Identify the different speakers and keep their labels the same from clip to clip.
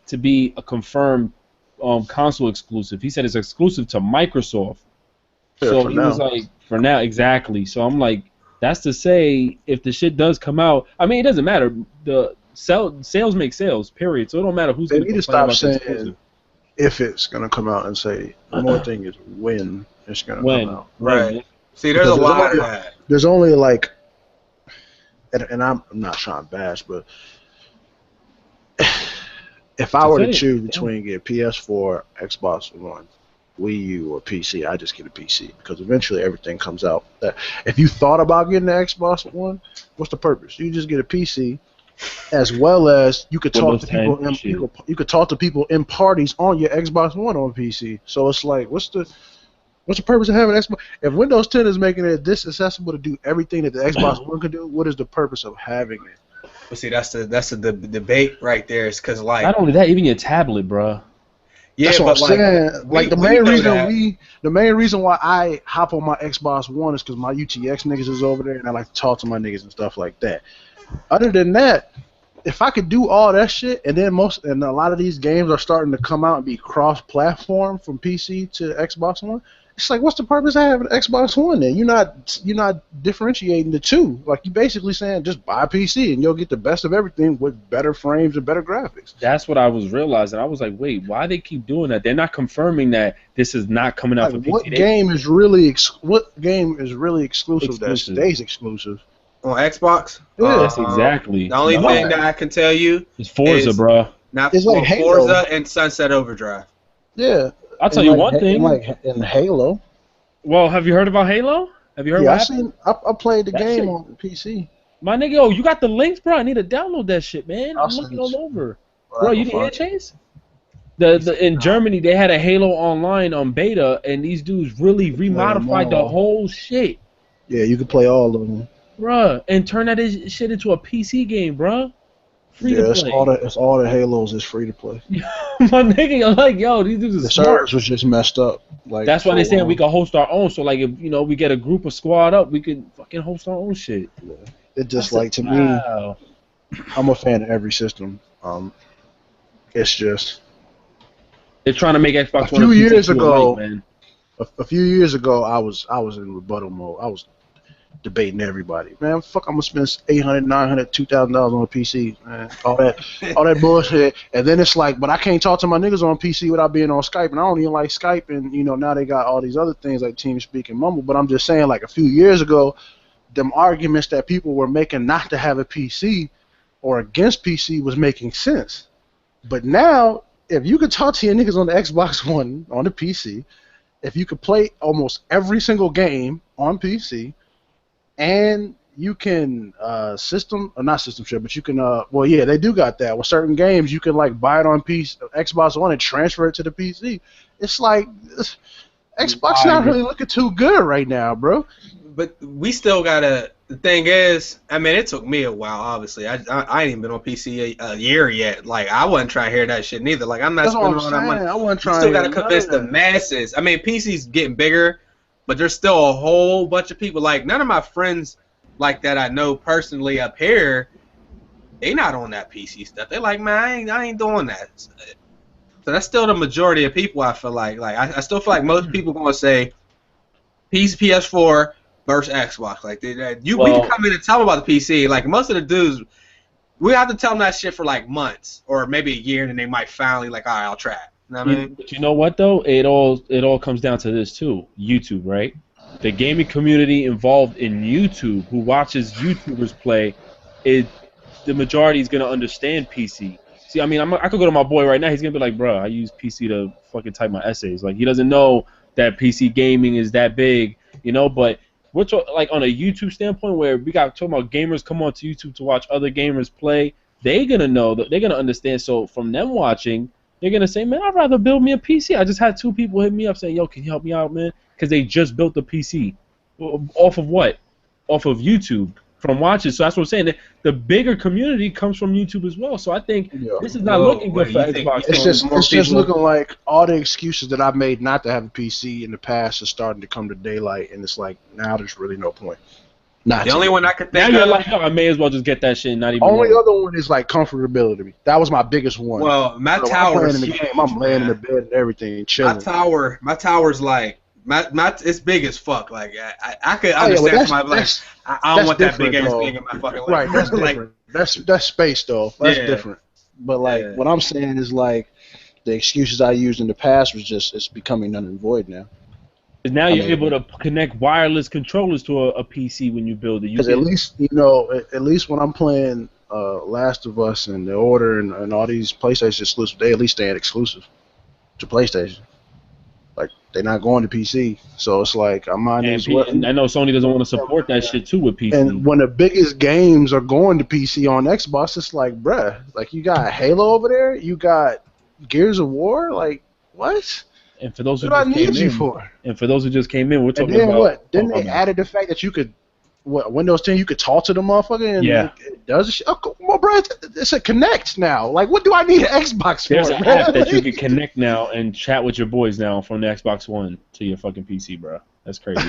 Speaker 1: to be a confirmed console exclusive. He said it's exclusive to Microsoft.
Speaker 2: Yeah,
Speaker 1: So
Speaker 2: for
Speaker 1: he
Speaker 2: now.
Speaker 1: was like, for now, exactly. So I'm like, that's to say, if the shit does come out, I mean, it doesn't matter. The sales make sales, period. So it don't matter who's
Speaker 2: They
Speaker 1: going to
Speaker 2: need to
Speaker 1: complain
Speaker 2: stop
Speaker 1: about the
Speaker 2: saying if it's gonna come out and say the more thing is when it's gonna come out.
Speaker 3: Right. See, there's a lot of that.
Speaker 2: There's only like, and I'm not trying to bash, but if I were to choose between get PS4, Xbox One, Wii U, or PC, I just get a PC because eventually everything comes out. If you thought about getting the Xbox One, what's the purpose? You just get a PC, as well as you could talk to people. You could talk to people in parties on your Xbox One on PC. So it's like, what's the purpose of having an Xbox? If Windows 10 is making it this accessible to do everything that the Xbox One can do, what is the purpose of having it?
Speaker 3: But see, that's the debate right there. Is because like
Speaker 1: not only that, even your tablet, bro.
Speaker 3: Yeah,
Speaker 2: that's what I'm saying. Like the main reason why I hop on my Xbox One is because my UTX niggas is over there, and I like to talk to my niggas and stuff like that. Other than that, if I could do all that shit, and then a lot of these games are starting to come out and be cross-platform from PC to Xbox One. It's like, what's the purpose of having an Xbox One then? You're not differentiating the two. Like, you're basically saying just buy a PC and you'll get the best of everything with better frames and better graphics.
Speaker 1: That's what I was realizing. I was like, wait, why they keep doing that? They're not confirming that this is not coming out for PC.
Speaker 2: What game is really exclusive that stays exclusive?
Speaker 3: On Xbox?
Speaker 2: Yeah,
Speaker 1: yes, exactly.
Speaker 3: The only thing that I can tell you
Speaker 1: is Forza, bro.
Speaker 3: It's like Forza and Sunset Overdrive.
Speaker 2: Yeah.
Speaker 1: I'll tell you one thing.
Speaker 2: In Halo.
Speaker 1: Well, have you heard about Halo? Have you heard about
Speaker 2: it? I played the game on PC.
Speaker 1: My nigga, you got the links, bro? I need to download that shit, man. I'm looking all over. Bro, you didn't hear Chase? In Germany, they had a Halo Online on beta, and these dudes really remodified the whole shit.
Speaker 2: Yeah, you can play all of them.
Speaker 1: Bruh, and turn that shit into a PC game, bruh. Free to play.
Speaker 2: It's all the Halos is free to play.
Speaker 1: My nigga, like, yo, these dudes are smart.
Speaker 2: The servers was just messed up. Like,
Speaker 1: that's why they're saying we can host our own. So, like, if we get a group of squad up, we can fucking host our own shit.
Speaker 2: Yeah. It just to me, I'm a fan of every system. It's just
Speaker 1: they're trying to make Xbox One.
Speaker 2: A few years ago, I was in rebuttal mode. I was debating everybody. Man, fuck, I'm gonna spend $800, $900, $2,000 on a PC, man. All that bullshit. And then it's like, but I can't talk to my niggas on PC without being on Skype, and I don't even like Skype. And now they got all these other things like TeamSpeak and Mumble. But I'm just saying, like a few years ago, them arguments that people were making not to have a PC or against PC was making sense. But now, if you could talk to your niggas on the Xbox One on the PC, if you could play almost every single game on PC, and you can not system share, but you can they do got that. With certain games, you can like buy it on Xbox One and transfer it to the PC. It's like Xbox not really looking too good right now, bro.
Speaker 3: But we still gotta. The thing is, I mean, it took me a while. Obviously, I ain't even been on PC a year yet. Like, I wasn't trying to hear that shit neither. Like, I'm not spending all that money.
Speaker 2: I wasn't trying.
Speaker 3: Still gotta convince the masses. I mean, PC's getting bigger, but there's still a whole bunch of people. Like, none of my friends like that I know personally up here, they not on that PC stuff. They like, man, I ain't doing that. So that's still the majority of people. I feel like I still feel like most people gonna say PS4 versus Xbox. Like, we can come in and tell them about the PC. Like, most of the dudes, we have to tell them that shit for like months or maybe a year, and then they might finally like, all right, I'll try it. You know what I mean?
Speaker 1: But you know what though? It all comes down to this too. YouTube, right? The gaming community involved in YouTube, who watches YouTubers play, the majority is gonna understand PC. See, I mean, I could go to my boy right now. He's gonna be like, bro, I use PC to fucking type my essays. Like, he doesn't know that PC gaming is that big, But we're like on a YouTube standpoint, where we got talking about gamers come onto YouTube to watch other gamers play. They're gonna know that they're gonna understand. So from them watching, they're gonna say, man, I'd rather build me a PC. I just had 2 people hit me up saying, yo, can you help me out, man? Because they just built a PC. Off of what? Off of YouTube from watching. So that's what I'm saying. The bigger community comes from YouTube as well. So I think this is not looking good for Xbox.
Speaker 2: It's just looking like all the excuses that I've made not to have a PC in the past are starting to come to daylight, and it's like, now there's really no point. Not
Speaker 3: The only one I could think
Speaker 1: Now you're
Speaker 3: of.
Speaker 1: like, oh, I may as well just get that shit and not even.
Speaker 2: Only
Speaker 1: worry.
Speaker 2: other one is like comfortability. That was my biggest one.
Speaker 3: Well, my
Speaker 2: So when I'm
Speaker 3: tower
Speaker 2: playing
Speaker 3: is
Speaker 2: in the
Speaker 3: huge,
Speaker 2: game. I'm laying in the
Speaker 3: man.
Speaker 2: bed and everything, chilling.
Speaker 3: My tower's like it's big as fuck. Like I could
Speaker 2: Oh, yeah,
Speaker 3: understand
Speaker 2: well,
Speaker 3: somebody like
Speaker 2: that's
Speaker 3: I don't want that big
Speaker 2: different,
Speaker 3: ass
Speaker 2: though.
Speaker 3: thing in my fucking life.
Speaker 2: Right, that's
Speaker 3: like,
Speaker 2: different. That's space though. That's
Speaker 3: Yeah.
Speaker 2: different. But like
Speaker 3: Yeah.
Speaker 2: what I'm saying is like the excuses I used in the past was just it's becoming null and void now.
Speaker 1: Now you're
Speaker 2: mean-
Speaker 1: able to connect wireless controllers to a PC when you build it. You
Speaker 2: Because at least at least when I'm playing Last of Us and The Order and all these PlayStation exclusive, they at least staying exclusive to PlayStation. Like they're not going to PC, so it's like I might as well.
Speaker 1: and I know Sony doesn't want to support that shit too with PC.
Speaker 2: And when the biggest games are going to PC on Xbox, it's like, bruh, like you got Halo over there, you got Gears of War, like what?
Speaker 1: And for those who
Speaker 2: What do I
Speaker 1: just
Speaker 2: need
Speaker 1: came
Speaker 2: you
Speaker 1: in,
Speaker 2: for?
Speaker 1: and for those who just came in, we're
Speaker 2: And
Speaker 1: talking
Speaker 2: then
Speaker 1: about
Speaker 2: what? Then
Speaker 1: oh,
Speaker 2: they added the fact that you could, Windows 10, you could talk to the motherfucker and
Speaker 1: Yeah.
Speaker 2: it does shit. Oh, well, bro, it's a Connect now. Like, what do I need an Xbox
Speaker 1: There's
Speaker 2: for?
Speaker 1: an
Speaker 2: man?
Speaker 1: app that you can connect now and chat with your boys now from the Xbox One to your fucking PC, bro. That's crazy.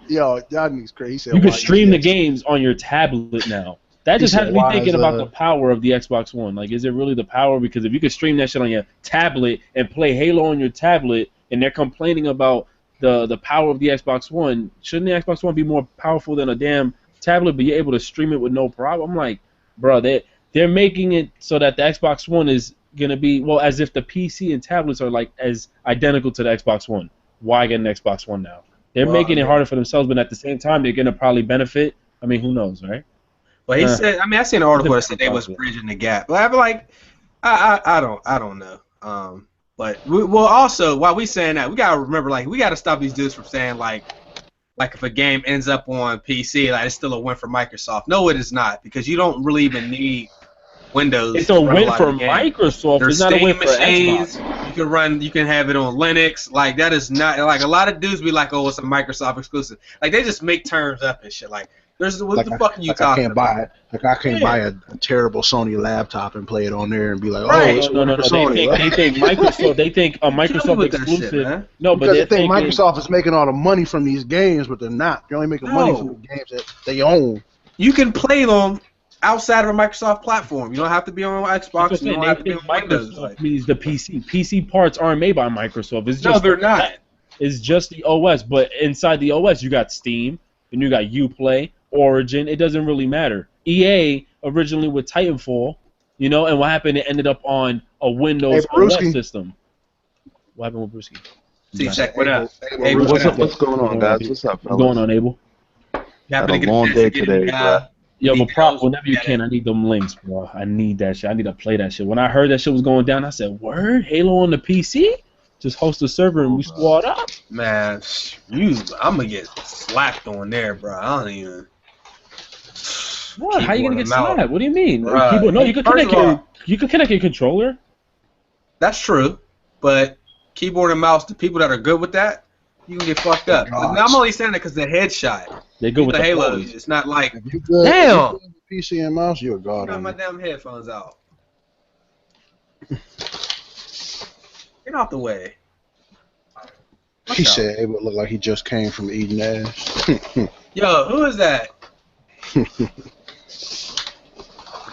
Speaker 2: Yo, y'all niggas crazy. He said,
Speaker 1: You can
Speaker 2: why
Speaker 1: stream the
Speaker 2: yes.
Speaker 1: games on your tablet now. That just
Speaker 2: He
Speaker 1: has
Speaker 2: said,
Speaker 1: me
Speaker 2: why
Speaker 1: thinking
Speaker 2: is,
Speaker 1: about the power of the Xbox One. Like, is it really the power? Because if you could stream that shit on your tablet and play Halo on your tablet, and they're complaining about the power of the Xbox One, shouldn't the Xbox One be more powerful than a damn tablet? But you're able to stream it with no problem. I'm like, bro, they're making it so that the Xbox One is gonna be as if the PC and tablets are like as identical to the Xbox One. Why get an Xbox One now? They're making it harder for themselves, but at the same time, they're gonna probably benefit. I mean, who knows, right?
Speaker 3: Well, he said. I mean, I seen an article that said they was bridging the gap. But I'm like, I don't know. But we'll also, while we saying that, we gotta remember, like, we gotta stop these dudes from saying like if a game ends up on PC, like it's still a win for Microsoft. No, it is not, because you don't really even need Windows.
Speaker 1: It's a
Speaker 3: to run
Speaker 1: win
Speaker 3: lot
Speaker 1: for
Speaker 3: of games.
Speaker 1: Microsoft.
Speaker 3: There's
Speaker 1: It's not a win
Speaker 3: Steam
Speaker 1: for
Speaker 3: machines.
Speaker 1: Xbox.
Speaker 3: You can have it on Linux. Like that is not like a lot of dudes be like, oh, it's a Microsoft exclusive. Like they just make terms up and shit. Like what the fuck are you talking about?
Speaker 2: I can't buy a terrible Sony laptop and play it on there and be like,
Speaker 3: Right.
Speaker 2: oh, it's
Speaker 1: No.
Speaker 2: for Sony.
Speaker 1: They think Microsoft. They think a
Speaker 3: Kill me
Speaker 1: Microsoft
Speaker 3: with that shit,
Speaker 1: exclusive.
Speaker 3: man.
Speaker 1: No, but
Speaker 2: Because
Speaker 1: they're
Speaker 2: they think
Speaker 1: thinking,
Speaker 2: Microsoft is making all the money from these games, but they're not. They're only making money from the games that they own.
Speaker 3: You can play them outside of a Microsoft platform. You don't have to be on Xbox.
Speaker 1: That's
Speaker 3: You
Speaker 1: what
Speaker 3: don't
Speaker 1: I'm
Speaker 3: have to
Speaker 1: saying.
Speaker 3: be
Speaker 1: They
Speaker 3: on
Speaker 1: think
Speaker 3: Windows.
Speaker 1: Microsoft
Speaker 3: Like,
Speaker 1: means the PC. PC parts aren't made by Microsoft. It's just
Speaker 3: no, they're not.
Speaker 1: It's just the OS. But inside the OS, you got Steam, and you got Uplay, Origin. It doesn't really matter. EA originally with Titanfall, and what happened? It ended up on a Windows OS system. What happened with Brewski?
Speaker 3: See, check what up.
Speaker 2: Hey,
Speaker 4: What's going on, guys? What's up,
Speaker 1: What's
Speaker 4: fellas?
Speaker 1: going on, Abel?
Speaker 4: Had a long day today, bro.
Speaker 1: Yo, but prop, whenever you can, I need them links, bro. I need that shit. I need to play that shit. When I heard that shit was going down, I said, word? Halo on the PC? Just host a server and we squad up?
Speaker 3: Man, I'm gonna get slapped on there, bro. I don't even.
Speaker 1: What? How you gonna get
Speaker 3: Keyboard and
Speaker 1: slapped? What do you mean?
Speaker 3: Bruh.
Speaker 1: Keyboard? No, you can
Speaker 3: First
Speaker 1: connect
Speaker 3: of all-
Speaker 1: your controller.
Speaker 3: That's true, but keyboard and mouse, the people that are good with that, you can get fucked up.
Speaker 2: Gosh.
Speaker 3: Now, I'm only saying that because the headshot.
Speaker 1: They go with
Speaker 3: the Halo.
Speaker 1: pose.
Speaker 3: It's not like
Speaker 2: If you good,
Speaker 3: Damn!
Speaker 2: if you good with PC and mouse, you're a
Speaker 3: I
Speaker 2: god
Speaker 3: got
Speaker 2: on
Speaker 3: my
Speaker 2: it.
Speaker 3: damn headphones out. Get out the way.
Speaker 2: He said it would look like he just came from eating ass.
Speaker 3: Yo, who is that?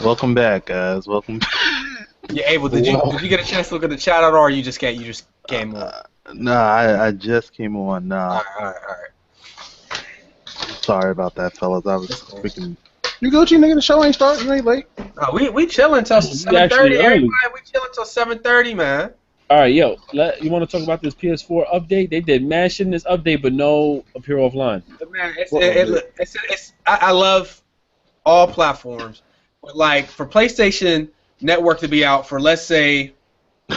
Speaker 4: Welcome back, guys. Welcome.
Speaker 3: Yeah, Abel, did you get a chance to look at the chat out, or you just came on?
Speaker 4: Nah, I just came on. Nah,
Speaker 3: All right.
Speaker 4: sorry about that, fellas. I was freaking.
Speaker 2: You Gucci nigga, the show ain't starting. You ain't late.
Speaker 3: We chilling till 7:30.
Speaker 1: actually early.
Speaker 3: Everybody, we chilling till 7:30, man.
Speaker 1: All right, yo, you want to talk about this PS4 update? They did mad shit in this update, but no appear offline.
Speaker 3: But man, I love all platforms, but like for PlayStation Network to be out for let's say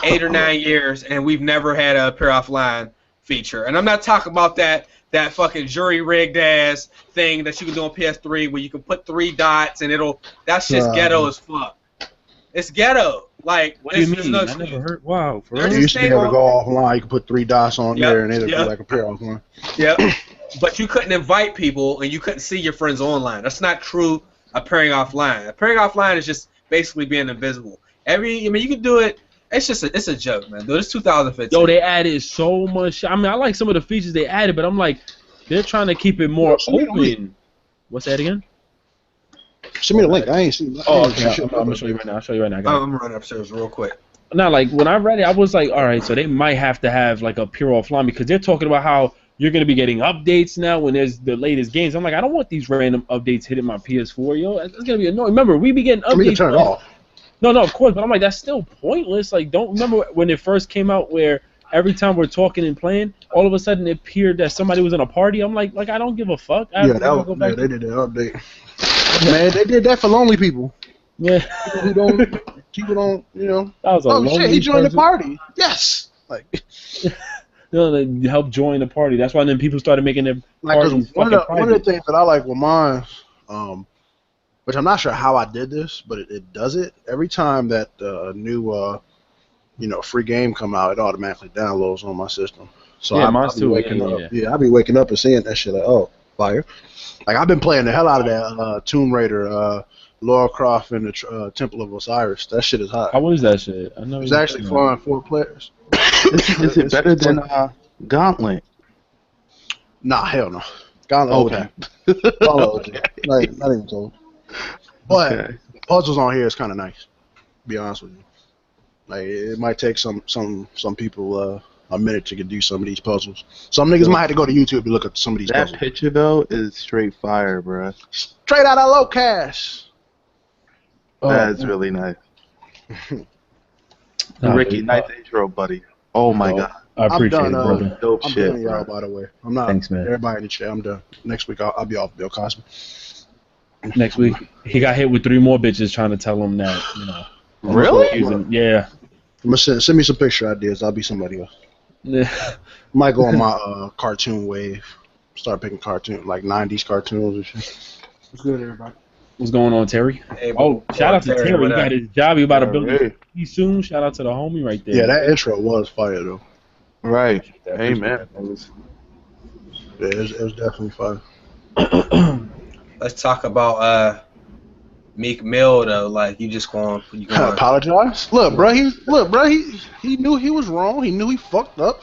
Speaker 3: 8 or 9 years, and we've never had a appear offline feature. And I'm not talking about that fucking jury rigged ass thing that you can do on PS3 where you can put 3 dots and that's just ghetto as fuck. It's ghetto. Like,
Speaker 1: What do you
Speaker 3: there's
Speaker 1: mean?
Speaker 3: no
Speaker 1: I
Speaker 3: excuse.
Speaker 1: never heard. Wow, for
Speaker 3: There's
Speaker 1: real?
Speaker 2: You used to be able to go offline. You could put 3 dots on
Speaker 3: Yep,
Speaker 2: there, and it'd
Speaker 3: yep.
Speaker 2: be like a pair offline.
Speaker 3: Yep. But you couldn't invite people and you couldn't see your friends online. That's not true appearing offline. Appearing offline is just basically being invisible. You can do it. It's a joke, man. Dude, it's 2015.
Speaker 1: Yo, they added so much. I mean, I like some of the features they added, but I'm like, they're trying to keep it more open. What's that again?
Speaker 2: Send me the link. I ain't seen.
Speaker 1: Oh, okay. I'm gonna show you right now. I'll show you right now. I got it.
Speaker 3: I'm running upstairs real quick.
Speaker 1: Now, like when I read it, I was like, all right, so they might have to have like a pure offline because they're talking about how you're gonna be getting updates now when there's the latest games. I'm like, I don't want these random updates hitting my PS4, yo. It's gonna be annoying. Remember, we be getting updates.
Speaker 2: We can turn it off.
Speaker 1: No, of course, but I'm like, that's still pointless. Like, don't remember when it first came out where every time we're talking and playing, all of a sudden it appeared that somebody was in a party. I'm like I don't give a fuck.
Speaker 2: They did that update. Man, they did that for lonely people.
Speaker 1: Yeah.
Speaker 2: People don't, you know.
Speaker 1: That was a
Speaker 2: oh shit, he joined the party. Yes. Like.
Speaker 1: They help join the party. That's why then people started making their parties
Speaker 2: one of the things that I like with mine, which I'm not sure how I did this, but it does it every time that a new free game come out, it automatically downloads on my system. So
Speaker 1: yeah,
Speaker 2: mine's
Speaker 1: too.
Speaker 2: I'll be waking up and seeing that shit like, oh, fire. Like I've been playing the hell out of that Tomb Raider, Lara Croft and the Temple of Osiris. That shit is hot.
Speaker 1: How is that shit? I know
Speaker 2: it's actually fun. 4 players.
Speaker 4: Is it better than Gauntlet?
Speaker 2: Nah, hell no. Gauntlet. Okay. Gauntlet. Like, not even told. But the puzzles on here is kind of nice. To be honest with you. Like it might take some people a minute to do some of these puzzles. Some niggas might have to go to YouTube to look at some of these puzzles.
Speaker 4: That picture though is straight fire, bro.
Speaker 2: Straight out of low cash.
Speaker 4: That's really nice. Ricky, nice intro, buddy. Oh my god.
Speaker 1: I appreciate it,
Speaker 2: brother.
Speaker 1: brother.
Speaker 4: Dope
Speaker 2: I'm
Speaker 4: shit,
Speaker 2: done, y'all, by the way. I'm not.
Speaker 1: Thanks, man.
Speaker 2: Everybody in the chat, I'm done. Next week I'll be off Bill Cosby.
Speaker 1: Next week he got hit with 3 more bitches trying to tell him that, you know.
Speaker 4: Really?
Speaker 1: Yeah.
Speaker 2: I'm gonna send me some picture ideas. I'll be somebody else.
Speaker 1: Yeah.
Speaker 2: Might go on my cartoon wave. Start picking cartoon like 90s cartoons and shit. What's good, everybody?
Speaker 1: What's going on, Terry?
Speaker 3: Hey,
Speaker 1: shout out to Terry. He got his job. He about to build
Speaker 2: Hey.
Speaker 1: it soon. Shout out to the homie right there.
Speaker 2: Yeah, that intro was fire though.
Speaker 4: Right. Amen.
Speaker 2: Yeah, it was definitely fire.
Speaker 3: Let's talk about Meek Mill though. Like you going
Speaker 2: apologize? Look, bro. He knew he was wrong. He knew he fucked up.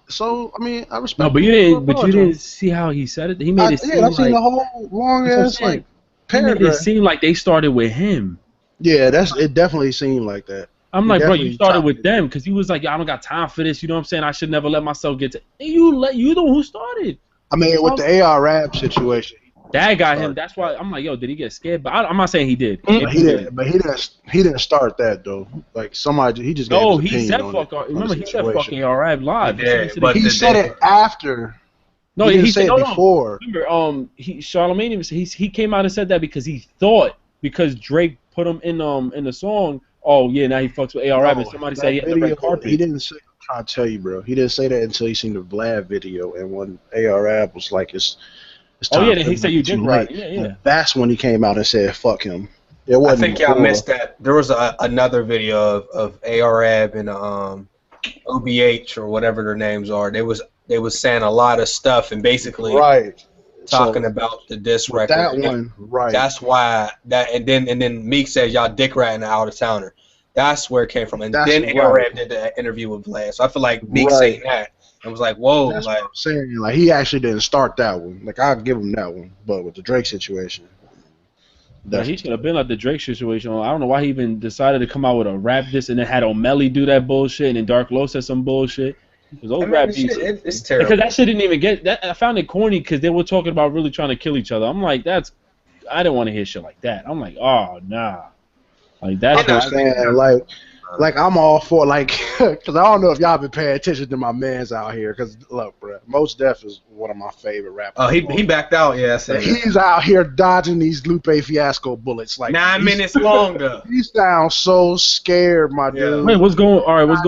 Speaker 2: So I mean, I respect.
Speaker 1: No, but you didn't. But you didn't see how he said it. He made it seem
Speaker 2: I've seen the whole long ass like paragraph.
Speaker 1: He made it seem like they started with him.
Speaker 2: Yeah, it definitely seemed like that.
Speaker 1: I'm like, bro, you started with them because he was like, I don't got time for this. You know what I'm saying? I should never let myself get to. You the one who started.
Speaker 2: I mean, with the AR rap situation.
Speaker 1: That got him. That's why I'm like, yo, did he get scared? But I'm not saying he did.
Speaker 2: But he didn't start that though. Like somebody, he just.
Speaker 1: No, he said fuck. Remember, he said fucking AR live.
Speaker 3: Yeah,
Speaker 2: but he said it after.
Speaker 1: No,
Speaker 2: he said it before.
Speaker 1: Remember, Charlamagne, he came out and said that because he thought because Drake put him in the song. Oh yeah, now he fucks with AR and somebody said he had the red carpet.
Speaker 2: He didn't say. I'm trying to tell you, bro. He didn't say that until he seen the Vlad video, and when AR was like, it's time.
Speaker 1: Oh yeah, then he said you did right. Yeah.
Speaker 2: That's when he came out and said, "Fuck him."
Speaker 3: I think y'all missed that. There was another video of ARAB and OBH or whatever their names are. They was saying a lot of stuff and basically talking about the diss record.
Speaker 2: That one, right?
Speaker 3: That's why and then Meek says y'all dick ratting the out of towner. That's where it came from. And then ARAB did the interview with Vlad. So I feel like Meek saying that. I was like, whoa.
Speaker 2: That's what I'm saying. Like, he actually didn't start that one. Like, I'll give him that one. But with the Drake situation.
Speaker 1: Yeah, he should have been like the Drake situation. I don't know why he even decided to come out with a rap diss and then had O'Malley do that bullshit and then Dark Low said some bullshit. Rap beats.
Speaker 3: It's terrible.
Speaker 1: Because that shit didn't even get that. I found it corny because they were talking about really trying to kill each other. I'm like, I didn't want to hear shit like that. I'm like, oh, nah. Like, that's
Speaker 2: what I'm saying. Like I'm all for because I don't know if y'all been paying attention to my mans out here. Because look, bro, Mos Def is one of my favorite rappers.
Speaker 3: Oh, he backed out, yeah.
Speaker 2: He's out here dodging these Lupe Fiasco bullets like
Speaker 3: 9 minutes longer.
Speaker 2: He sounds so scared, my dude.
Speaker 1: Wait, what's going on with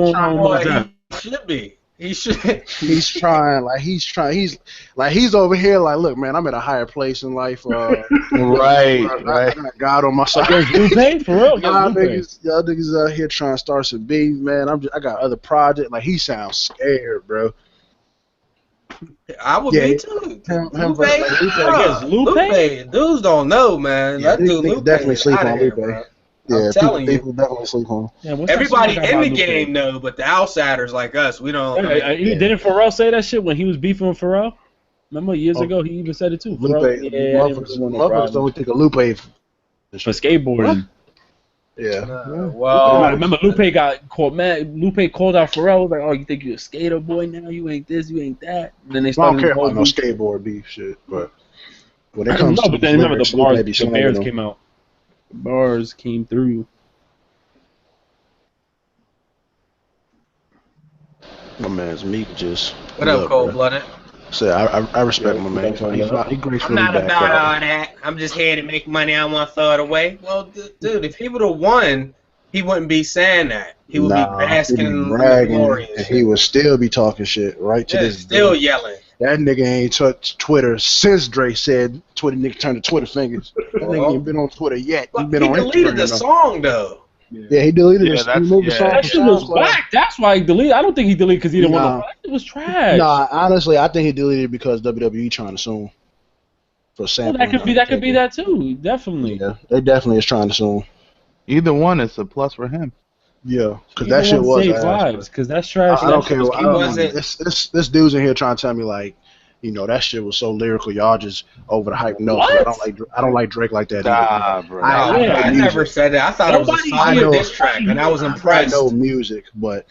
Speaker 1: Mos Def?
Speaker 3: He should be. He should.
Speaker 2: He's trying. He's over here. Like, look, man, I'm at a higher place in life.
Speaker 4: Right.
Speaker 2: I got God on my side.
Speaker 1: Lupe, for real.
Speaker 2: Y'all niggas out here trying to start some beef, man. I got other projects. Like, he sounds scared, bro.
Speaker 3: I would be too. Lupe. Dudes don't know, man.
Speaker 2: Yeah,
Speaker 3: that dude Lupe
Speaker 2: definitely sleep on Lupe.
Speaker 3: Bro.
Speaker 2: Yeah,
Speaker 3: I'm telling you.
Speaker 2: People definitely sleep on.
Speaker 1: Yeah,
Speaker 3: everybody in the game know, but the outsiders like us, we don't.
Speaker 1: Didn't Pharrell say that shit when he was beefing with Pharrell? Remember years ago, he even said it too.
Speaker 2: Lupe,
Speaker 1: Pharrell, yeah, I didn't really want no
Speaker 2: motherfuckers
Speaker 1: problem.
Speaker 2: don't think of Lupe
Speaker 1: For skateboarding.
Speaker 2: Yeah.
Speaker 3: Well,
Speaker 1: Remember, Lupe got caught mad. Lupe called out Pharrell. Was like, "Oh, you think you're a skater boy now? You ain't this, you ain't that." And then they
Speaker 2: I
Speaker 1: started.
Speaker 2: don't care
Speaker 1: the whole
Speaker 2: about no
Speaker 1: beef.
Speaker 2: skateboard beef shit, but when it comes
Speaker 1: No,
Speaker 2: to
Speaker 1: but
Speaker 2: these
Speaker 1: then remember
Speaker 2: lyrics,
Speaker 1: the bars,
Speaker 2: Lupe be
Speaker 1: the
Speaker 2: slanging
Speaker 1: bears
Speaker 2: them.
Speaker 1: came out. The bars came through.
Speaker 2: My man's Meek just.
Speaker 3: what up, Cold Blooded?
Speaker 2: So I respect my man. He
Speaker 3: I'm
Speaker 2: gracefully
Speaker 3: not
Speaker 2: backed
Speaker 3: about
Speaker 2: out.
Speaker 3: all that. I'm just here to make money. I want to throw it away. Well, dude, if he would have won, he wouldn't be saying that. He would be basking
Speaker 2: he be
Speaker 3: in the
Speaker 2: bragging,
Speaker 3: glory
Speaker 2: and
Speaker 3: and
Speaker 2: he
Speaker 3: shit.
Speaker 2: would still be talking shit right to
Speaker 3: Yeah,
Speaker 2: this
Speaker 3: still
Speaker 2: day.
Speaker 3: yelling.
Speaker 2: That nigga ain't touched Twitter since Drake said Twitter nigga turned to Twitter fingers. That nigga ain't been on Twitter yet. He
Speaker 3: But
Speaker 2: been
Speaker 3: he
Speaker 2: on
Speaker 3: deleted
Speaker 2: Instagram.
Speaker 3: the song though.
Speaker 2: Yeah, he deleted
Speaker 4: Yeah,
Speaker 2: it. He
Speaker 4: that's-
Speaker 2: removed the
Speaker 4: yeah.
Speaker 2: song
Speaker 1: That
Speaker 2: from
Speaker 1: shit was
Speaker 2: SoundCloud.
Speaker 1: whack. That's why he deleted. I don't think he deleted because he didn't want
Speaker 2: Nah.
Speaker 1: to. It was trash.
Speaker 2: Nah, honestly, I think he deleted it because WWE trying to sue him for
Speaker 1: Well,
Speaker 2: sampling.
Speaker 1: that could be that too. Definitely.
Speaker 2: Yeah, they definitely is trying to sue him.
Speaker 4: Either one is a plus for him.
Speaker 2: Yeah, because
Speaker 1: You
Speaker 2: that shit
Speaker 1: don't
Speaker 2: was
Speaker 1: save
Speaker 2: ass.
Speaker 1: lives because that's trash.
Speaker 2: I don't
Speaker 1: That
Speaker 2: care.
Speaker 1: shit was
Speaker 2: I don't,
Speaker 3: wasn't-
Speaker 2: this dude's in here trying to tell me like, you know, that shit was so lyrical. Y'all just over the hype. No, 'cause
Speaker 1: What?
Speaker 2: I don't like Drake like that either.
Speaker 4: Nah, bro.
Speaker 2: I
Speaker 3: I
Speaker 2: know
Speaker 3: never
Speaker 2: music.
Speaker 3: said that. I thought it was a
Speaker 1: Nobody
Speaker 3: solid
Speaker 2: here-
Speaker 3: diss track, and I was
Speaker 2: I
Speaker 3: impressed.
Speaker 2: know music, but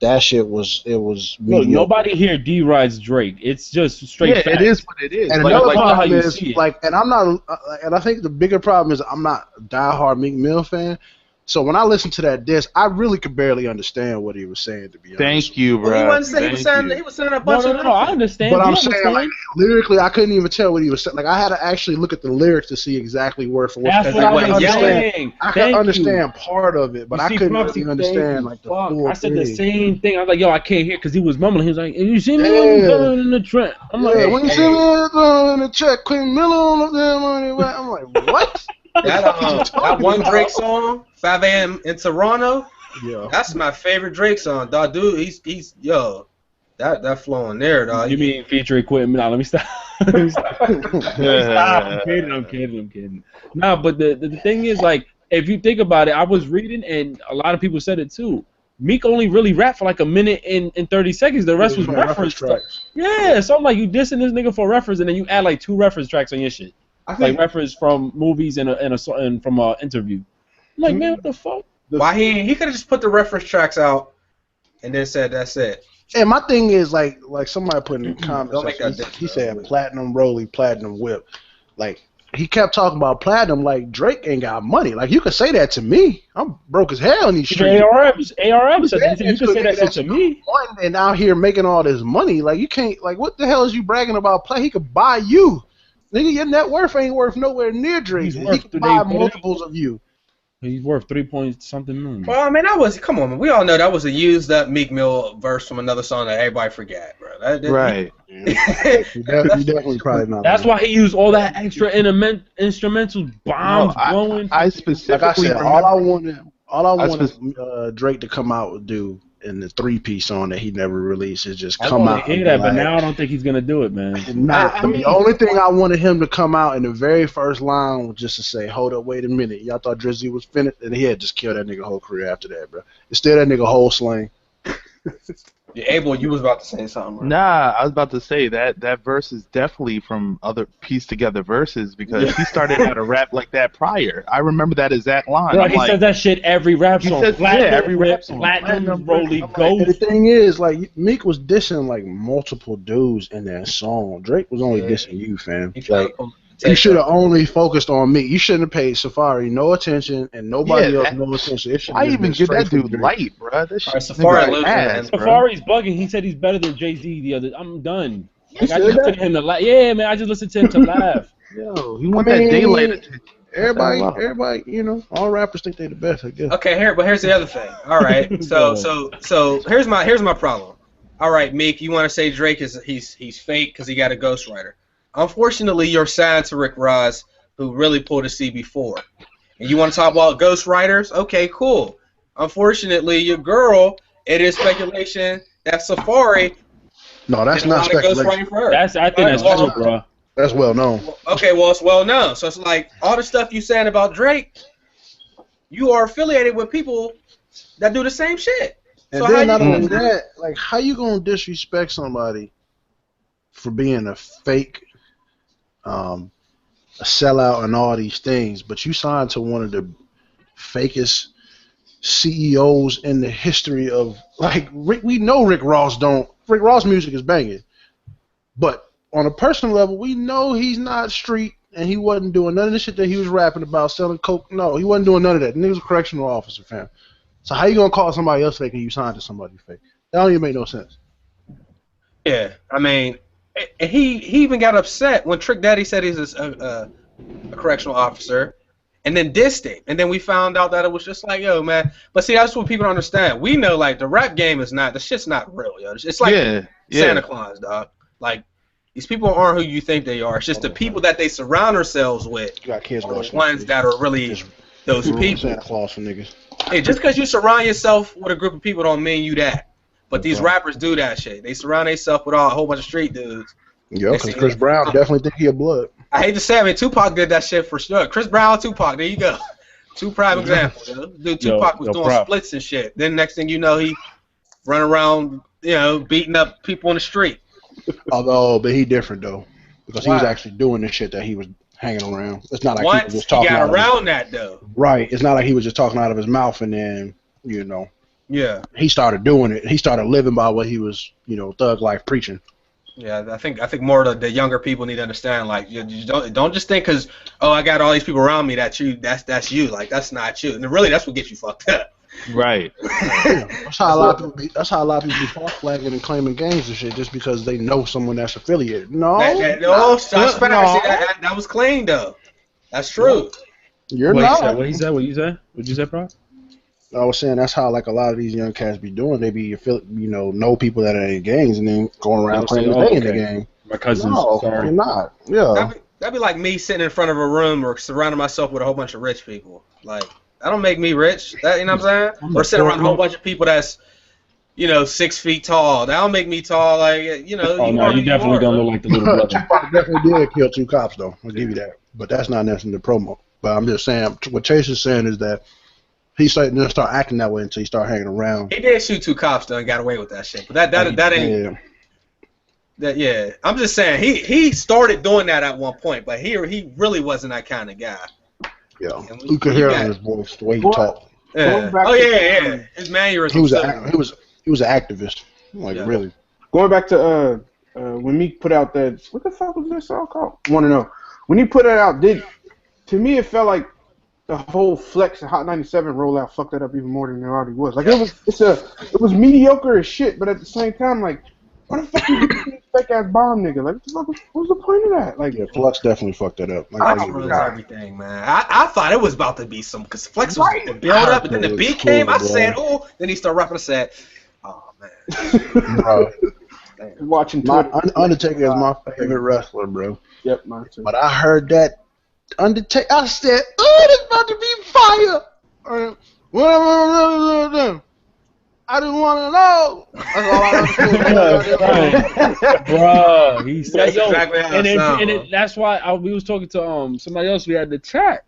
Speaker 2: that shit was
Speaker 1: Look,
Speaker 2: mediocre.
Speaker 1: nobody here D-rides Drake. It's just straight
Speaker 4: Yeah,
Speaker 1: facts.
Speaker 4: it is what it is.
Speaker 2: And
Speaker 1: Like-
Speaker 2: another
Speaker 1: like, you know how
Speaker 2: problem
Speaker 1: you
Speaker 2: is
Speaker 1: see it.
Speaker 2: like, and I'm not, and I think the bigger problem is I'm not a diehard Meek Mill fan. So when I listened to that diss, I really could barely understand what he was saying. To be honest,
Speaker 4: Thank you, bro.
Speaker 3: Well, he wasn't saying he was saying
Speaker 4: you.
Speaker 3: he was saying a
Speaker 1: No,
Speaker 3: bunch of
Speaker 1: I understand.
Speaker 2: But I'm
Speaker 1: We
Speaker 2: saying,
Speaker 1: understand.
Speaker 2: like, lyrically, I couldn't even tell what he was saying. Like, I had to actually look at the lyrics to see exactly word for word.
Speaker 1: That's what
Speaker 3: I
Speaker 1: I
Speaker 3: was
Speaker 1: was
Speaker 3: yelling.
Speaker 1: saying.
Speaker 2: I
Speaker 1: Thank
Speaker 2: could
Speaker 1: you.
Speaker 2: understand part of it, but
Speaker 1: You
Speaker 2: I
Speaker 1: see,
Speaker 2: couldn't
Speaker 1: Prophecy,
Speaker 2: really
Speaker 1: thank
Speaker 2: understand
Speaker 1: you.
Speaker 2: like the
Speaker 1: Fuck,
Speaker 2: full
Speaker 1: I said the
Speaker 2: thing.
Speaker 1: same thing. I was like, yo, I can't hear because he was mumbling. He was like, you see me
Speaker 2: Yeah.
Speaker 1: going in the trend. I'm like,
Speaker 2: Yeah,
Speaker 1: hey,
Speaker 2: when you see me in the check, Queen Miller on the money, I'm like, what?
Speaker 3: that one Drake song, 5 a.m. in Toronto.
Speaker 2: Yeah.
Speaker 3: That's my favorite Drake song, dog. Dude, he's yo, that flow in there, dog.
Speaker 1: you mean feature equipment? Nah, let me stop. Let me stop. I'm kidding. Nah, but the thing is, like, if you think about it, I was reading, and a lot of people said it too. Meek only really rapped for like a minute and 30 seconds. The rest was reference tracks. Yeah, so I'm like, you dissing this nigga for reference, and then you add like 2 reference tracks on your shit.
Speaker 3: I
Speaker 1: Like
Speaker 3: think
Speaker 1: reference from movies and from an interview. I'm like, man, what the fuck?
Speaker 3: why he could have just put the reference tracks out and then said that's it.
Speaker 2: And my thing is like somebody put in the comments,
Speaker 3: Don't make that
Speaker 2: he said platinum rollie, platinum whip. Like he kept talking about platinum like Drake ain't got money. Like you could say that to me. I'm broke as hell in these streets.
Speaker 1: ARM said that. You can say that shit to me.
Speaker 2: And out here making all this money, like you can't. Like what the hell is you bragging about? Play? He could buy you, nigga. Your net worth ain't worth nowhere near Drake.
Speaker 1: He's
Speaker 2: He
Speaker 1: worth
Speaker 2: could buy
Speaker 1: today,
Speaker 2: multiples of you.
Speaker 1: He's worth 3 point something million.
Speaker 3: Well, I mean, come on, man. We all know that was a used up Meek Mill verse from another song that everybody forgot, bro.
Speaker 4: Right.
Speaker 2: You definitely probably not.
Speaker 1: That's why he used all that extra instrumentals, bombs blowing.
Speaker 4: I
Speaker 2: Like I
Speaker 4: specifically
Speaker 2: said,
Speaker 4: remember-
Speaker 2: all I wanted Drake to come out and do in the 3-piece song that he never released is just
Speaker 1: I
Speaker 2: come
Speaker 1: want
Speaker 2: out.
Speaker 1: to hear that, but now I don't think he's gonna do it, man.
Speaker 2: The only thing I wanted him to come out in the very first line was just to say, "Hold up, wait a minute, y'all thought Drizzy was finished," and he had just killed that nigga whole career after that, bro. Instead, that nigga whole slang.
Speaker 3: Yeah, Abel, you was about to say something, bro.
Speaker 4: Nah, I was about to say that verse is definitely from other pieced together verses because he started out a rap like that prior. I remember that exact line.
Speaker 1: Bro,
Speaker 4: I'm
Speaker 1: he
Speaker 4: like,
Speaker 1: says that shit every rap
Speaker 4: He
Speaker 1: song.
Speaker 4: says- yeah, every rap song.
Speaker 1: Platinum, Rolly,
Speaker 2: And the
Speaker 1: Ghost.
Speaker 2: thing is, like Meek was dissing like multiple dudes in that song. Drake was only dissing you, fam. Like, you should have only focused on me. You shouldn't have paid Safari no attention and nobody else no attention.
Speaker 4: I even give that dude light, bro. That shit.
Speaker 3: Safari
Speaker 4: nigga
Speaker 3: losing,
Speaker 4: ass, bro.
Speaker 1: Safari's bugging. He said he's better than Jay-Z the other. I'm done. Like, I
Speaker 2: said
Speaker 1: just
Speaker 2: that?
Speaker 1: listened to him to laugh. Yeah, man, I just listened to him to laugh.
Speaker 4: Yo, he want that daylight attention.
Speaker 2: Everybody, you know, all rappers think they the best, I guess.
Speaker 3: Okay, here's the other thing. All right, so here's my problem. All right, Meek, you want to say Drake is he's fake because he got a ghostwriter. Unfortunately, you're signed to Rick Ross, who really pulled a CB4. And you want to talk about ghostwriters? Okay, cool. Unfortunately, your girl, it is speculation that Safari.
Speaker 2: No, that's
Speaker 3: did a
Speaker 2: not
Speaker 3: lot of ghostwriting
Speaker 2: speculation.
Speaker 3: for her.
Speaker 1: I think that's true, bro.
Speaker 2: That's well known.
Speaker 3: Okay, well, it's well known. So it's like all the stuff you saying about Drake, you are affiliated with people that do the same shit.
Speaker 2: And
Speaker 3: So
Speaker 2: then
Speaker 3: how
Speaker 2: not
Speaker 3: you
Speaker 2: only that, like how you gonna disrespect somebody for being a fake, a sellout, and all these things, but you signed to one of the fakest CEOs in the history of we know Rick Ross music is banging, but on a personal level, we know he's not street and he wasn't doing none of the shit that he was rapping about, selling coke. No, he wasn't doing none of that. The nigga was a correctional officer, fam. So how you gonna call somebody else fake and you signed to somebody fake? That don't even make no sense.
Speaker 3: Yeah, I mean, he even got upset when Trick Daddy said he's a correctional officer, and then dissed it. And then we found out that it was just like, yo, man. But see, that's what people don't understand. We know, like, the rap game is not, the shit's not real, yo. It's like Santa Claus, dog. Like, these people aren't who you think they are. It's just the people that they surround themselves with
Speaker 2: You got kids
Speaker 3: are the
Speaker 2: watching
Speaker 3: ones that are really those people.
Speaker 2: Santa Claus for niggas.
Speaker 3: Hey, just because you surround yourself with a group of people don't mean you that. But these rappers do that shit. They surround themselves with a whole bunch of street dudes.
Speaker 2: Yeah, because Chris Brown definitely think he a blood.
Speaker 3: I hate to say it, I mean, Tupac did that shit for sure. Chris Brown, Tupac, there you go. Two prime examples. Dude, Tupac was doing splits and shit. Then next thing you know, he run around, you know, beating up people in the street.
Speaker 2: Although, but he different though, because he was actually doing the shit that he was hanging around. It's not like he was just talking.
Speaker 3: He got around that though.
Speaker 2: Right. It's not like he was just talking out of his mouth and then, you know.
Speaker 3: Yeah.
Speaker 2: He started doing it. He started living by what he was, you know, thug life preaching.
Speaker 3: Yeah, I think more of the younger people need to understand. Like, you don't just think because I got all these people around me that's you. Like, that's not you. And really, that's what gets you fucked up.
Speaker 4: Right.
Speaker 2: That's how a lot of people be false flagging and claiming gangs and shit just because they know someone that's affiliated. No.
Speaker 3: That was clean though. That's true.
Speaker 2: You're not.
Speaker 1: What you said? What'd you say, bro?
Speaker 2: I was saying that's how like a lot of these young cats be doing. They be know people that are in gangs and then going around claiming they in the gang.
Speaker 1: My cousins.
Speaker 2: No,
Speaker 1: sorry.
Speaker 2: you're not. Yeah.
Speaker 3: That'd be like me sitting in front of a room or surrounding myself with a whole bunch of rich people. Like, that don't make me rich. That, you know what I'm saying? Or sitting around a whole bunch of people that's, 6 feet tall. That don't make me tall. Like,
Speaker 1: you definitely don't look like the little brother.
Speaker 2: Tupac definitely did kill 2 cops though. I'll give you that. But that's not necessarily the promo. But I'm just saying what Chase is saying is that he started to start acting that way until he started hanging around.
Speaker 3: He did shoot 2 cops though and got away with that shit. But that ain't.
Speaker 2: Yeah.
Speaker 3: That I'm just saying he started doing that at one point, but he really wasn't that kind of guy.
Speaker 2: Yeah, you could hear it in his voice the way he talked.
Speaker 3: Yeah. Oh yeah. His mannerisms.
Speaker 2: He was an activist, really.
Speaker 5: Going back to when Meek put out that, what the fuck was that song called? Want to know when he put it out? To me it felt like the whole Flex and Hot 97 rollout fucked that up even more than it already was. Like it was mediocre as shit, but at the same time, like, what the fuck you this fake ass bomb nigga? Like, what was the point of that? Like,
Speaker 2: yeah, Flex definitely fucked that up.
Speaker 3: I ruins everything, man. I thought it was about to be some, because Flex was the build up, and then the beat came. I said, oh, then he started rapping. I said, oh man.
Speaker 2: Bro.
Speaker 5: Watching
Speaker 2: Undertaker is my favorite wrestler, bro.
Speaker 5: Yep, mine too.
Speaker 2: But I heard that Undertaker, I said, oh, it's about to be fire. Whatever. I didn't want to know. That's all I understood.
Speaker 1: Bro, he said,
Speaker 3: that's exactly how
Speaker 1: and that's why we was talking to somebody else we had the chat,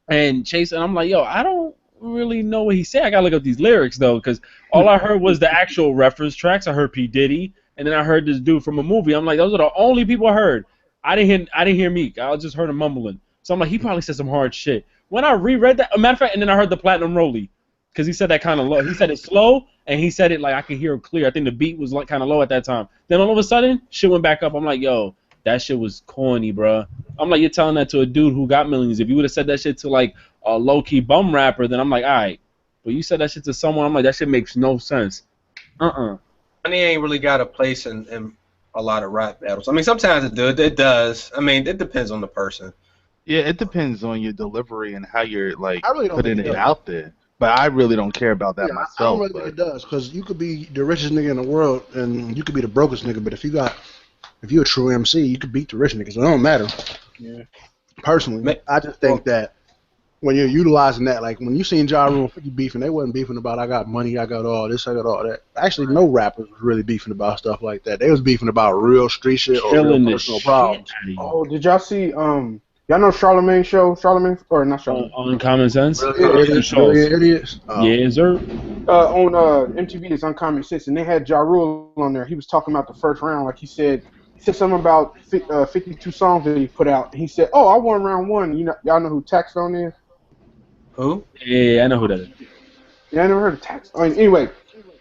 Speaker 1: and Chase, and I'm like, yo, I don't really know what he said. I gotta look up these lyrics though, because all I heard was the actual reference tracks. I heard P. Diddy, and then I heard this dude from a movie. I'm like, those are the only people I heard. I didn't hear Meek. I just heard him mumbling. So I'm like, he probably said some hard shit. When I reread that, matter of fact, and then I heard the Platinum Rollie, because he said that kind of low. He said it slow, and he said it like I could hear it clear. I think the beat was like kind of low at that time. Then all of a sudden, shit went back up. I'm like, yo, that shit was corny, bro. I'm like, you're telling that to a dude who got millions. If you would have said that shit to like a low-key bum rapper, then I'm like, all right. But you said that shit to someone, I'm like, that shit makes no sense.
Speaker 3: Money ain't really got a place in a lot of rap battles. I mean, sometimes it does. I mean, it depends on the person.
Speaker 4: Yeah, it depends on your delivery and how you're like
Speaker 2: really
Speaker 4: putting it out there. But I really don't care about that myself.
Speaker 2: I don't really think it does, because you could be the richest nigga in the world and you could be the brokest nigga, but if you're a true MC, you could beat the rich niggas. So it don't matter.
Speaker 5: Yeah.
Speaker 2: Personally, I just think that when you're utilizing that, like when you seen Ja Rule 50 beefing, they wasn't beefing about I got money, I got all this, I got all that. Actually, no rappers was really beefing about stuff like that. They was beefing about real street shit or real personal problems.
Speaker 5: Oh, did y'all see y'all know Charlemagne's show? Charlemagne, or not Charlemagne?
Speaker 1: On Common Sense?
Speaker 2: Idiots.
Speaker 1: Yeah, sir.
Speaker 5: On MTV, it's Uncommon Sense, and they had Ja Rule on there. He was talking about the first round, like he said, He said something about 52 songs that he put out. He said, "Oh, I won round one." Y'all know who Taxstone is?
Speaker 3: Who?
Speaker 1: Yeah, I know who that is.
Speaker 5: Yeah, I never heard of Taxstone. Anyway,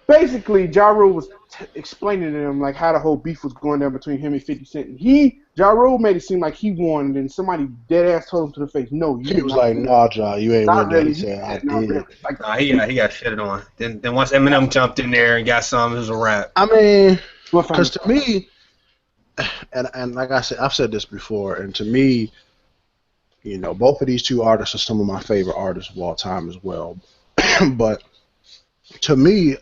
Speaker 5: basically, Ja Rule was explaining to him like how the whole beef was going down between him and 50 Cent. And Ja Rule made it seem like he won, and then somebody dead ass told him to the face, "No, you."
Speaker 2: He was like, "Nah, Ja, you ain't
Speaker 5: not
Speaker 2: win that."
Speaker 5: really.
Speaker 2: He said, "I
Speaker 5: Not
Speaker 2: did."
Speaker 5: really. Like,
Speaker 3: Nah, he got shitted on. Then once Eminem jumped in there and got some, it was a wrap.
Speaker 2: I mean,
Speaker 5: what
Speaker 2: because to me, and like I said, I've said this before, and to me, you know, both of these two artists are some of my favorite artists of all time as well. But to me,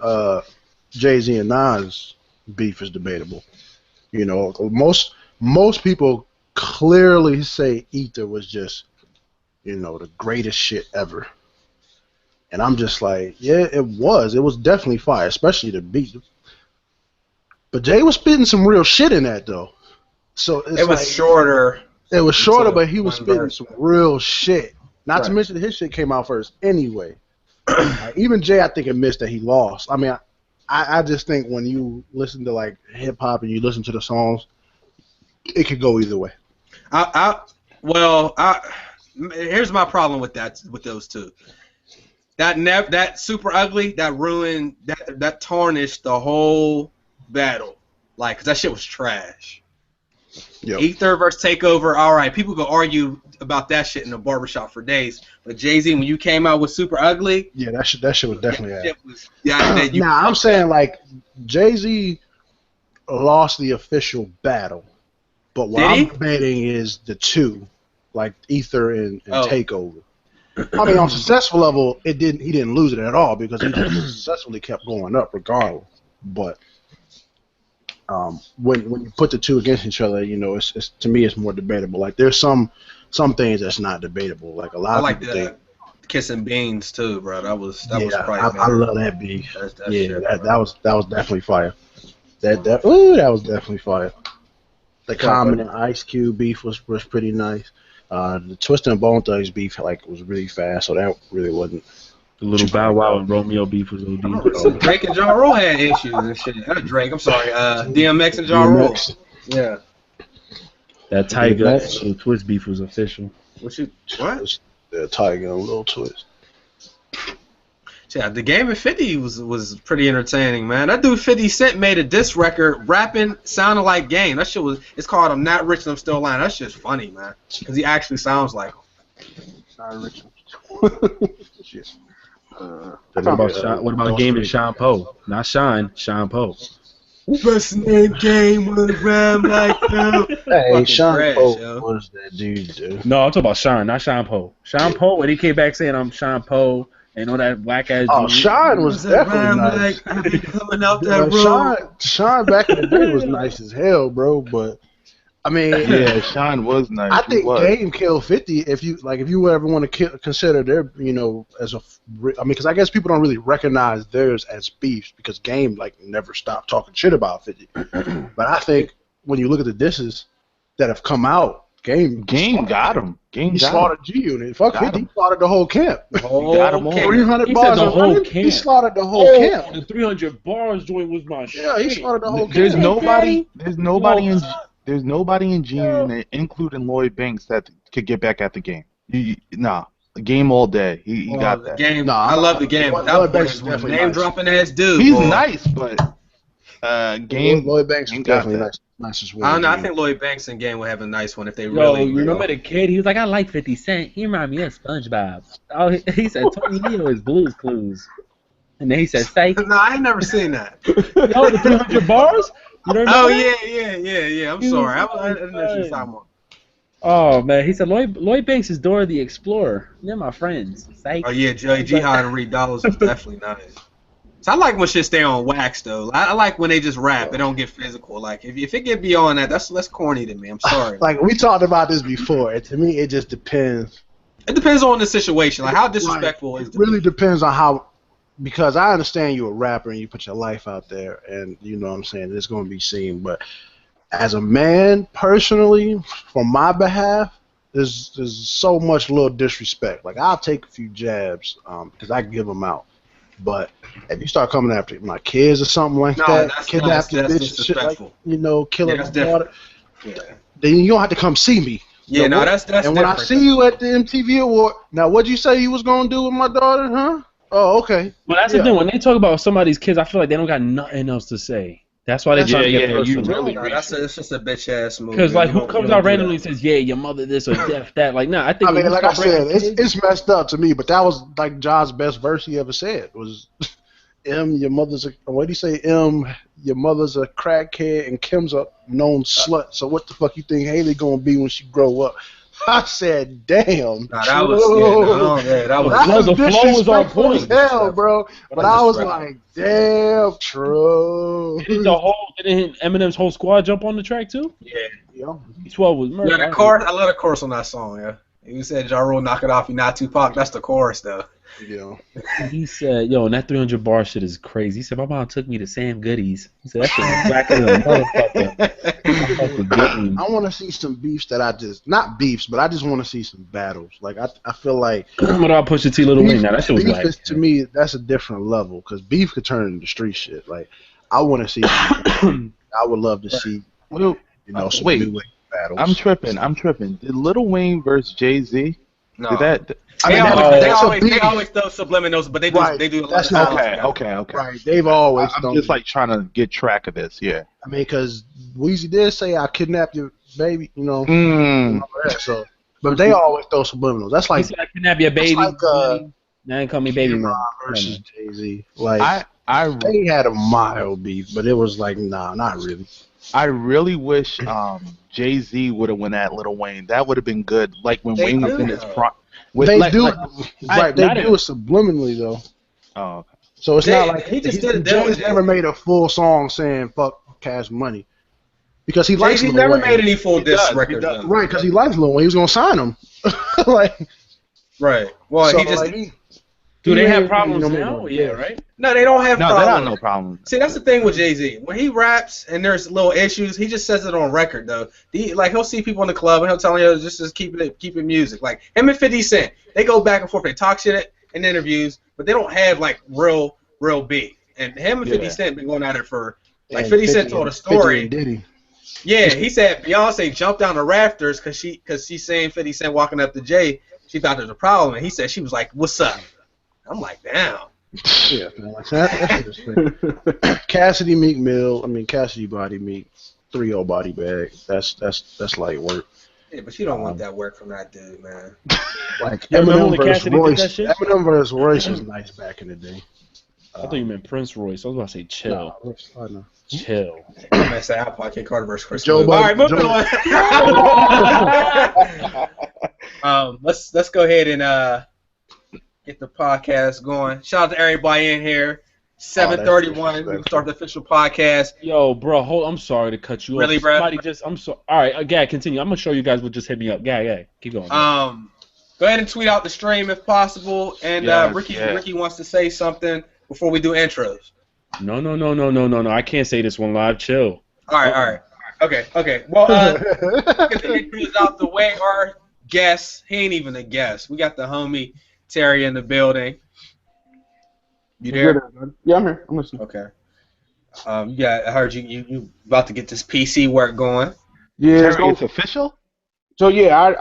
Speaker 2: Jay-Z and Nas beef is debatable. You know, most people clearly say Ether was just, you know, the greatest shit ever. And I'm just like, yeah, it was. It was definitely fire, especially the beat. But Jay was spitting some real shit in that though. So it's
Speaker 3: It was
Speaker 2: like,
Speaker 3: shorter.
Speaker 2: It was shorter, but he was
Speaker 3: one
Speaker 2: spitting
Speaker 3: verse.
Speaker 2: some real shit. Not to
Speaker 5: Right.
Speaker 2: mention his shit came out first anyway. Even Jay, I think, admits that he lost. I mean, I just think when you listen to like hip hop and you listen to the songs, it could go either way.
Speaker 3: Here's my problem with those two. That Super Ugly, that ruined, that tarnished the whole battle. Like, 'cause that shit was trash.
Speaker 2: Yep.
Speaker 3: Ether versus Takeover, all right, people could argue about that shit in the barbershop for days. But Jay-Z, when you came out with Super Ugly,
Speaker 2: Yeah, that shit was definitely
Speaker 3: that
Speaker 2: ass.
Speaker 3: shit was, yeah,
Speaker 2: Now I'm saying like Jay-Z lost the official battle, but what
Speaker 3: Did
Speaker 2: I'm
Speaker 3: he?
Speaker 2: debating is the two, like Ether and
Speaker 3: Oh.
Speaker 2: Takeover. I mean, on successful level, he didn't lose it at all because he successfully kept going up regardless. But when you put the two against each other, you know, it's to me it's more debatable. Like there's some things that's not debatable. Like a lot
Speaker 3: I
Speaker 2: of
Speaker 3: like
Speaker 2: people
Speaker 3: the
Speaker 2: think.
Speaker 3: Kissing Beans too, bro. That was
Speaker 2: Yeah,
Speaker 3: probably
Speaker 2: I
Speaker 3: better.
Speaker 2: love that beef.
Speaker 3: That
Speaker 2: Yeah,
Speaker 3: shit,
Speaker 2: that
Speaker 3: bro.
Speaker 2: was definitely fire. That was definitely fire. The Common and Ice Cube beef was pretty nice. The Twista and Bone Thugs beef was really fast, so that really wasn't.
Speaker 1: The little Bow Wow and Romeo beef was OD.
Speaker 3: Drake and Ja Rule had issues and shit. Not Drake, I'm sorry. DMX and Ja Rule.
Speaker 2: DMX.
Speaker 3: Yeah.
Speaker 1: That Tiger and
Speaker 2: DMX.
Speaker 1: Lil Twist beef was official.
Speaker 3: What?
Speaker 2: The Tiger and a Little Twist.
Speaker 3: Yeah, the game of 50 was pretty entertaining, man. That dude 50 Cent made a diss record rapping sounding like Game. That shit it's called I'm Not Rich and I'm Still Lying. That shit's funny, man. Because he actually sounds like him.
Speaker 5: Not rich.
Speaker 2: Shit.
Speaker 1: What about Game and Sean Poe? Not Shine, Sean Poe.
Speaker 3: Best name Game would rhyme like him.
Speaker 2: Hey,
Speaker 3: Fucking
Speaker 2: Sean
Speaker 3: trash,
Speaker 2: Poe
Speaker 3: yo.
Speaker 2: was that dude, dude.
Speaker 1: No, I'm talking about Shine, not Sean Poe. Sean Poe, when he came back saying I'm Sean Poe and all that whack ass.
Speaker 2: Oh, Sean was definitely nice.
Speaker 3: Like, I be coming out that
Speaker 2: Sean,
Speaker 3: road.
Speaker 2: Sean back in the day was nice as hell, bro. But I mean,
Speaker 4: Yeah, Sean was nice.
Speaker 2: I
Speaker 4: He
Speaker 2: think
Speaker 4: was.
Speaker 2: Game killed 50. If you ever want to consider their, you know, as a, I mean, because I guess people don't really recognize theirs as beefs because Game like never stopped talking shit about 50. But I think when you look at the disses that have come out, Game
Speaker 4: got him. Game
Speaker 2: He
Speaker 4: got him.
Speaker 2: slaughtered G Unit. Fuck
Speaker 4: Got
Speaker 2: 50.
Speaker 4: him.
Speaker 2: He slaughtered the whole camp.
Speaker 4: got him all.
Speaker 2: 300
Speaker 1: He
Speaker 2: bars.
Speaker 1: said the
Speaker 2: of
Speaker 1: whole
Speaker 2: running,
Speaker 1: camp.
Speaker 2: He slaughtered the whole
Speaker 1: Oh,
Speaker 2: camp.
Speaker 1: the 300 bars joint was my shit.
Speaker 2: Yeah, he slaughtered the whole
Speaker 4: There's
Speaker 2: camp.
Speaker 4: nobody in G Unit, including Lloyd Banks, that could get back at the Game. Nah, Game all day. He got
Speaker 3: The
Speaker 4: that.
Speaker 3: Game.
Speaker 2: Nah,
Speaker 3: I love the Game.
Speaker 2: Lloyd
Speaker 3: That
Speaker 2: Banks
Speaker 3: boy
Speaker 2: is
Speaker 3: was
Speaker 2: definitely
Speaker 3: name
Speaker 2: nice.
Speaker 3: dropping ass dude.
Speaker 4: He's
Speaker 3: boy.
Speaker 4: nice, but Game.
Speaker 2: Lloyd Banks is
Speaker 4: Game got
Speaker 2: definitely
Speaker 4: that.
Speaker 2: nice as
Speaker 3: I
Speaker 2: well.
Speaker 3: don't know. I think Lloyd Banks and Game would have a nice one if they
Speaker 1: Yo,
Speaker 3: really.
Speaker 1: you remember the kid? He was like, I like 50 Cent. He reminded me of SpongeBob. Oh, he said Tony Neo is Blue's Clues. And then he said, Psych.
Speaker 3: No, I ain't never seen that.
Speaker 1: Yo, the 300 bars? You don't remember
Speaker 3: Oh
Speaker 1: that?
Speaker 3: yeah. I'm
Speaker 1: He
Speaker 3: sorry.
Speaker 1: was
Speaker 3: I didn't know what you were talking about.
Speaker 1: Oh, man. He said, Lloyd Banks is Dora the Explorer. They're my friends. Psych.
Speaker 3: Oh yeah, Joey Jihad and Reed Dollars was definitely nice. So I like when shit stay on wax though. I like when they just rap. They don't get physical. Like if it get beyond that, that's corny to me. I'm sorry.
Speaker 2: Like we talked about this before, and to me it just depends.
Speaker 3: It depends on the situation. Like how disrespectful is
Speaker 2: It
Speaker 3: the
Speaker 2: really depends on how, because I understand you're a rapper and you put your life out there, and you know what I'm saying, it's going to be seen. But as a man, personally, from my behalf, there's so much little disrespect. Like I'll take a few jabs because I give them out. But if you start coming after my kids or something like that, kidnap the bitch, shit like, kill her daughter, then you don't have to come see me.
Speaker 3: Yeah, no, that's
Speaker 2: and when I see you at the MTV Award, now what'd you say you was gonna do with my daughter, huh? Oh, okay.
Speaker 1: But that's the thing. When they talk about somebody's kids, I feel like they don't got nothing else to say. That's why they try to get personal.
Speaker 3: It's just a bitch ass movie.
Speaker 1: Because like, who comes out randomly and says, "Yeah, your mother this or deaf that"? Like, nah, I think.
Speaker 2: I mean, like I said, it's messed up to me. But that was like John's best verse he ever said was, "M, your mother's a what do you say? M, your mother's a crackhead and Kim's a known slut. So what the fuck you think Haley gonna be when she grow up?" I said, "Damn."
Speaker 3: Nah, that was
Speaker 1: the flow was on point.
Speaker 2: As hell, bro. But I was like, "Damn, true."
Speaker 1: Didn't Eminem's whole squad jump on the track too?
Speaker 2: Yeah.
Speaker 1: 12 was murder.
Speaker 3: Yeah, the chorus. I love the chorus on that song. Yeah, you said Ja Rule, knock it off. You're not Tupac. That's the chorus though.
Speaker 2: Yeah.
Speaker 1: He said, "Yo, and that 300 bar shit is crazy." He said, "My mom took me to Sam Goodies." He said, "That shit is black as a motherfucker."
Speaker 2: I want to see some beefs that not beefs, but I just want to see some battles. Like I feel like.
Speaker 1: What about Pusha T, Lil Wayne? Now that shit was black.
Speaker 2: To me, that's a different level because beef could turn into street shit. Like I want to see. I would love to see. Some new battles.
Speaker 4: I'm tripping. Did Lil Wayne versus Jay-Z?
Speaker 3: No.
Speaker 4: Did that?
Speaker 3: They always throw subliminals, but they do a lot of
Speaker 4: stuff. Okay.
Speaker 2: Right, they've always.
Speaker 4: I'm just like trying to get track of this. Yeah.
Speaker 2: I mean, because Weezy did say I kidnapped your baby, So, but they always throw subliminals. That's like
Speaker 1: I kidnap your baby.
Speaker 2: Like,
Speaker 1: now they call me baby man.
Speaker 2: Versus Jay-Z. Like they had a mild beef, but it was like not really.
Speaker 4: I really wish Jay-Z would have went at Lil Wayne. That would have been good. Like when Wayne was in his prime.
Speaker 2: They do it subliminally though.
Speaker 4: Oh, okay.
Speaker 2: So it's not like
Speaker 3: he just did it.
Speaker 2: Jay never made a full song saying "fuck Cash Money" because he likes.
Speaker 3: He never made any full diss records.
Speaker 2: Right, because he likes Lil Wayne. He was gonna sign him.
Speaker 3: Right. Well,
Speaker 2: so,
Speaker 3: he just.
Speaker 1: Do they have problems now? Yeah, right?
Speaker 3: No, they don't have problems.
Speaker 4: No, they don't have no problems.
Speaker 3: See, that's the thing with Jay-Z. When he raps and there's little issues, he just says it on record, though. He'll see people in the club and he'll tell them, just keep it music. Like, him and 50 Cent, they go back and forth. They talk shit in interviews, but they don't have, like, real beef. And him and 50 Cent been going at it for, like, 50 Cent told a story. Yeah, he said Beyonce jumped down the rafters because she's saying 50 Cent walking up to Jay. She thought there was a problem, and he said she was like, "What's up?" I'm like, damn.
Speaker 2: Yeah, man, like that. Cassidy Meek Mill. Cassidy body Meek 3-0 body bag. That's like work.
Speaker 3: Yeah, but you don't want that work from that dude, man.
Speaker 2: Like Eminem versus Royce. Eminem versus Royce was nice back in the day.
Speaker 1: I thought you meant Prince Royce. I was about to say chill.
Speaker 2: No.
Speaker 1: Chill.
Speaker 3: I'm gonna say Apple Carter versus Chris.
Speaker 2: Joe
Speaker 3: All right, moving on. Let's go ahead and get the podcast going. Shout out to everybody in here. 7:31. We start the official podcast.
Speaker 1: Yo, bro, I'm sorry to cut you
Speaker 3: really,
Speaker 1: off.
Speaker 3: bro?
Speaker 1: I'm sorry. All right, Gag, continue. I'm gonna show you guys what just hit me up. Gag, keep going.
Speaker 3: Go ahead and tweet out the stream if possible. And Ricky wants to say something before we do intros.
Speaker 1: No. I can't say this one live. Chill.
Speaker 3: All right. Okay. Well, get the intros out the way. Our guest, he ain't even a guest. We got the homie Terry in the building. You there?
Speaker 5: Yeah, I'm here. I'm listening.
Speaker 3: Okay. I heard you about to get this PC work going.
Speaker 5: Yeah,
Speaker 4: it's official.
Speaker 5: So yeah,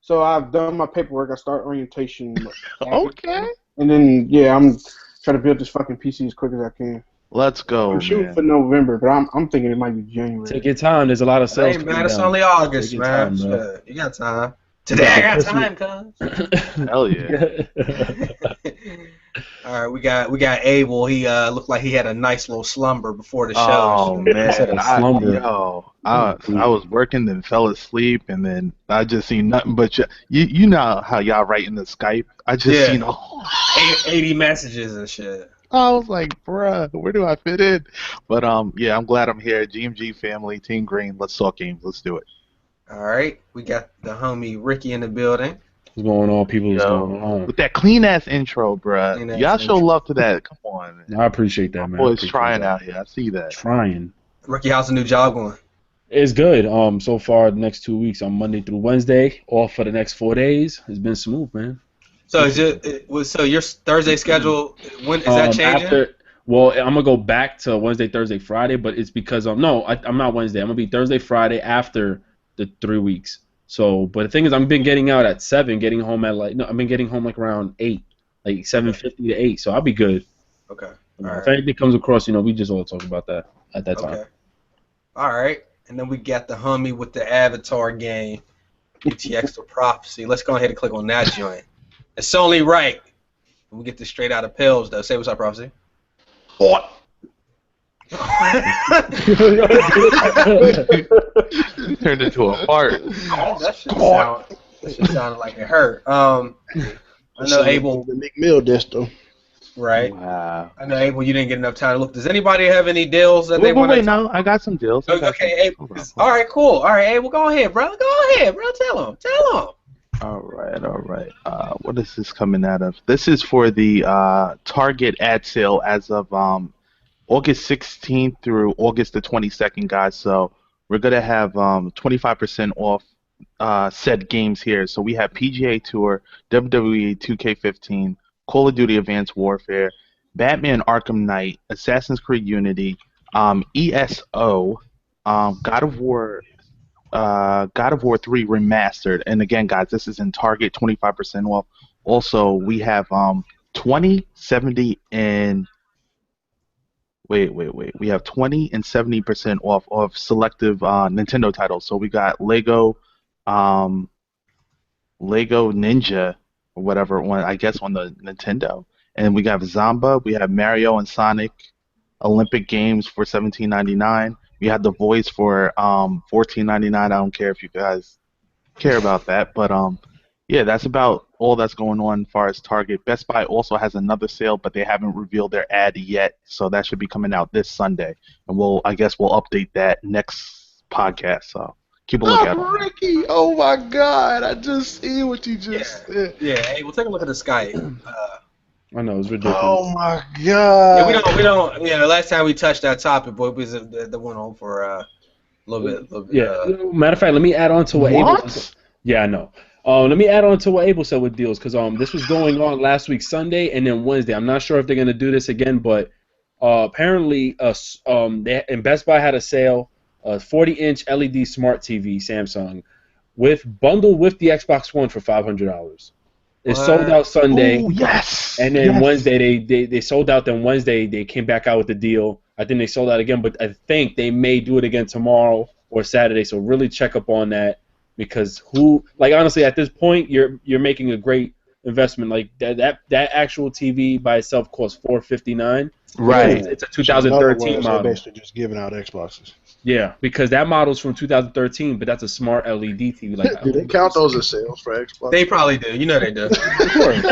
Speaker 5: So I've done my paperwork. I start orientation.
Speaker 4: Okay.
Speaker 5: And then I'm trying to build this fucking PC as quick as I can.
Speaker 4: Let's go.
Speaker 5: I'm shooting for November, but I'm thinking it might be January.
Speaker 1: Take your time. There's a lot of sales.
Speaker 3: Hey man, it's only August, man. You got time. Today I got time, cuz.
Speaker 4: Hell yeah.
Speaker 3: All right, we got Abel. He looked like he had a nice little slumber before the show.
Speaker 4: Oh man, I was working, then fell asleep, and then I just seen nothing but you know how y'all write in the Skype. I just seen
Speaker 3: 80 messages and shit.
Speaker 4: I was like, bruh, where do I fit in? But I'm glad I'm here. GMG family, Team Green. Let's talk games. Let's do it.
Speaker 3: All right, we got the homie Ricky in the building.
Speaker 1: What's going on, people? What's going on?
Speaker 4: With that clean ass intro, bruh. Y'all show love to that. Come on, man.
Speaker 1: I appreciate that, man.
Speaker 4: Boys trying out here. I see that.
Speaker 1: Trying.
Speaker 3: Ricky, how's the new job going?
Speaker 1: It's good. So far, the next 2 weeks, I'm Monday through Wednesday, off for the next 4 days. It's been smooth, man.
Speaker 3: So so your Thursday schedule, when is that changing?
Speaker 1: Well, I'm gonna go back to Wednesday, Thursday, Friday, but it's because I'm not Wednesday. I'm gonna be Thursday, Friday after the 3 weeks. So, but the thing is, I've been getting out at 7, getting home at I've been getting home like around 8, like 7:50 to 8. So I'll be good.
Speaker 3: Okay.
Speaker 1: If anything comes across, we just all talk about that at that time.
Speaker 3: Okay. All right. And then we got the homie with the Avatar game, UTxProphecy. Let's go ahead and click on that joint. It's only right. We get this straight out of pills, though. Say what's up, Prophecy.
Speaker 2: What?
Speaker 4: Turned into a fart.
Speaker 3: That shit sounded like it hurt. I know Abel.
Speaker 2: The Meek Mill diss though.
Speaker 3: Right.
Speaker 4: Wow.
Speaker 3: I know Abel. You didn't get enough time to look. Does anybody have any deals that
Speaker 4: Wait,
Speaker 3: they want to?
Speaker 4: wait, no, I got some deals.
Speaker 3: Okay, Abel. All right, cool. All right, Abel. Go ahead, bro. Go ahead, bro. Tell him.
Speaker 4: All right. What is this coming out of? This is for the Target ad sale as of August 16th through August the 22nd, guys. So we're gonna have 25% off said games here. So we have PGA Tour, WWE 2K15, Call of Duty Advanced Warfare, Batman Arkham Knight, Assassin's Creed Unity, ESO, God of War 3 Remastered. And again, guys, this is in Target, 25% off. Also, we have 20, 70, and wait. We have 20 and 70% off of selective Nintendo titles. So we got Lego Ninja or whatever one, I guess, on the Nintendo. And we got Zamba. We have Mario and Sonic Olympic Games for $17.99. We had The Voice for $14.99. I don't care if you guys care about that, but yeah, that's about all that's going on as far as Target. Best Buy also has another sale, but they haven't revealed their ad yet, so that should be coming out this Sunday, and I guess we'll update that next podcast. So keep a lookout.
Speaker 2: Ricky, oh my God, I just see what you just said.
Speaker 3: Yeah. Hey, we'll take a look at the Skype.
Speaker 1: I know, it's ridiculous.
Speaker 2: Oh my God.
Speaker 3: Yeah, we don't. Yeah, the last time we touched that topic, boy, was the one on for a little bit.
Speaker 1: Yeah. Matter of fact, let me add on to what Abel said. Yeah, I know. Let me add on to what Abel said with deals, because this was going on last week Sunday and then Wednesday. I'm not sure if they're gonna do this again, but apparently, and Best Buy had a sale, 40-inch LED smart TV, Samsung, bundled with the Xbox One for $500. It sold out Sunday.
Speaker 2: Oh, yes.
Speaker 1: And then Wednesday they sold out. Then Wednesday they came back out with the deal. I think they sold out again, but I think they may do it again tomorrow or Saturday. So really check up on that, because honestly, at this point you're making a great investment. Like that actual TV by itself costs $459.
Speaker 4: Right.
Speaker 1: It's a 2013 model.
Speaker 2: They're basically just giving out Xboxes.
Speaker 1: Yeah, because that model's from 2013, but that's a smart LED TV. Like,
Speaker 2: do they count those as sales for Xbox?
Speaker 3: They probably do. You know they do.
Speaker 1: Of course.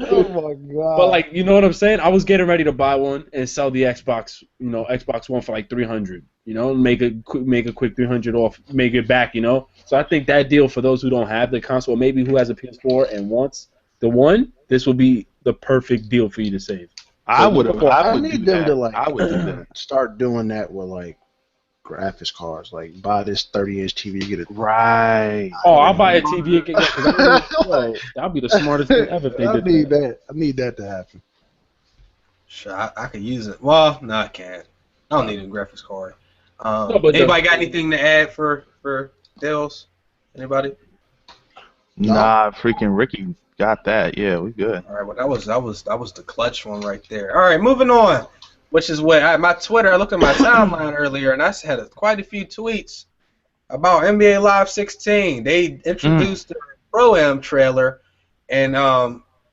Speaker 2: Oh my God.
Speaker 1: But you know what I'm saying? I was getting ready to buy one and sell the Xbox, Xbox One for like $300. Make a quick $300 off, make it back. So I think that deal for those who don't have the console, maybe who has a PS4 and wants the one, this will be the perfect deal for you to save.
Speaker 2: I need them to start doing that with graphics cards. Like, buy this 30-inch TV, get it.
Speaker 4: Right.
Speaker 1: Oh, I'll buy a TV again. That'll be the smartest thing ever if they did that.
Speaker 2: I need that to happen.
Speaker 3: Sure, I could use it. Well, no, I can't. I don't need a graphics card. Anybody got anything to add for deals? Anybody?
Speaker 4: Nah, freaking Ricky got that. Yeah, we good.
Speaker 3: All right, well that was the clutch one right there. All right, moving on. Which is what my Twitter. I looked at my timeline earlier, and I had quite a few tweets about NBA Live 16. They introduced the Pro-Am trailer, and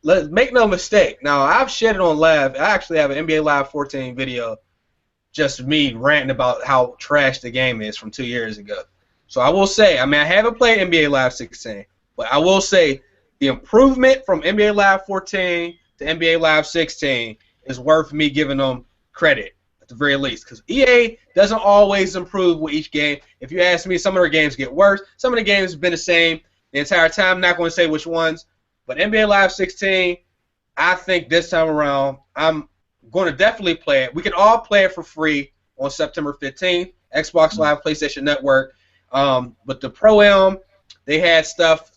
Speaker 3: let's make no mistake. Now I've shared it on Live. I actually have an NBA Live 14 video, just me ranting about how trash the game is from 2 years ago. So I will say, I haven't played NBA Live 16, but I will say the improvement from NBA Live 14 to NBA Live 16 is worth me giving them credit at the very least, because EA doesn't always improve with each game. If you ask me, some of their games get worse. Some of the games have been the same the entire time. I'm not going to say which ones, but NBA Live 16, I think this time around, I'm going to definitely play it. We can all play it for free on September 15th, Xbox Live, PlayStation Network. But the Pro-Am, they had stuff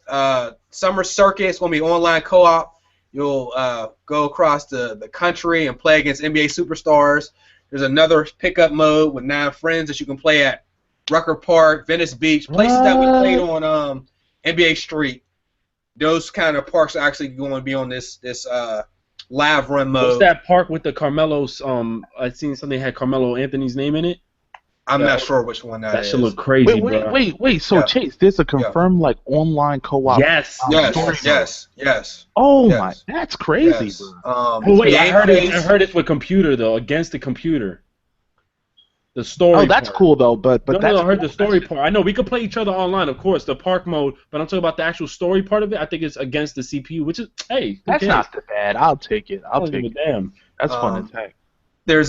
Speaker 3: summer circuit. It's gonna be online co-op. You'll go across the country and play against NBA superstars. There's another pickup mode with 9 friends that you can play at Rucker Park, Venice Beach, places that we played on NBA Street. Those kind of parks are actually going to be on this live run mode.
Speaker 1: What's that park with the Carmelo's? I seen something had Carmelo Anthony's name in it.
Speaker 3: I'm not sure which one that is.
Speaker 1: That should look crazy, bro.
Speaker 4: Wait. So Chase, there's a confirmed like online co-op.
Speaker 1: Yes.
Speaker 3: Yes.
Speaker 4: Oh my, that's crazy,
Speaker 3: Yes.
Speaker 4: bro.
Speaker 1: But wait, I heard it for computer though, against the computer. The story.
Speaker 4: Oh, that's
Speaker 1: part.
Speaker 4: cool though. But
Speaker 1: No,
Speaker 4: that's
Speaker 1: I heard the story part. I know we could play each other online, of course, the park mode. But I'm talking about the actual story part of it. I think it's against the CPU, which is
Speaker 4: that's not that bad. I'll take it. I'll take it.
Speaker 1: Damn.
Speaker 4: That's fun as heck.
Speaker 3: There's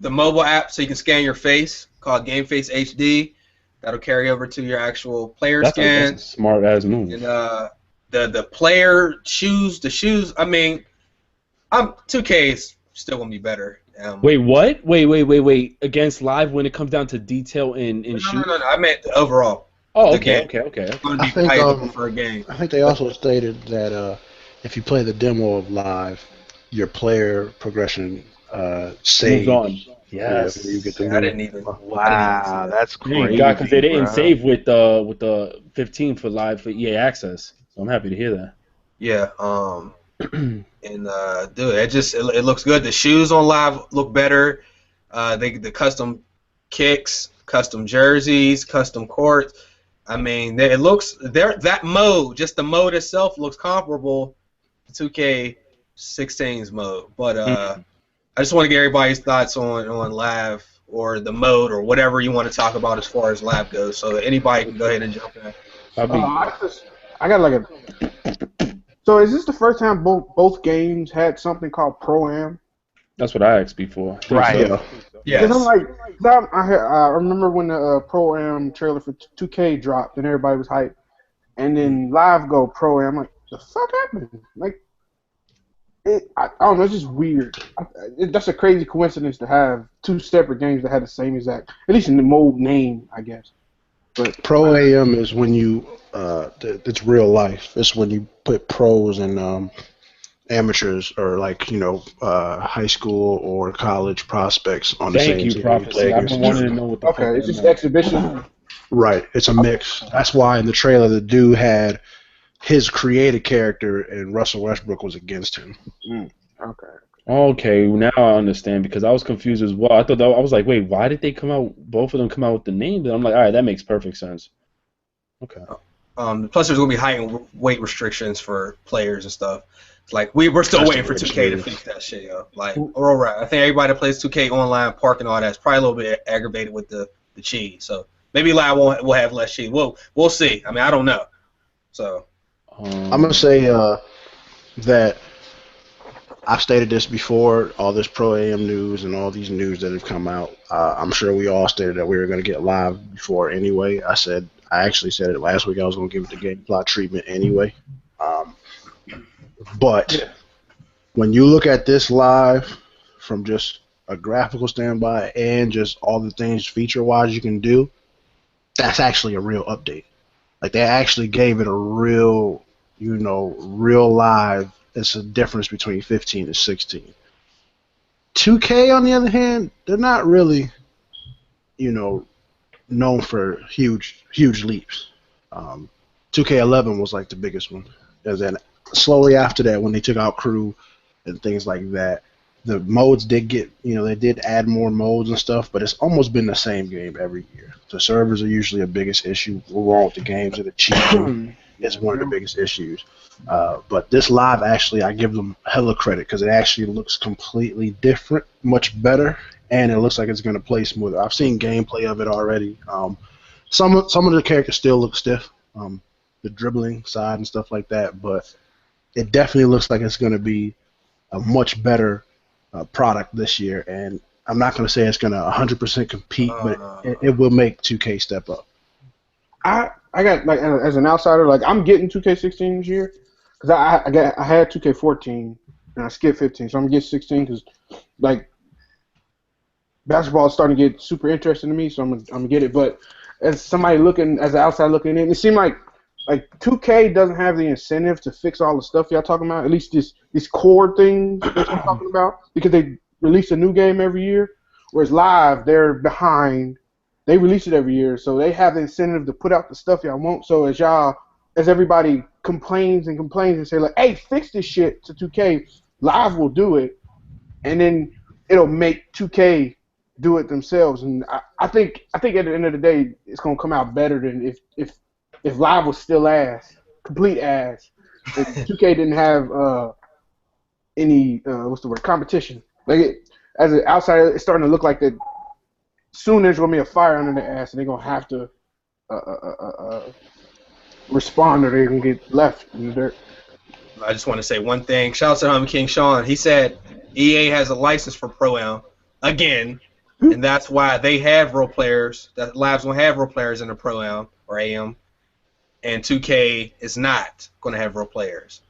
Speaker 3: the mobile app so you can scan your face called Game Face HD. That'll carry over to your actual player scan.
Speaker 1: That's a smart ass move.
Speaker 3: And the player shoes, the shoes. I mean, 2K is still gonna be better.
Speaker 1: Wait, what? Wait. Against live when it comes down to detail in shoes?
Speaker 3: No. I meant the overall.
Speaker 1: Oh,
Speaker 3: the
Speaker 1: okay.
Speaker 3: It's going to be playable for a game.
Speaker 2: I think they also stated that if you play the demo of live, your player progression saves.
Speaker 1: Moves on. Yes.
Speaker 2: You get the
Speaker 3: I didn't even.
Speaker 4: Wow, that's crazy.
Speaker 1: Because they didn't save with the 15 for live for EA Access. So I'm happy to hear that.
Speaker 3: Yeah. And dude, it looks good. The shoes on live look better. The custom kicks, custom jerseys, custom courts. I mean, it looks that mode, just the mode itself looks comparable to 2K16's mode. But I just want to get everybody's thoughts on live or the mode or whatever you want to talk about as far as live goes. So anybody can go ahead and jump in.
Speaker 5: I got like a. So is this the first time both games had something called Pro-Am?
Speaker 1: That's what I asked before.
Speaker 4: Right.
Speaker 1: So.
Speaker 3: Yes.
Speaker 5: Because I'm like, I remember when the Pro-Am trailer for 2K dropped and everybody was hyped, and then live go Pro-Am. I'm like, the fuck happened? Like, I don't know. It's just weird. That's a crazy coincidence to have 2 separate games that had the same exact, at least in the mode name, I guess. But
Speaker 2: Pro-Am is when you, it's real life. It's when you put pros and amateurs or high school or college prospects on the same team.
Speaker 1: Thank you, Prophecy. I've been wanting to know what the fuck
Speaker 5: it's just exhibition.
Speaker 2: Right. It's a mix. That's why in the trailer the dude had his created character and Russell Westbrook was against him.
Speaker 1: Okay, now I understand because I was confused as well. I was like, wait, why did they both of them come out with the name? But I'm like, all right, that makes perfect sense. Okay.
Speaker 3: Plus, there's gonna be height and weight restrictions for players and stuff. It's like we're still waiting for 2K to fix that shit, yo. Like, we're all right. I think everybody that plays 2K online, park and all that is probably a little bit aggravated with the cheese. So maybe live will have less cheese. We'll see. I mean, I don't know. So
Speaker 2: I'm gonna say that I've stated this before. All this Pro-Am news and all these news that have come out. I'm sure we all stated that we were gonna get live before anyway. I actually said it last week. I was gonna give it the game plot treatment anyway. But when you look at this live from just a graphical standpoint and just all the things feature-wise you can do, that's actually a real update. Like, they actually gave it a real live. It's a difference between 15 and 16. 2K, on the other hand, they're not really, known for huge leaps. 2K11 was like the biggest one. And then slowly after that, when they took out crew and things like that, the modes did get, they did add more modes and stuff, but it's almost been the same game every year. The servers are usually a biggest issue. What's wrong with the games and the cheating is one of the biggest issues. But this live, actually, I give them hella credit because it actually looks completely different, much better, and it looks like it's going to play smoother. I've seen gameplay of it already. Some of the characters still look stiff, the dribbling side and stuff like that, but it definitely looks like it's going to be a much better product this year, and I'm not going to say it's going to 100% compete, but it will make 2K step up.
Speaker 5: I got, like, as an outsider, like, I'm getting 2K16 this year because I had 2K14 and I skipped 15, so I'm gonna get 16 because, like, basketball is starting to get super interesting to me, so I'm gonna get it. But as somebody looking, as an outside looking in, it seemed like like 2K doesn't have the incentive to fix all the stuff y'all talking about. At least these core things that you're talking about, because they release a new game every year. Whereas Live, they're behind. They release it every year, so they have the incentive to put out the stuff y'all want. So as everybody complains and say like, "Hey, fix this shit to 2K," Live will do it, and then it'll make 2K do it themselves. And I think at the end of the day, it's gonna come out better than if Live was still ass, complete ass. If 2K didn't have any competition. Like as an outsider, it's starting to look like that. Soon there's gonna be a fire under their ass, and they're gonna have to respond, or they're gonna get left in the dirt.
Speaker 3: I just want to say one thing. Shout out to Homie King Sean. He said EA has a license for Pro-Am again, and that's why they have role players. That Labs will have role players in the Pro-Am or AM, and 2K is not going to have role players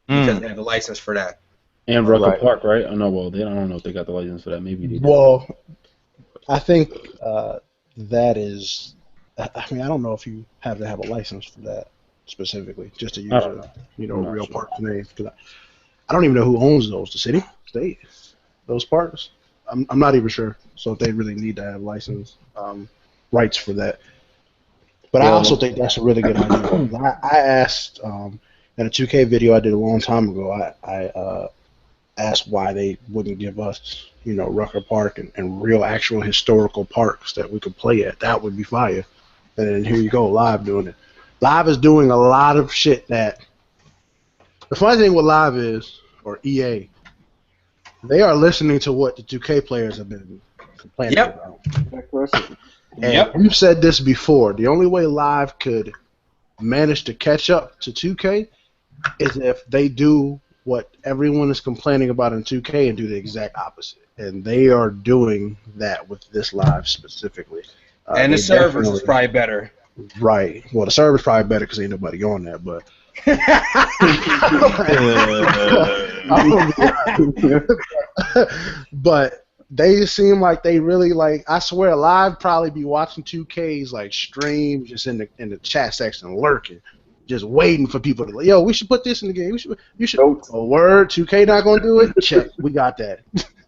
Speaker 3: because they have the license for that.
Speaker 1: And Rucker Park, right? Oh no, well, I don't know if they got the license for that. Maybe they do.
Speaker 2: Well, I think that is. I mean, I don't know if you have to have a license for that specifically, just to use a real park's name. Because I don't even know who owns those. The city, state, those parks. I'm not even sure. So if they really need to have license rights for that. But I also think that's a really good idea. I asked in a 2K video I did a long time ago. I asked why they wouldn't give us, Rucker Park and real actual historical parks that we could play at. That would be fire. And then here you go, Live doing it. Live is doing a lot of shit that. The funny thing with Live is, or EA, they are listening to what the 2K players have been complaining about. And we've said this before. The only way Live could manage to catch up to 2K is if they do what everyone is complaining about in 2K and do the exact opposite. And they are doing that with this Live specifically.
Speaker 3: And the servers is probably better.
Speaker 2: Right. Well, the server's probably better because ain't nobody on that, but. But they seem like they really like. I swear, Live probably be watching 2K's like stream, just in the chat section lurking, just waiting for people to. Yo, we should put this in the game. You should. A word. 2K not gonna do it. Check. We got that.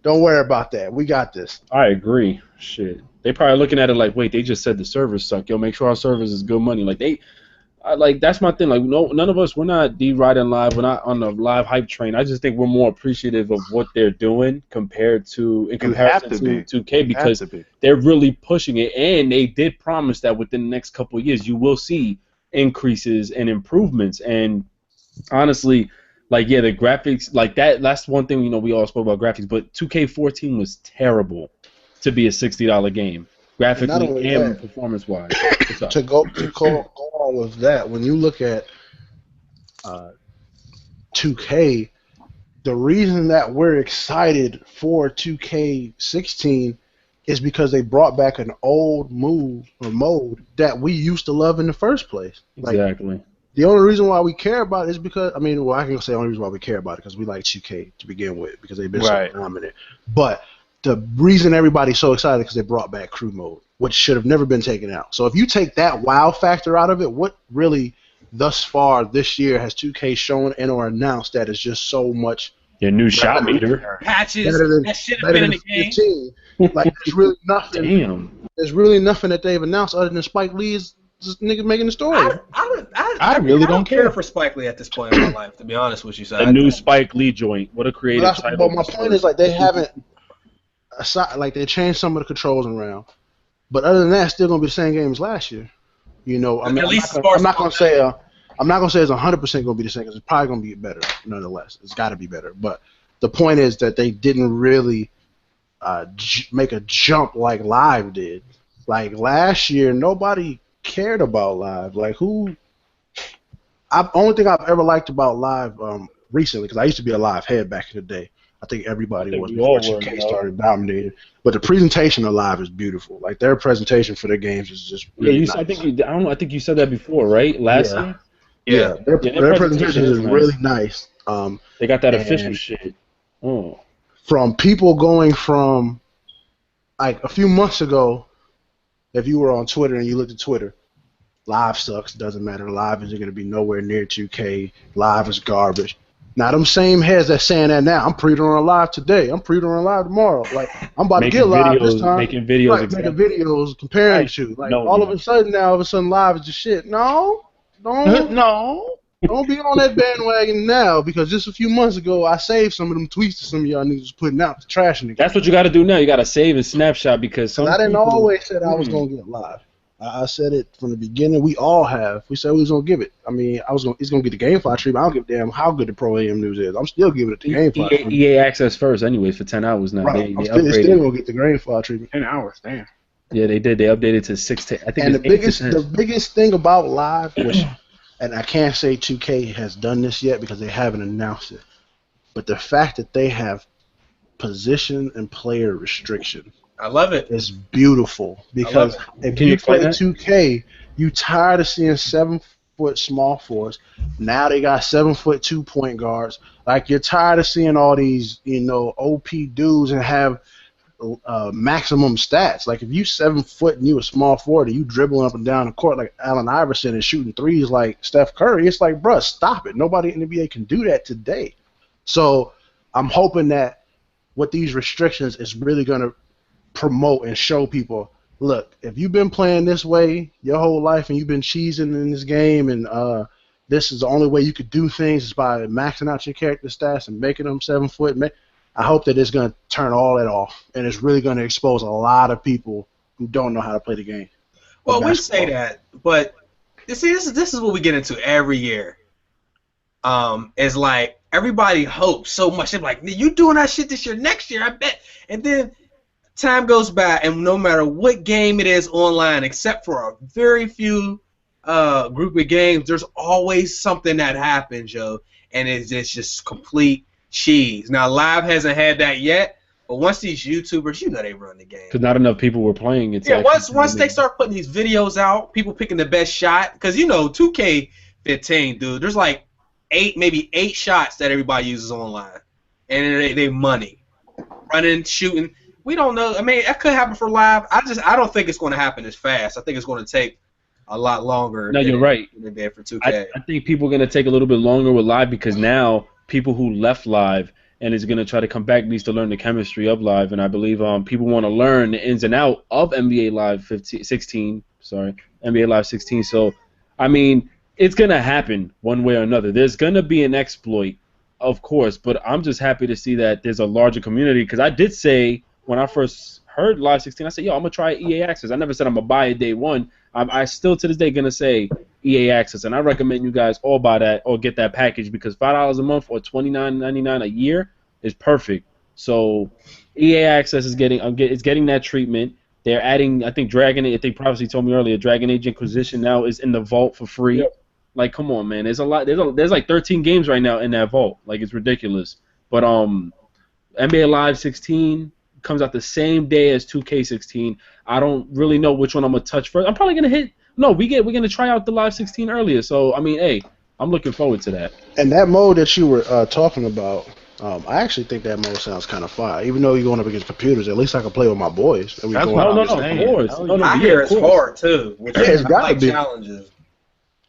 Speaker 2: Don't worry about that. We got this.
Speaker 1: I agree. Shit. They probably looking at it like, wait, they just said the servers suck. Yo, make sure our servers is good money. Like that's my thing. Like, none of us, we're not deriding Live. We're not on the Live hype train. I just think we're more appreciative of what they're doing in comparison to 2K, because they're really pushing it, and they did promise that within the next couple of years you will see increases and improvements. And honestly, like, yeah, the graphics, like that's one thing, we all spoke about graphics, but 2K14 was terrible to be a $60 game, graphically and performance-wise.
Speaker 2: To go on with that, when you look at 2K, the reason that we're excited for 2K16 is because they brought back an old mode that we used to love in the first place.
Speaker 1: Exactly.
Speaker 2: The only reason why we care about it is because, I can say the only reason why we care about it because we like 2K to begin with, because they've been so dominant. But the reason everybody's so excited is because they brought back crew mode, which should have never been taken out. So if you take that wow factor out of it, what really thus far this year has 2K shown and or announced that is just so much
Speaker 1: your new shot meter
Speaker 3: patches that should have been in the game?
Speaker 2: Like there's really nothing.
Speaker 1: Damn.
Speaker 2: There's really nothing that they've announced other than Spike Lee's just nigga making the story.
Speaker 3: I really don't care for Spike Lee at this point in my life, to be honest with you. So
Speaker 1: a new Spike Lee joint. What a creative title.
Speaker 2: But my point is, like, they haven't. Like, they changed some of the controls around, but other than that, it's still gonna be the same game as last year. I'm not gonna say it's 100% gonna be the same, because it's probably gonna be better nonetheless. It's got to be better. But the point is that they didn't really make a jump like Live did. Like last year, nobody cared about Live. Like only thing I've ever liked about Live recently, because I used to be a Live head back in the day. I think everybody was before 2K started dominating. But the presentation of Live is beautiful. Like their presentation for their games is just really nice.
Speaker 1: I think you said that before, right? Last year.
Speaker 2: Yeah. Their presentation is really nice.
Speaker 1: They got that official shit. Oh.
Speaker 2: From people going from like a few months ago, if you were on Twitter and you looked at Twitter, Live sucks. Doesn't matter. Live isn't going to be nowhere near 2K. Live is garbage. Now, them same heads that's saying that now, I'm pre-ordering live today. I'm pre-ordering live tomorrow. Like, I'm about to get live this time.
Speaker 1: Making videos,
Speaker 2: right,
Speaker 1: exactly.
Speaker 2: making videos comparing
Speaker 1: Right.
Speaker 2: the two. Like,
Speaker 1: No,
Speaker 2: all
Speaker 1: yeah.
Speaker 2: of a sudden now, all of a sudden, live is just shit. No, don't,
Speaker 4: No.
Speaker 2: don't be on that bandwagon now, because just a few months ago, I saved some of them tweets that some of y'all niggas putting out to trash in the game.
Speaker 1: That's what you got to do now. You got to save and snapshot because some
Speaker 2: I didn't
Speaker 1: people,
Speaker 2: always said I was gonna get live. I said it from the beginning. We all have. We said we was gonna give it. I mean, it's gonna get the GameFly treatment. I don't give a damn how good the Pro AM news is. I'm still giving it the GameFly treatment.
Speaker 1: EA access first, anyways, for 10 hours now.
Speaker 2: Right.
Speaker 1: They
Speaker 2: It's
Speaker 1: upgraded.
Speaker 2: still gonna get the GameFly treatment.
Speaker 5: 10 hours, damn.
Speaker 1: Yeah, they did. They updated to 16. I think
Speaker 2: And
Speaker 1: it's
Speaker 2: the
Speaker 1: 8%.
Speaker 2: biggest thing about live, which, and I can't say 2K has done this yet because they haven't announced it, but the fact that they have position and player restriction
Speaker 3: I love it.
Speaker 2: is beautiful, because if
Speaker 1: Can you
Speaker 2: you play
Speaker 1: explain that?
Speaker 2: 2K, you tired of seeing 7-foot small forwards. Now they got 7'2" point guards. Like, you're tired of seeing all these, OP dudes and have maximum stats. Like, if you 7 foot and you a small forward and you dribbling up and down the court like Allen Iverson and shooting threes like Steph Curry, it's like, bruh, stop it. Nobody in the NBA can do that today. So I'm hoping that with these restrictions, it's really going to promote and show people, look, if you've been playing this way your whole life and you've been cheesing in this game, and this is the only way you could do things is by maxing out your character stats and making them 7 foot. I hope that it's going to turn all that off, and it's really going to expose a lot of people who don't know how to play the game.
Speaker 3: Well, we
Speaker 2: Basketball.
Speaker 3: say that, but you see, this is what we get into every year. It's like everybody hopes so much. They're like, you doing that shit this year, next year, I bet. And then time goes by, and no matter what game it is online, except for a very few group of games, there's always something that happens, yo, and it's just complete cheese. Now, Live hasn't had that yet, but once these YouTubers, they run the game.
Speaker 1: Because not enough people were playing. It's
Speaker 3: Yeah,
Speaker 1: actually
Speaker 3: once they start putting these videos out, people picking the best shot, because 2K15, dude, there's like maybe eight shots that everybody uses online, and they money, running, shooting. We don't know. I mean, that could happen for Live. I don't think it's going to happen as fast. I think it's going to take a lot longer.
Speaker 1: No, you're right.
Speaker 3: Than it did for 2K.
Speaker 1: I think people are going to take a little bit longer with Live because now people who left Live and is going to try to come back needs to learn the chemistry of Live, and I believe people want to learn the ins and out of NBA Live 16. Sorry, NBA Live 16. So, I mean, it's going to happen one way or another. There's going to be an exploit, of course, but I'm just happy to see that there's a larger community, because I did say when I first heard Live 16, I said, yo, I'm going to try EA Access. I never said I'm going to buy it day one. I still to this day going to say EA Access, and I recommend you guys all buy that or get that package, because $5 a month or $29.99 a year is perfect. So EA Access is getting that treatment. They're adding, I think Prophecy told me earlier, Dragon Age Inquisition now is in the vault for free. Yep. Like, come on, man. There's a lot. There's like 13 games right now in that vault. Like, it's ridiculous. But NBA Live 16 comes out the same day as 2K16. I don't really know which one I'm gonna touch first. I'm probably gonna hit. No, we're gonna try out the Live 16 earlier. So I mean, hey, I'm looking forward to that.
Speaker 2: And that mode that you were talking about, I actually think that mode sounds kind of fire. Even though you're going up against computers, at least I can play with my boys. And
Speaker 4: That's
Speaker 2: going
Speaker 4: what
Speaker 2: out
Speaker 4: I
Speaker 2: and
Speaker 4: was
Speaker 2: just-
Speaker 4: saying.
Speaker 1: Of course.
Speaker 4: Oh,
Speaker 3: I hear it's hard too. Which
Speaker 2: It's
Speaker 3: I
Speaker 2: gotta
Speaker 3: like
Speaker 2: be.
Speaker 3: challenges.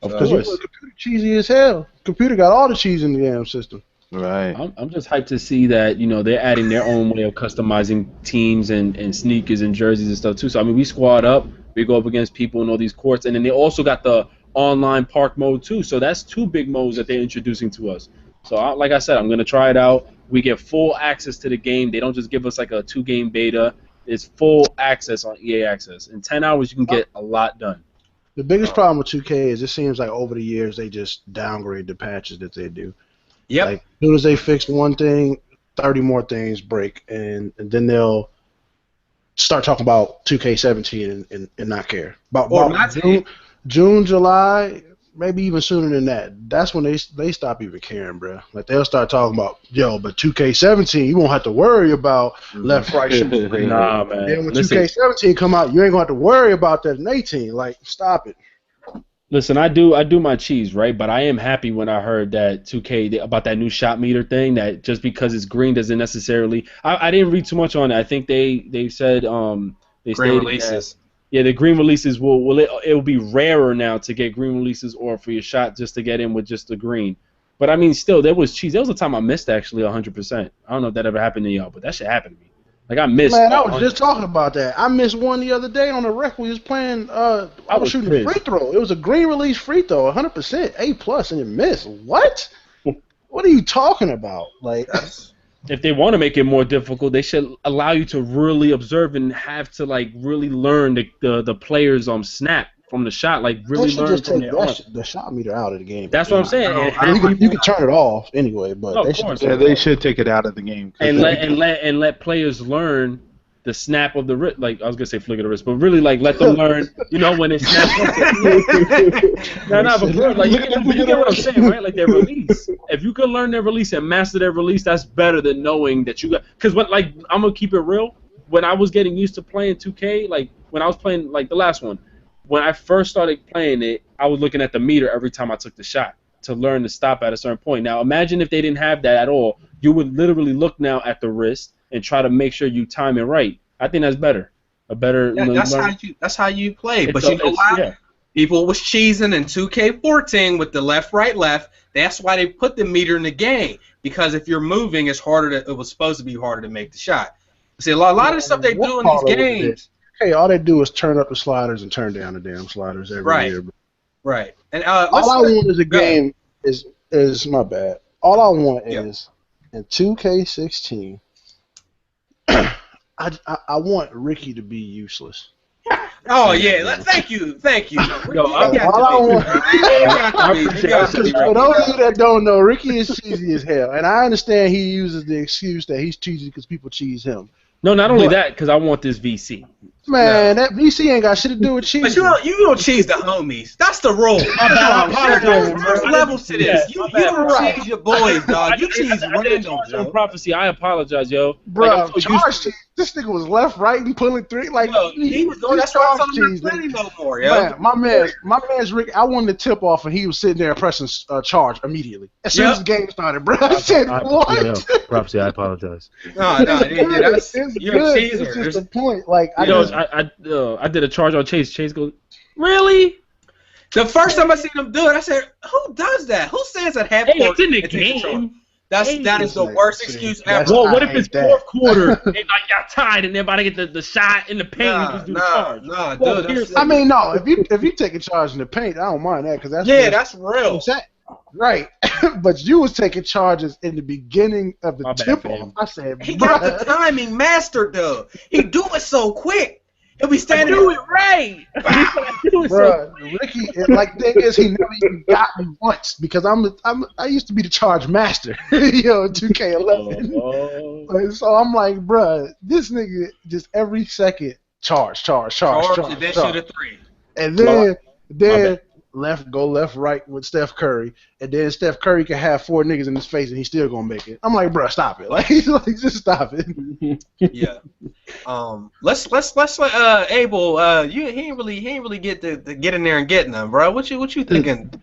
Speaker 1: Of
Speaker 2: Because
Speaker 1: course.
Speaker 2: the computer cheesy as hell. Computer got all the cheese in the damn system.
Speaker 4: Right.
Speaker 1: I'm just hyped to see that they're adding their own way of customizing teams and sneakers and jerseys and stuff too. So I mean, we squad up, we go up against people in all these courts, and then they also got the online park mode too. So that's two big modes that they're introducing to us. So like I said, I'm gonna try it out. We get full access to the game. They don't just give us like a 2-game beta. It's full access on EA Access. In 10 hours, you can get a lot done.
Speaker 2: The biggest problem with 2K is it seems like over the years they just downgrade the patches that they do.
Speaker 3: Yep.
Speaker 2: Like, as soon as they fix one thing, 30 more things break, and then they'll start talking about 2K17 and not care. About June, July, maybe even sooner than that. That's when they stop even caring, bro. Like, they'll start talking about, but 2K17, you won't have to worry about left, right, shooting.
Speaker 1: Nah, man.
Speaker 2: Then when
Speaker 1: Listen.
Speaker 2: 2K17 come out, you ain't gonna have to worry about that in 18. Like, stop it.
Speaker 1: Listen, I do my cheese, right? But I am happy when I heard that 2K about that new shot meter thing. That just because it's green doesn't necessarily. I didn't read too much on it. I think they said they
Speaker 3: Green
Speaker 1: stated
Speaker 3: releases.
Speaker 1: Yeah, the green releases it'll be rarer now to get green releases or for your shot just to get in with just the green. But I mean, still, there was cheese. There was a time I missed actually 100%. I don't know if that ever happened to y'all, but that shit happened to me. Like I missed.
Speaker 2: Man, I was just talking about that. I missed one the other day on the rec. We was playing. I was shooting a free throw. It was a green release free throw, 100%, A+, and it missed. What? What are you talking about? Like,
Speaker 1: if they want to make it more difficult, they should allow you to really observe and have to like really learn the players snap from the shot, like really learn
Speaker 2: just
Speaker 1: from
Speaker 2: take the shot meter out of the game.
Speaker 1: That's what I'm saying.
Speaker 2: You can turn it off anyway, but
Speaker 4: they should take it out of the game.
Speaker 1: And let players learn the snap of the wrist. Like I was gonna say flick of the wrist, but really like let them learn. You know when it snaps. But bro, like you get what I'm saying, right? Like their release. If you can learn their release and master their release, that's better than knowing that you got. Because like I'm gonna keep it real. When I was getting used to playing 2K, like when I was playing like the last one. When I first started playing it, I was looking at the meter every time I took the shot to learn to stop at a certain point. Now, imagine if they didn't have that at all. You would literally look now at the wrist and try to make sure you time it right. I think that's better.
Speaker 3: That's how you play. But you know why? Yeah. People was cheesing in 2K14 with the left, right, left. That's why they put the meter in the game. Because if you're moving, it was supposed to be harder to make the shot. See, a lot of the stuff they do in these games.
Speaker 2: Hey, all they do is turn up the sliders and turn down the damn sliders every year.
Speaker 3: Right. And
Speaker 2: all I want is a game is my bad. All I want is in 2K16. I want Ricky to be useless.
Speaker 3: Oh yeah, thank you.
Speaker 2: Yo, all I want. For those of you that don't know, Ricky is cheesy as hell, and I understand he uses the excuse that he's cheesy because people cheese him.
Speaker 1: No, not only that, because I want this VC.
Speaker 2: Man, that VC ain't got shit to do with cheese.
Speaker 3: But you don't cheese the homies. That's the rule. There's levels to this. You don't cheese your boys, dog. You cheese random, Joe.
Speaker 1: Prophecy. I apologize, yo.
Speaker 2: Bro, this nigga was left, right, and pulling three. Like
Speaker 3: he was doing. That's why I'm not playing no more, yo.
Speaker 2: Man, my man's Rick. I wanted to tip off, and he was sitting there pressing charge immediately as soon as the game started, bro. I said, what?
Speaker 1: Prophecy. I apologize.
Speaker 3: No, you're a cheeser.
Speaker 2: It's just a point. Like
Speaker 1: I did a charge on Chase. Chase goes, really?
Speaker 3: The first time I seen him do it, I said, "Who does that? Who says at half court?"
Speaker 1: It's in the game.
Speaker 3: That is the worst excuse ever.
Speaker 1: Well, what if it's fourth quarter and like y'all tied and everybody get the shot in the paint and just do the charge?
Speaker 3: Dude.
Speaker 2: I mean, no. If you take a charge in the paint, I don't mind that because that's
Speaker 3: real.
Speaker 2: Right, but you was taking charges in the beginning of the tip-off. I said,
Speaker 3: he got the timing mastered though. He do it so quick. He'll be standing.
Speaker 1: Do it right.
Speaker 2: Bro, Ricky, like thing is, he never even got me once because I used to be the charge master, in 2K11. So I'm like, bro, this nigga just every second charge,
Speaker 3: and then shoot a three,
Speaker 2: and then left, right with Steph Curry, and then Steph Curry can have 4 niggas in his face and he's still gonna make it. I'm like, bro, stop it. Like just stop it.
Speaker 3: Yeah. Let's let Abel. He ain't really get to get in there and get none, bro. What you thinking?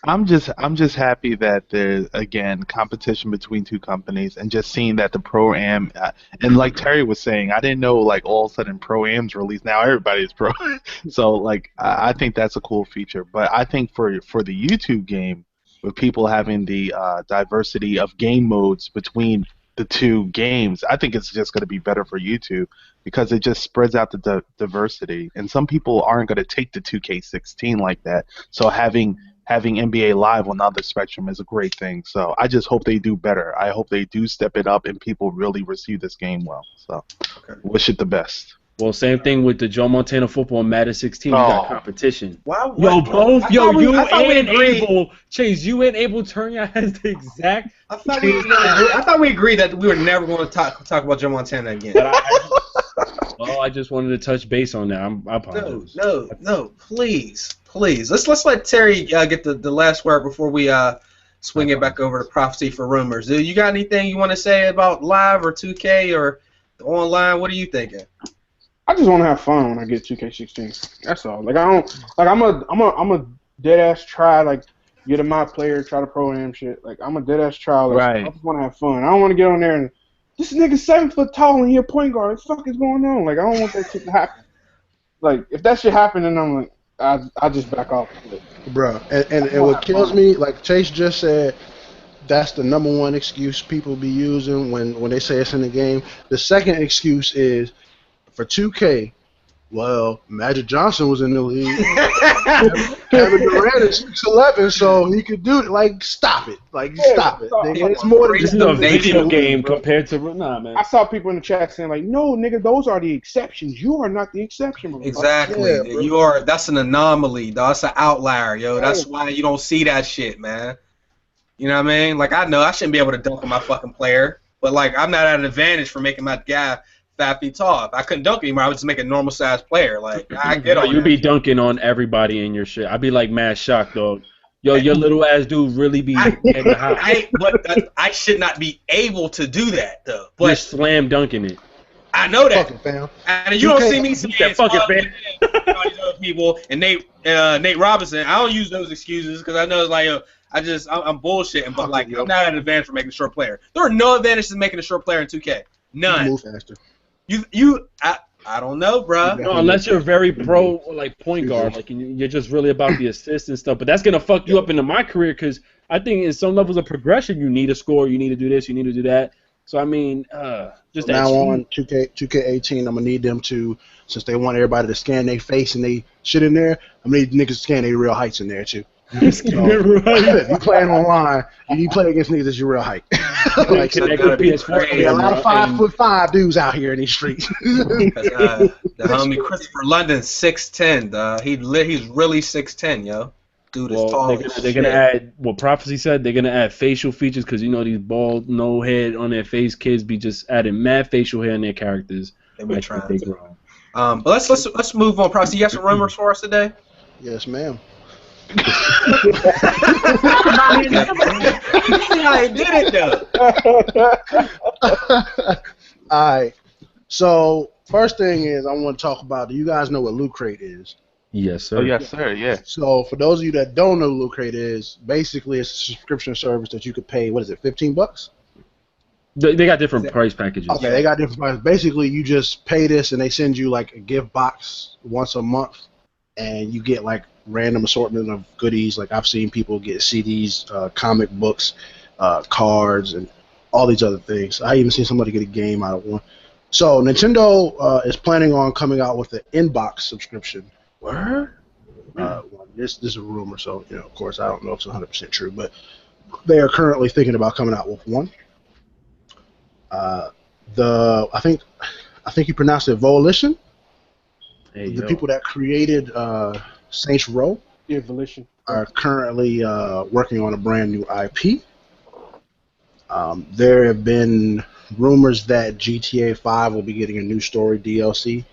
Speaker 4: I'm just happy that there's again competition between two companies, and just seeing that the Pro-Am and like Terry was saying, I didn't know like all of a sudden Pro-Am's released. Now everybody's Pro. So like I think that's a cool feature. But I think for the YouTube game, with people having the diversity of game modes between the two games, I think it's just going to be better for YouTube because it just spreads out the diversity. And some people aren't going to take the 2K16 like that. So having NBA Live on the other spectrum is a great thing. So I just hope they do better. I hope they do step it up and people really receive this game well. So wish it the best.
Speaker 1: Well, same thing with the Joe Montana football and Madden 16. We got competition.
Speaker 3: Wow.
Speaker 1: You and Abel, Chase, you and Abel turn your heads the exact.
Speaker 3: I thought we agreed that we were never going to talk about Joe Montana again.
Speaker 1: I just wanted to touch base on that. I apologize.
Speaker 3: No, please. Let's let Terry get the last word before we swing it back over to Prophecy for Rumors. Do you got anything you want to say about Live or 2K or online? What are you thinking?
Speaker 5: I just want to have fun when I get 2K16. That's all. Like I'm a dead ass try like get a my player, try to Pro-Am shit. Like I'm a dead ass try. Like,
Speaker 4: right.
Speaker 5: I just want to have fun. I don't want to get on there and this nigga's 7 foot tall and he a point guard. What the fuck is going on? Like I don't want that shit to happen. Like, if that shit happened, then I'm like, I just back off.
Speaker 2: Bro, and what kills me, like Chase just said, that's the number one excuse people be using when they say it's in the game. The second excuse is for 2K. Well, Magic Johnson was in the league. Kevin Durant is 6'11", so he could do it. Like, stop it. Like, stop it. It's more than
Speaker 1: This
Speaker 2: just
Speaker 1: is a
Speaker 2: the
Speaker 1: video game
Speaker 5: bro.
Speaker 1: compared to man.
Speaker 5: I saw people in the chat saying like, "No, nigga, those are the exceptions. You are not the exception."
Speaker 3: Exactly.
Speaker 2: Yeah, bro.
Speaker 3: You are. That's an anomaly, dog. That's an outlier, yo. That's why you don't see that shit, man. You know what I mean? Like, I know I shouldn't be able to dunk on my fucking player, but like, I'm not at an advantage for making my guy 5 feet tall. If I couldn't dunk anymore, I would just make a normal sized player. Like, I get on
Speaker 1: You'd be dunking on everybody in your shit. I'd be like mad shocked, dog. Yo, your little ass dude really be getting hot.
Speaker 3: I should not be able to do that though.
Speaker 1: You're
Speaker 3: But
Speaker 1: slam dunking it.
Speaker 3: I know that.
Speaker 2: fucking fam.
Speaker 3: And you don't see me
Speaker 1: That
Speaker 3: saying
Speaker 1: fucking
Speaker 3: all these other people and Nate Robinson. I don't use those excuses because I know it's like, yo, I'm bullshitting. But like, I'm not at an advantage for making a short player. There are no advantages in making a short player in 2K. None.
Speaker 2: Move faster.
Speaker 3: I don't know, bro.
Speaker 1: No, unless you're very pro, like point guard, like you're just really about the assists and stuff. But that's gonna fuck you up into my career because I think in some levels of progression, you need a score, you need to do this, you need to do that. So I mean, just
Speaker 2: Now on 2K18, I'm gonna need them to, since they want everybody to scan their face and they shit in there, I'm gonna need niggas to scan their real heights in there too. So, if you playing online, you play against niggas that's your real height. Like,
Speaker 1: PS4.
Speaker 2: a lot of 5'5" dudes out here in these streets.
Speaker 3: The homie Christopher London's 6'10". He's really 6'10", yo. Dude is tall.
Speaker 1: They're gonna add what Prophecy said. They're gonna add facial features because you know these bald, no head on their face kids be just adding mad facial hair in their characters.
Speaker 3: They be trying to. But let's move on. Prophecy, you got some rumors for us today?
Speaker 2: Yes, ma'am.
Speaker 3: I did it though.
Speaker 2: Alright. So first thing is I want to talk about, do you guys know what Loot Crate is?
Speaker 1: Yes, sir.
Speaker 4: Oh yes, sir. Yeah.
Speaker 2: So for those of you that don't know what Loot Crate is, basically it's a subscription service that you could pay, what is it, $15?
Speaker 1: They got different price packages.
Speaker 2: Okay, they got different prices. Basically you just pay this and they send you like a gift box once a month and you get like random assortment of goodies. Like I've seen people get CDs, comic books, cards, and all these other things. I even seen somebody get a game out of one. So Nintendo is planning on coming out with an inbox subscription.
Speaker 1: Word?
Speaker 2: This is a rumor, so you know, of course, I don't know if it's 100% true, but they are currently thinking about coming out with one. I think you pronounce it Volition. The people that created Saints Row are currently working on a brand new IP. There have been rumors that GTA 5 will be getting a new story DLC.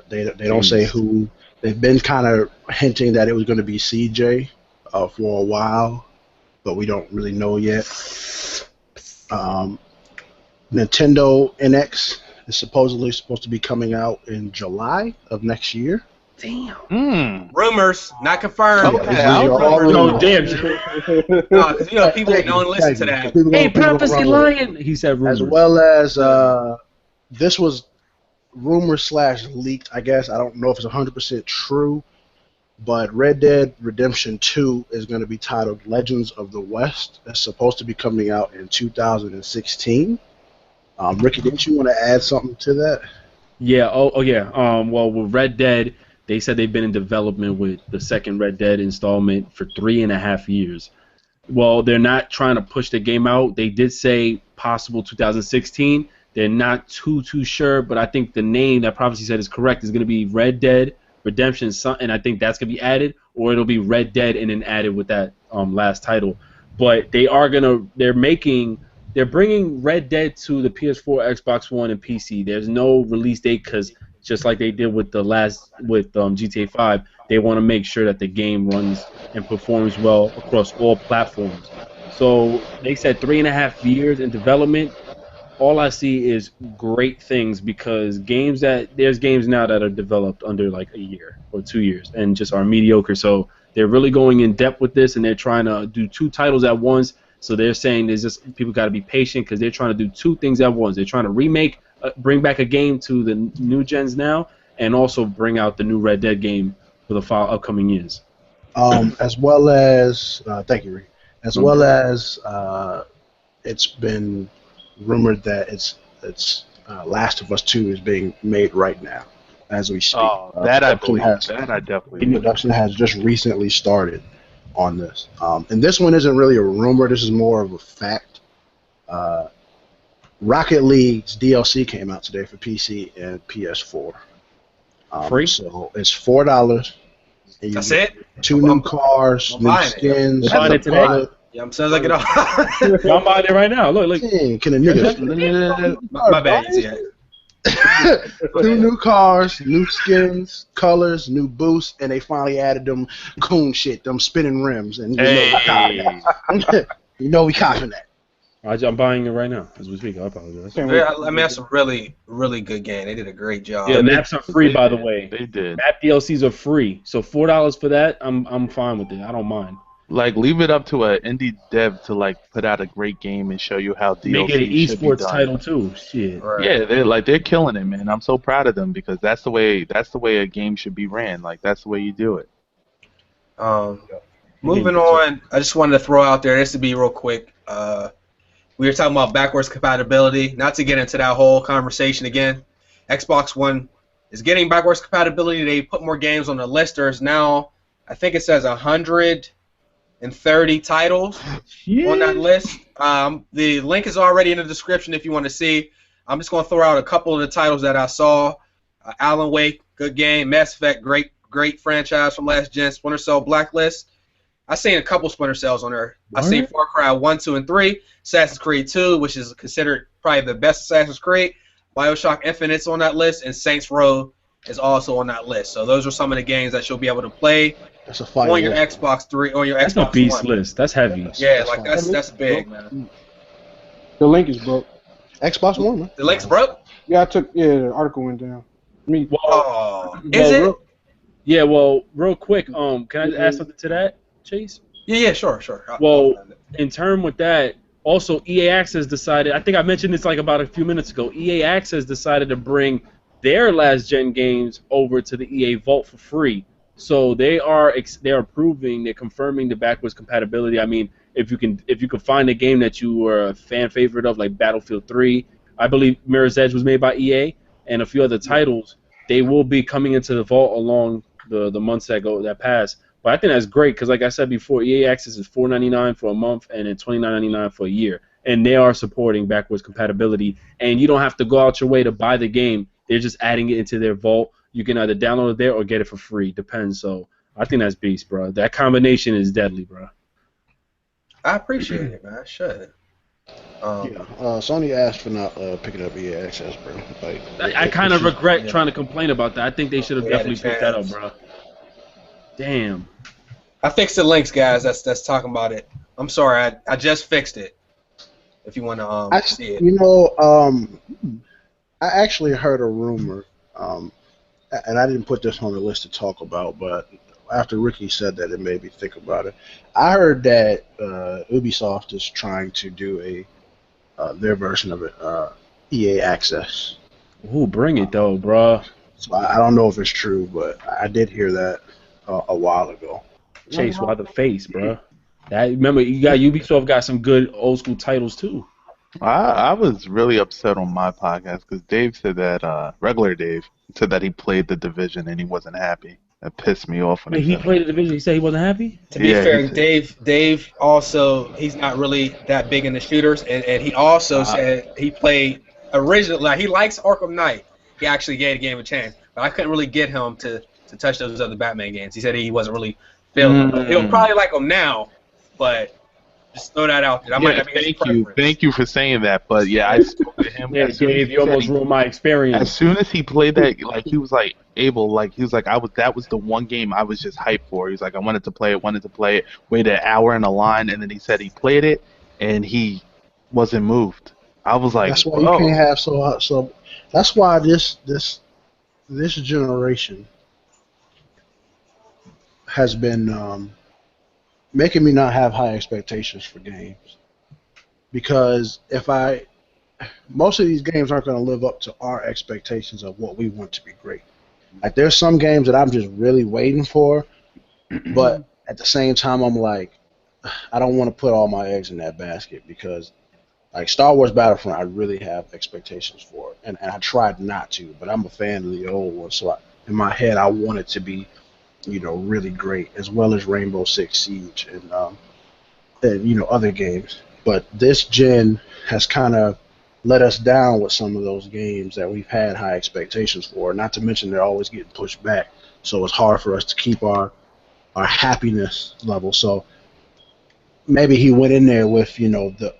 Speaker 2: They don't say who. They've been kind of hinting that it was going to be CJ for a while, but we don't really know yet. Nintendo NX is supposedly supposed to be coming out in July of next year.
Speaker 1: Damn.
Speaker 3: Rumors, not confirmed.
Speaker 1: No, damn.
Speaker 3: No, because you know people don't listen to that.
Speaker 1: Hey, Prophecy lying. He said rumors.
Speaker 2: As well as this was rumor/leaked, I guess. I don't know if it's 100% true, but Red Dead Redemption 2 is going to be titled Legends of the West. It's supposed to be coming out in 2016. Ricky, didn't you want to add something to that?
Speaker 1: Yeah. Oh yeah. Well, with Red Dead, they said they've been in development with the second Red Dead installment for 3.5 years. Well, they're not trying to push the game out. They did say possible 2016. They're not too sure, but I think the name that Prophecy said is correct. Is going to be Red Dead Redemption, and I think that's going to be added, or it'll be Red Dead and then added with that last title. But they're bringing Red Dead to the PS4, Xbox One, and PC. There's no release date because just like they did with GTA 5, they want to make sure that the game runs and performs well across all platforms. So they said 3.5 years in development. All I see is great things because there's games now that are developed under like a year or 2 years and just are mediocre. So they're really going in depth with this and they're trying to do 2 titles at once. So they're saying there's just people got to be patient because they're trying to do 2 things at once. They're trying to bring back a game to the new gens now, and also bring out the new Red Dead game for the upcoming years.
Speaker 2: As well as thank you, Rick. As
Speaker 1: No
Speaker 2: well as it's been rumored that it's Last of Us 2 is being made right now as we speak.
Speaker 4: Oh, that I
Speaker 2: Production
Speaker 4: believe.
Speaker 2: has-
Speaker 4: That I definitely believe.
Speaker 2: Production has just recently started on this, and this one isn't really a rumor. This is more of a fact. Rocket League's DLC came out today for PC and PS4.
Speaker 1: Free?
Speaker 2: So it's $4. And you
Speaker 3: That's
Speaker 2: get
Speaker 3: it.
Speaker 2: 2 new cars,
Speaker 3: I'm
Speaker 2: new
Speaker 3: buying it.
Speaker 2: skins.
Speaker 1: I'm buying it today.
Speaker 2: color.
Speaker 3: Yeah, I'm sounds like it all.
Speaker 1: Yo, I'm buying it right now. Look.
Speaker 2: Dang, can a nigga?
Speaker 3: my bad. Yeah.
Speaker 2: 2 new cars, new skins, colors, new boosts, and they finally added them coon shit, them spinning rims, and you know we copping that.
Speaker 1: I'm buying it right now as we speak. I apologize.
Speaker 5: Can't wait.
Speaker 3: I mean, that's a really, really good game. They did a great job.
Speaker 1: Yeah, maps are free, by the way.
Speaker 4: They did.
Speaker 1: Map DLCs are free, so $4 for that, I'm fine with it. I don't mind.
Speaker 4: Like, leave it up to an indie dev to like put out a great game and show you how DLC
Speaker 1: Make it an
Speaker 4: should be
Speaker 1: esports
Speaker 4: done.
Speaker 1: title too. Shit.
Speaker 3: Right.
Speaker 4: Yeah, they're killing it, man. I'm so proud of them because that's the way a game should be ran. Like, that's the way you do it.
Speaker 3: Moving on, I just wanted to throw out there, this to be real quick. We were talking about backwards compatibility. Not to get into that whole conversation again. Xbox One is getting backwards compatibility. They put more games on the list. There's now, I think it says 130 titles on that list. The link is already in the description if you want to see. I'm just going to throw out a couple of the titles that I saw. Alan Wake, good game. Mass Effect, great franchise from last gen. Splinter Cell, Blacklist. I seen a couple Splinter Cells on there. I seen Far Cry 1, 2, and 3. Assassin's Creed 2, which is considered probably the best Assassin's Creed. BioShock Infinite's on that list, and Saints Row is also on that list. So those are some of the games that you'll be able to play
Speaker 2: That's a fire
Speaker 3: on your
Speaker 2: list.
Speaker 3: Xbox 3, on your
Speaker 1: That's
Speaker 3: Xbox
Speaker 1: a beast
Speaker 3: One.
Speaker 1: list. That's heavy.
Speaker 3: Yeah,
Speaker 2: That's
Speaker 3: like
Speaker 2: fine.
Speaker 3: that's big, man.
Speaker 5: The link is broke.
Speaker 2: Xbox One, man.
Speaker 3: The link's broke?
Speaker 5: Yeah, the article went down. Me.
Speaker 3: Oh, is it?
Speaker 1: Yeah, well, real quick, can I add something to that, Chase?
Speaker 3: Yeah, sure.
Speaker 1: Well, in term with that, also EA Access decided, I think I mentioned this like about a few minutes ago, EA Access decided to bring their last gen games over to the EA Vault for free. So they're confirming the backwards compatibility. I mean, if you can find a game that you were a fan favorite of, like Battlefield 3, I believe Mirror's Edge was made by EA, and a few other titles, they will be coming into the vault along the months that pass. But I think that's great because, like I said before, EA Access is $4.99 for a month and then $29.99 for a year, and they are supporting backwards compatibility. And you don't have to go out your way to buy the game; they're just adding it into their vault. You can either download it there or get it for free, depends. So I think that's beast, bro. That combination is deadly, bro.
Speaker 3: I appreciate it, man. I should.
Speaker 2: Sony asked for not picking up EA Access, bro. Like,
Speaker 1: I kind of regret trying to complain about that. I think they should have
Speaker 3: We had a
Speaker 1: definitely picked that up,
Speaker 3: chance.
Speaker 1: bro. Damn.
Speaker 3: I fixed the links, guys. That's talking about it. I'm sorry, I just fixed it. If you want to see it.
Speaker 2: You know, I actually heard a rumor, and I didn't put this on the list to talk about, but after Ricky said that, it made me think about it. I heard that Ubisoft is trying to do their version of it, EA Access.
Speaker 1: Ooh, bring it though, bro.
Speaker 2: So I don't know if it's true, but I did hear that a while ago.
Speaker 1: Chase, why the face, bro? Remember, Ubisoft got some good old school titles too.
Speaker 4: I was really upset on my podcast because Dave said that regular Dave said that he played The Division and he wasn't happy. That pissed me off. When
Speaker 1: He
Speaker 4: said
Speaker 1: played the division. He said he wasn't happy.
Speaker 3: To be
Speaker 4: Yeah,
Speaker 3: fair,
Speaker 4: he said-
Speaker 3: Dave also, he's not really that big in the shooters, and he also said he played originally, like he likes Arkham Knight. He actually gave the game a chance, but I couldn't really get him to touch those other Batman games. He said he wasn't really feeling them. He'll probably like them now, but just throw that out there. That might not be his preference.
Speaker 4: Thank you for saying that. But yeah, I spoke to him.
Speaker 1: Yeah,
Speaker 4: as soon as
Speaker 1: Dave,
Speaker 4: he
Speaker 1: you
Speaker 4: said
Speaker 1: almost
Speaker 4: he-
Speaker 1: ruined my experience.
Speaker 4: As soon as he played that, like he was like that was the one game I was just hyped for. He was like, I wanted to play it, waited an hour in a line, and then he said he played it and he wasn't moved. I was like,
Speaker 2: That's why you
Speaker 4: whoa.
Speaker 2: can't have so. That's why this generation has been making me not have high expectations for games, because most of these games aren't going to live up to our expectations of what we want to be great. Like there's some games that I'm just really waiting for, but at the same time I'm like, I don't want to put all my eggs in that basket because like Star Wars Battlefront, I really have expectations for it, and I tried not to, but I'm a fan of the old one, so in my head I want it to be, really great, as well as Rainbow Six Siege and other games. But this gen has kind of let us down with some of those games that we've had high expectations for. Not to mention they're always getting pushed back, so it's hard for us to keep our happiness level. So maybe he went in there with the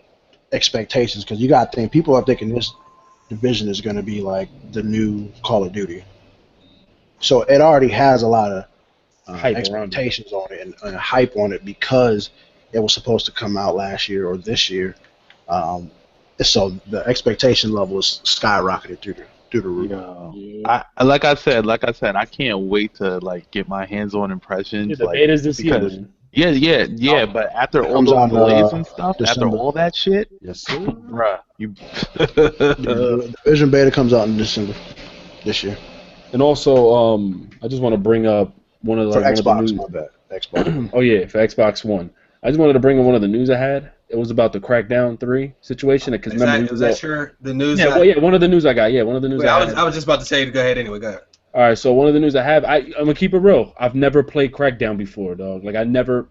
Speaker 2: expectations because you got to think people are thinking this division is going to be like the new Call of Duty. So it already has a lot of expectations on it and hype on it because it was supposed to come out last year or this year. So the expectation level is skyrocketed through the roof.
Speaker 4: Yeah. Like I said, I can't wait to like get my hands on impressions.
Speaker 1: The betas this year, man.
Speaker 4: Yeah. But after all those delays and stuff, after all that shit,
Speaker 6: yes, sir.
Speaker 4: Bruh,
Speaker 2: the Division beta comes out in December this year.
Speaker 1: And also, I just want to bring up one of the
Speaker 2: Xbox.
Speaker 1: One of the news.
Speaker 2: Xbox.
Speaker 1: Oh yeah, for Xbox One. I just wanted to bring up one of the news I had. It was about the Crackdown 3 situation. Because
Speaker 3: is that the news?
Speaker 1: Yeah, one of the news I got. Yeah, one of the news.
Speaker 3: I was just about to say, go ahead anyway. Go ahead.
Speaker 1: All right, so one of the news I have, I'm gonna keep it real. I've never played Crackdown before, dog. Like I never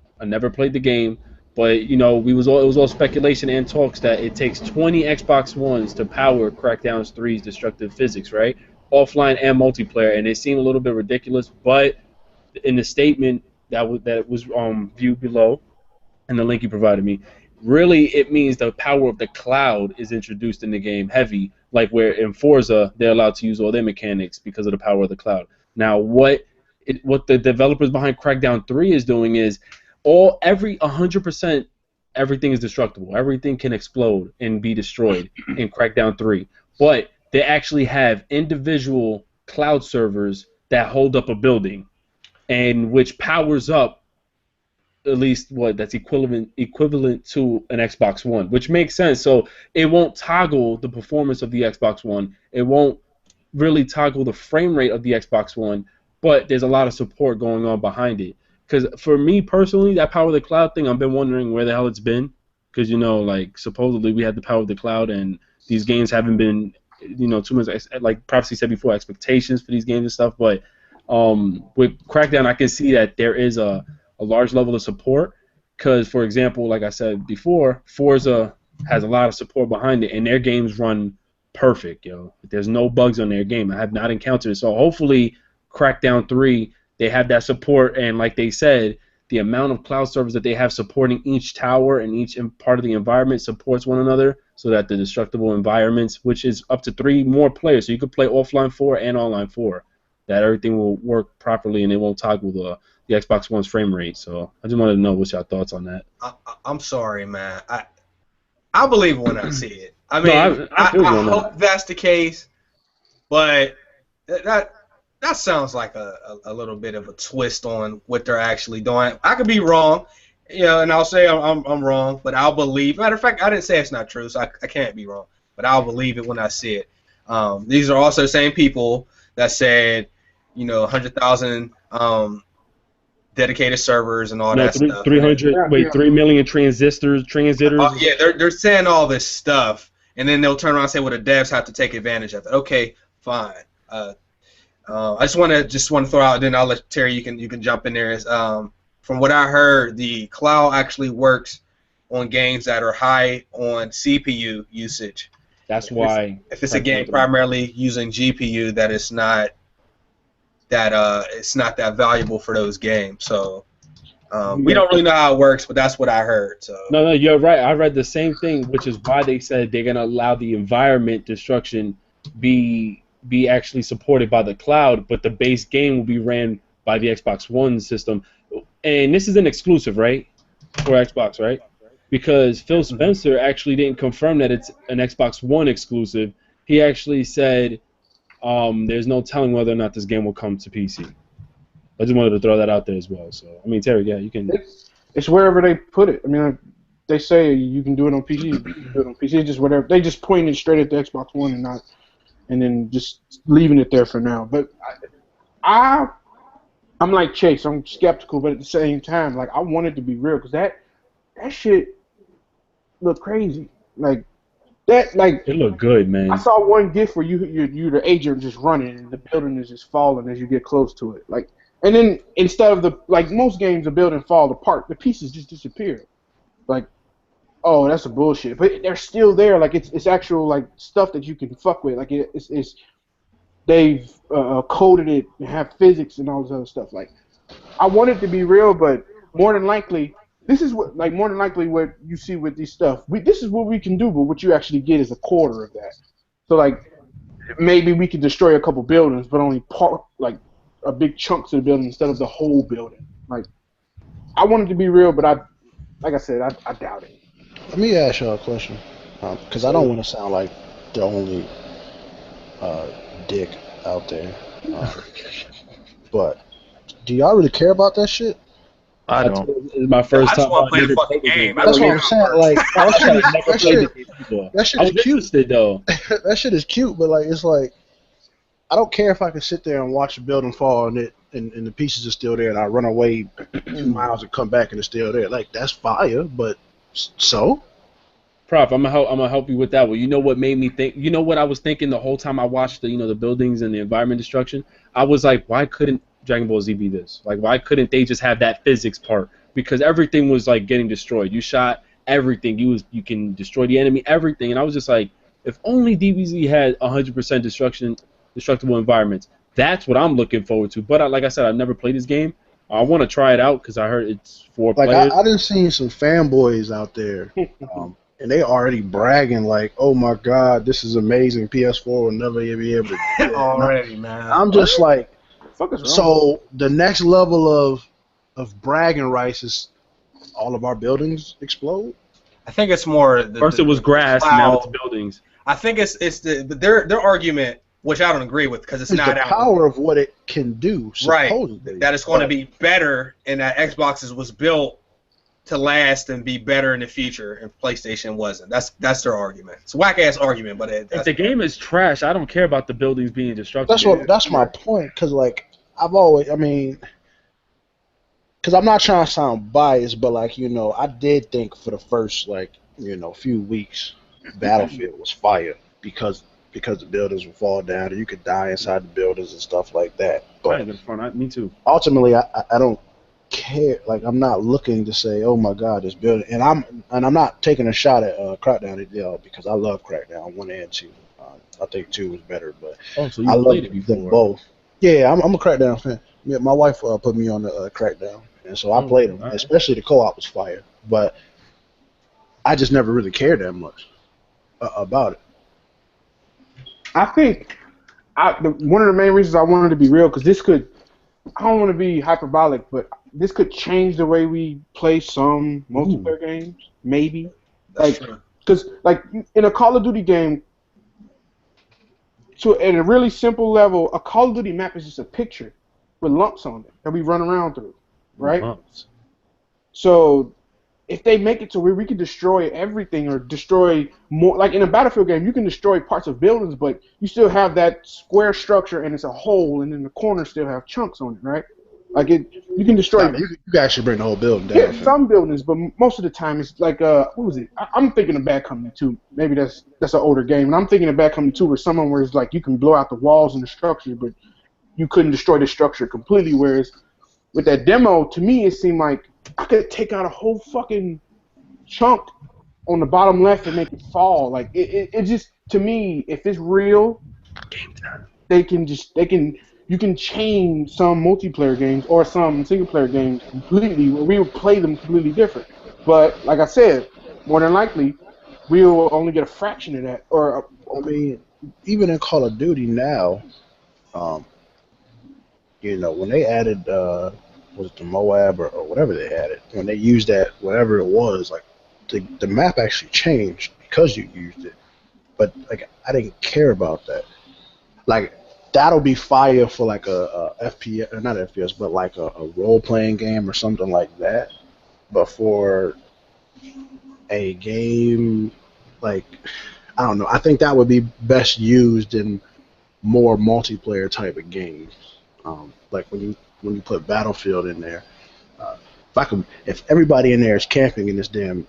Speaker 1: played the game, but it was all speculation and talks that it takes 20 Xbox Ones to power Crackdown 3's destructive physics, right? Offline and multiplayer, and it seemed a little bit ridiculous, but in the statement that was viewed below, and the link you provided me, really it means the power of the cloud is introduced in the game heavy, like where in Forza they're allowed to use all their mechanics because of the power of the cloud. Now what the developers behind Crackdown 3 is doing is 100% everything is destructible. Everything can explode and be destroyed in Crackdown 3. But they actually have individual cloud servers that hold up a building and which powers up at least that's equivalent to an Xbox One, which makes sense. So it won't toggle the performance of the Xbox One. It won't really toggle the frame rate of the Xbox One, but there's a lot of support going on behind it. Because for me personally, that power of the cloud thing, I've been wondering where the hell it's been. Because supposedly we had the power of the cloud, and these games haven't been, too much, like Prophecy said before, expectations for these games and stuff. But with Crackdown, I can see that there is a large level of support. Because, for example, like I said before, Forza has a lot of support behind it, and their games run perfect, yo. There's no bugs on their game. I have not encountered it. So hopefully, Crackdown 3, they have that support, and like they said, the amount of cloud servers that they have supporting each tower and each part of the environment supports one another, so that the destructible environments, which is up to 3 more players, so you could play offline 4 and online 4, that everything will work properly and it won't toggle the Xbox One's frame rate. So I just wanted to know what's your thoughts on that.
Speaker 3: I'm sorry, man. I believe it when I see it. I mean, I hope that's the case, but that sounds like a little bit of a twist on what they're actually doing. I could be wrong, and I'll say I'm wrong, but I'll believe. Matter of fact, I didn't say it's not true, so I can't be wrong, but I'll believe it when I see it. These are also the same people that said, 100,000 dedicated servers and all that stuff.
Speaker 1: 3 million transistors.
Speaker 3: Oh, yeah, they're saying all this stuff, and then they'll turn around and say, well, the devs have to take advantage of it. Okay, fine. I just want to throw out, then I'll let Terry, you can jump in there. From what I heard, the cloud actually works on games that are high on CPU usage.
Speaker 1: That's why
Speaker 3: if it's a game primarily using GPU, that it's not that valuable for those games. So we don't really know how it works, but that's what I heard. So
Speaker 1: no, you're right. I read the same thing, which is why they said they're gonna allow the environment destruction be actually supported by the cloud, but the base game will be ran by the Xbox One system. And this is an exclusive, right, for Xbox, right? Because Phil Spencer actually didn't confirm that it's an Xbox One exclusive. He actually said there's no telling whether or not this game will come to PC. I just wanted to throw that out there as well. So, I mean, Terry, yeah, you can.
Speaker 5: It's wherever they put it. I mean, they say you can do it on PC. You can do it on PC. Just whatever. They just pointed straight at the Xbox One and then just leaving it there for now. But I'm like Chase. I'm skeptical, but at the same time, like I want it to be real because that shit look crazy. Like that, like
Speaker 1: It looked good,
Speaker 5: I
Speaker 1: man.
Speaker 5: saw one GIF where you the agent just running and the building is just falling as you get close to it. Like, and then instead of the like most games, the building fall apart, the pieces just disappear. Like, oh, that's a bullshit. But they're still there. Like it's actual like stuff that you can fuck with. Like it's they've coded it and have physics and all this other stuff. Like I want it to be real, but more than likely, this is what like more than likely what you see with these stuff. This is what we can do, but what you actually get is a quarter of that. So like maybe we could destroy a couple buildings, but only part like a big chunks of the building instead of the whole building. Like I want it to be real, but like I said, I doubt it.
Speaker 2: Let me ask y'all a question, because I don't want to sound like the only dick out there. But do y'all really care about that shit?
Speaker 4: I don't.
Speaker 1: It's my first
Speaker 3: I
Speaker 1: time.
Speaker 3: just want to play the fucking game.
Speaker 2: That's what I'm saying. Like that shit
Speaker 1: I was
Speaker 2: is cute.
Speaker 1: interested though.
Speaker 2: That shit is cute, but like it's like I don't care if I can sit there and watch the building fall and the pieces are still there, and I run away 2 miles and come back and it's still there. Like that's fire, but so.
Speaker 1: Prof, I'm gonna help you with that one. You know what made me think? You know what I was thinking the whole time I watched the buildings and the environment destruction? I was like, why couldn't Dragon Ball Z be this? Like, why couldn't they just have that physics part? Because everything was like getting destroyed. You shot everything. You can destroy the enemy, everything. And I was just like, if only DBZ had 100% destructible environments. That's what I'm looking forward to. But like I said, I've never played this game. I want to try it out because I heard it's for
Speaker 2: like
Speaker 1: players.
Speaker 2: I done seen some fanboys out there. And they already bragging like, "Oh my God, this is amazing! PS4 will never be able to." Do that.
Speaker 3: Already, man.
Speaker 2: I'm just like,
Speaker 5: Fuck is wrong?
Speaker 2: so the next level of bragging rights is all of our buildings explode.
Speaker 3: I think it's more.
Speaker 1: First it was grass, now it's buildings.
Speaker 3: I think it's their argument, which I don't agree with because it's not
Speaker 2: the
Speaker 3: out.
Speaker 2: power of what it can do. Supposedly.
Speaker 3: Right. That it's going to be better, and that Xbox was built to last and be better in the future, and PlayStation wasn't. That's their argument. It's a whack ass argument, but
Speaker 1: If the game is trash, I don't care about the buildings being destructible.
Speaker 2: That's my point. Because like because I'm not trying to sound biased, but like I did think for the first few weeks, Battlefield was fire because the buildings would fall down and you could die inside the buildings and stuff like that. But
Speaker 1: Me too.
Speaker 2: ultimately, I don't care. Like I'm not looking to say, oh my God, this building, and I'm not taking a shot at Crackdown because I love Crackdown 1 and 2. I think 2 was better, but
Speaker 1: so you
Speaker 2: I
Speaker 1: played
Speaker 2: love
Speaker 1: it
Speaker 2: them
Speaker 1: before.
Speaker 2: both. Yeah, I'm a Crackdown fan. Yeah, my wife put me on the Crackdown, and so I played them. Right. Especially the co-op was fire, but I just never really cared that much about it.
Speaker 5: I think one of the main reasons I wanted to be real because this could. I don't want to be hyperbolic, but this could change the way we play some multiplayer games. Maybe, because in a Call of Duty game, so at a really simple level, a Call of Duty map is just a picture with lumps on it that we run around through, right?
Speaker 1: Lumps.
Speaker 5: So if they make it to where we can destroy everything or destroy more, like in a Battlefield game, you can destroy parts of buildings, but you still have that square structure and it's a hole, and then the corners still have chunks on it, right? Like you can destroy.
Speaker 2: You can actually bring the whole building down.
Speaker 5: Yeah, some buildings, but most of the time it's like what was it? I'm thinking of Bad Company 2. Maybe that's an older game, and I'm thinking of Bad Company 2 where it's like you can blow out the walls and the structure, but you couldn't destroy the structure completely. Whereas with that demo, to me, it seemed like I could take out a whole fucking chunk on the bottom left and make it fall. Like it just, to me, if it's real,
Speaker 1: Game time.
Speaker 5: You can change some multiplayer games or some single player games completely where we would play them completely different. But like I said, more than likely, we will only get a fraction of that. Or
Speaker 2: even in Call of Duty now, when they added was it the Moab or whatever they added, when they used that, whatever it was, like the map actually changed because you used it. But like I didn't care about that. Like that'll be fire for like a FPS, or not FPS, but like a role playing game or something like that. But for a game like, I don't know, I think that would be best used in more multiplayer type of games. Like when you put Battlefield in there, if everybody in there is camping in this damn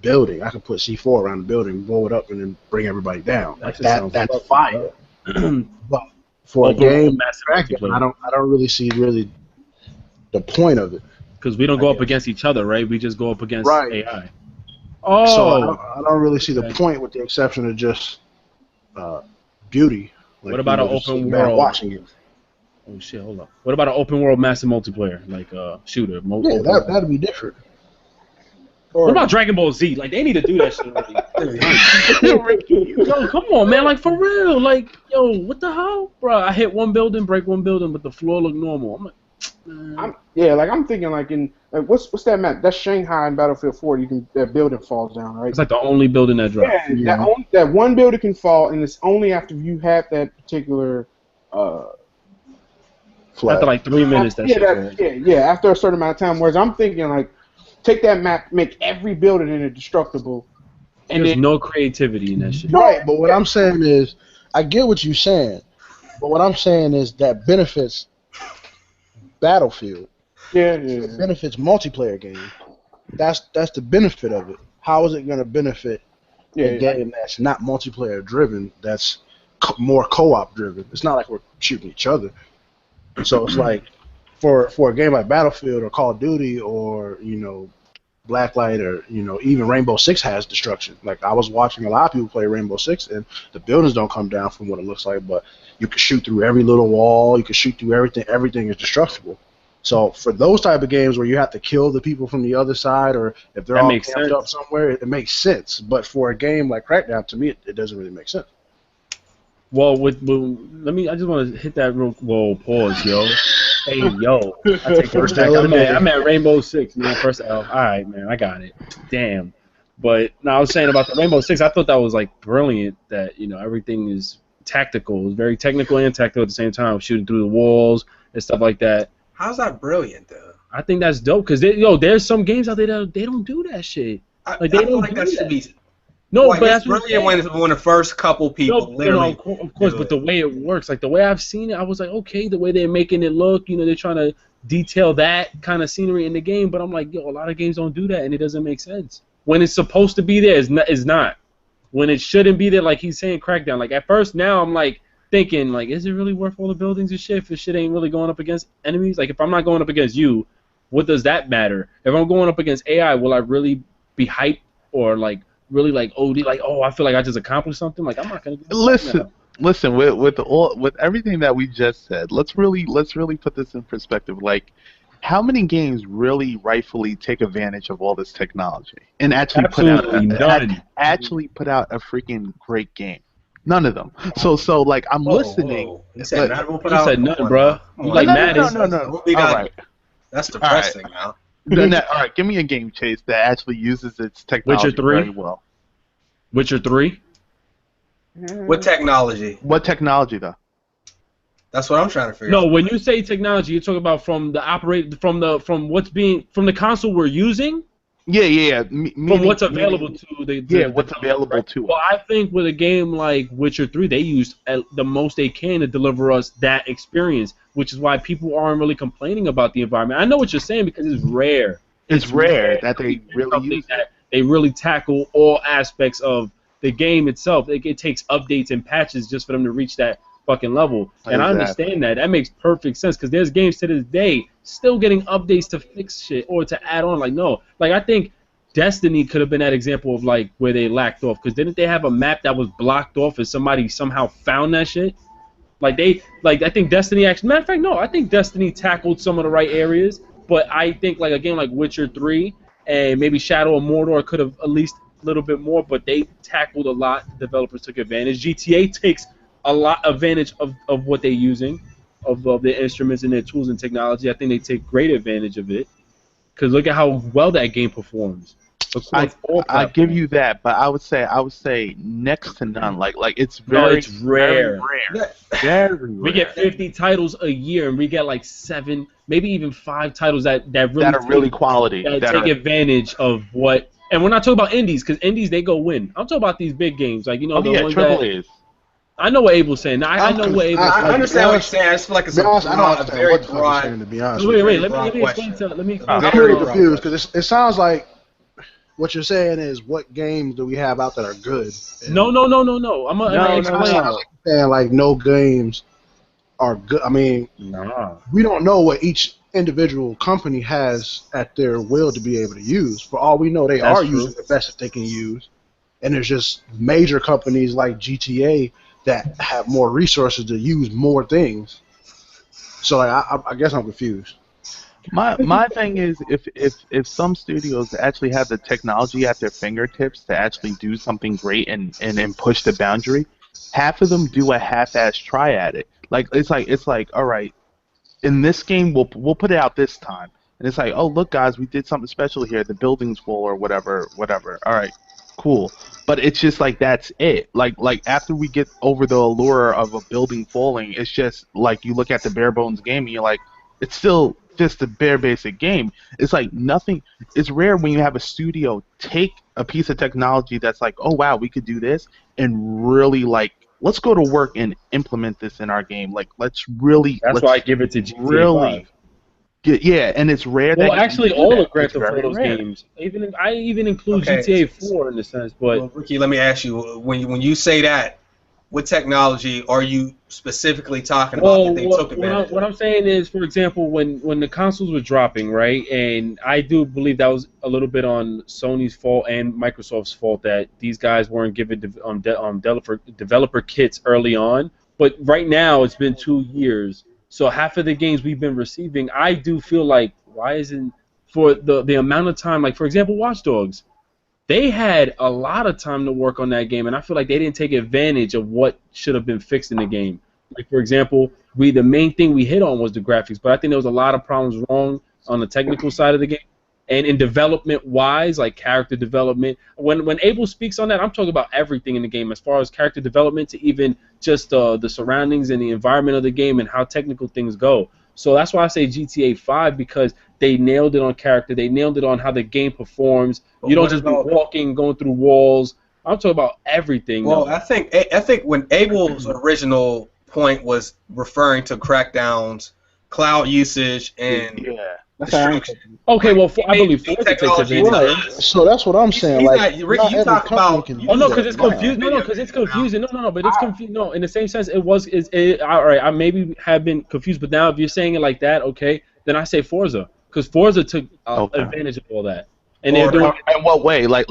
Speaker 2: building, I could put C4 around the building, blow it up, and then bring everybody down. Like that's fire. But for a game, I don't really see the point of it.
Speaker 1: Because we don't go up against each other, right? We just go up against AI. Oh,
Speaker 2: so I don't really see the point, with the exception of just beauty. Like,
Speaker 1: what about an open world?
Speaker 2: Watching it.
Speaker 1: Oh shit! Hold up. What about an open world massive multiplayer, like shooter?
Speaker 2: Yeah, that'd be different.
Speaker 1: What about Dragon Ball Z? Like, they need to do that shit already. Yo, come on, man. Like, for real. Like, yo, what the hell? Bro, I hit one building, break one building, but the floor look normal. I'm like,
Speaker 5: I'm thinking, like, in, like, what's that map? That's Shanghai in Battlefield 4. That building falls down, right?
Speaker 1: It's like the only building that drops.
Speaker 5: Yeah, that one building can fall, and it's only after you have that particular,
Speaker 1: flag. After, like, 3 minutes,
Speaker 5: after a certain amount of time. Whereas I'm thinking, like, take that map, make every building indestructible.
Speaker 1: And there's no creativity in that shit.
Speaker 2: Right, but what I'm saying is, I get what you're saying, but what I'm saying is that benefits Battlefield. It benefits multiplayer games. That's the benefit of it. How is it going to benefit a game that's not multiplayer driven, that's more co-op driven? It's not like we're shooting each other. So it's like, for a game like Battlefield or Call of Duty or, Blacklight or, even Rainbow Six has destruction. Like, I was watching a lot of people play Rainbow Six, and the buildings don't come down from what it looks like, but you can shoot through every little wall, you can shoot through everything. Everything is destructible. So for those type of games where you have to kill the people from the other side, or if they're all camped up somewhere, it makes sense. But for a game like Crackdown, to me, it doesn't really make sense.
Speaker 1: Well, I just want to hit that real. Whoa, pause, yo. Hey, yo. I take first L. I'm at Rainbow Six, man. First L. All right, man. I got it. Damn. But I was saying about the Rainbow Six, I thought that was like brilliant. That everything is tactical. It's very technical and tactical at the same time, shooting through the walls and stuff like that.
Speaker 3: How's that brilliant, though?
Speaker 1: I think that's dope because there's some games out there that they don't do that shit.
Speaker 3: They don't like that should be.
Speaker 1: No, but that's
Speaker 3: brilliant when the first couple people literally.
Speaker 1: Of course, but the way it works, like the way I've seen it, I was like, okay, the way they're making it look, they're trying to detail that kind of scenery in the game, but I'm like, yo, a lot of games don't do that, and it doesn't make sense. When it's supposed to be there, it's not. When it shouldn't be there, like he's saying, Crackdown. Like at first, now I'm like thinking, like, is it really worth all the buildings and shit if shit ain't really going up against enemies? Like if I'm not going up against you, what does that matter? If I'm going up against AI, will I really be hyped or like? Really like OD, like I feel like I just accomplished something. Like I'm not gonna
Speaker 4: listen. With everything that we just said, let's really put this in perspective. Like, how many games really rightfully take advantage of all this technology and actually put out a freaking great game? None of them. So like I'm listening.
Speaker 3: You said none,
Speaker 1: bro. You like Madden?
Speaker 4: No. All right.
Speaker 3: That's depressing, man.
Speaker 4: All right, give me a game, Chase, that actually uses its technology very well.
Speaker 1: Witcher 3?
Speaker 3: What technology?
Speaker 4: What technology, though?
Speaker 3: That's what I'm trying to figure
Speaker 1: No,
Speaker 3: out.
Speaker 1: when you say technology, you're talking about from the console we're using?
Speaker 4: Yeah.
Speaker 1: From what's available to
Speaker 4: what's available to us.
Speaker 1: Well, I think with a game like Witcher 3, they used the most they can to deliver us that experience, which is why people aren't really complaining about the environment. I know what you're saying because it's rare.
Speaker 4: It's rare that they really use
Speaker 1: that they really tackle all aspects of the game itself. It takes updates and patches just for them to reach that fucking level. And I understand that. That makes perfect sense because there's games to this day still getting updates to fix shit or to add on. Like, no. Like, I think Destiny could have been that example of, like, where they lacked off. Because didn't they have a map that was blocked off and somebody somehow found that shit? I think Destiny actually... Matter of fact, no. I think Destiny tackled some of the right areas. But I think, like, a game like Witcher 3 and maybe Shadow of Mordor could have at least a little bit more. But they tackled a lot. The developers took advantage. GTA takes a lot advantage of what they're using, of their instruments and their tools and technology. I think they take great advantage of it. Because look at how well that game performs.
Speaker 4: I give you that, but I would say next to none. Like it's very
Speaker 1: it's rare.
Speaker 4: Very rare.
Speaker 1: We get 50 titles a year, and we get like 7, maybe even 5 titles that
Speaker 4: are really quality.
Speaker 1: That take advantage of what. And we're not talking about indies, because indies they go win. I'm talking about these big games, like the ones
Speaker 4: AAAs.
Speaker 1: I know what Abel's saying. I know what Abel's saying.
Speaker 3: I understand what you're saying. I just feel like it's
Speaker 2: To be honest, I don't
Speaker 3: a
Speaker 2: understand
Speaker 3: very
Speaker 2: what the fuck you're
Speaker 3: broad.
Speaker 2: saying, to be honest.
Speaker 1: Wait, let
Speaker 3: broad
Speaker 1: me explain
Speaker 3: question.
Speaker 1: to let me explain.
Speaker 2: I'm
Speaker 3: Very
Speaker 2: really
Speaker 3: broad
Speaker 2: confused because it sounds like what you're saying is what games do we have out that are good?
Speaker 1: No. I'm gonna explain.
Speaker 2: Saying like no games are good. I mean,
Speaker 1: Nah.
Speaker 2: we don't know what each individual company has at their will to be able to use. For all we know, they
Speaker 1: That's
Speaker 2: are
Speaker 1: true.
Speaker 2: using the best that they can use. And there's just major companies like GTA that have more resources to use more things. So like, I guess I'm confused.
Speaker 4: My thing is if some studios actually have the technology at their fingertips to actually do something great and push the boundary, half of them do a half-ass try at it. Like it's like all right, in this game we'll put it out this time, and it's like, oh look guys, we did something special here. The building's full or whatever. All right, cool. But it's just like that's it. Like after we get over the allure of a building falling, it's just like you look at the bare bones game and you're like, it's still just a bare basic game. It's like nothing. It's rare when you have a studio take a piece of technology that's like, oh wow, we could do this, and really like, let's go to work and implement this in our game. Like let's really.
Speaker 1: That's why I give it to GTA
Speaker 4: really
Speaker 1: 5.
Speaker 4: Yeah, and it's rare.
Speaker 1: Well,
Speaker 4: that you
Speaker 1: actually,
Speaker 4: can do
Speaker 1: all
Speaker 4: that.
Speaker 1: of Grand
Speaker 4: It's
Speaker 1: Theft
Speaker 4: very
Speaker 1: Auto's
Speaker 4: rare.
Speaker 1: games. I even include
Speaker 3: Okay.
Speaker 1: GTA 4 in a sense, but
Speaker 3: Well, Ricky, let me ask you: when you say that, what technology are you specifically talking about that they took advantage
Speaker 1: what
Speaker 3: of?
Speaker 1: I'm saying is, for example, when the consoles were dropping, right, and I do believe that was a little bit on Sony's fault and Microsoft's fault that these guys weren't given developer kits early on. But right now, it's been 2 years, so half of the games we've been receiving, I do feel like, why isn't, for the amount of time, like for example, Watch Dogs. They had a lot of time to work on that game, and I feel like they didn't take advantage of what should have been fixed in the game. Like, for example, the main thing we hit on was the graphics, but I think there was a lot of problems wrong on the technical side of the game. And in development-wise, like character development, when Abel speaks on that, I'm talking about everything in the game, as far as character development to even just the surroundings and the environment of the game and how technical things go. So that's why I say GTA 5, because they nailed it on character. They nailed it on how the game performs.
Speaker 3: But
Speaker 1: You don't
Speaker 3: what
Speaker 1: just be
Speaker 3: about-
Speaker 1: walking, going through walls. I'm talking about everything.
Speaker 3: Well,
Speaker 1: though.
Speaker 3: I think when Abel's original point was referring to Crackdown's cloud usage and
Speaker 4: Yeah.
Speaker 5: That's how I'm
Speaker 3: destruction.
Speaker 1: Okay, well, I believe
Speaker 3: Big
Speaker 1: Forza takes
Speaker 3: technology
Speaker 1: advantage.
Speaker 3: is not-
Speaker 2: So that's what I'm saying.
Speaker 3: He's
Speaker 2: like,
Speaker 3: not- Ricky,
Speaker 2: not
Speaker 3: you
Speaker 2: every
Speaker 3: talk
Speaker 2: company
Speaker 3: about-
Speaker 2: can
Speaker 3: you
Speaker 1: Oh no,
Speaker 2: do
Speaker 1: because
Speaker 2: that.
Speaker 1: it's confusing. No, because it's confusing. No, but it's confusing. No, in the same sense, it was. All right. I maybe have been confused, but now if you're saying it like that, okay, then I say Forza, because Forza took
Speaker 4: Okay.
Speaker 1: advantage of all that, and they're doing
Speaker 4: In what way? Like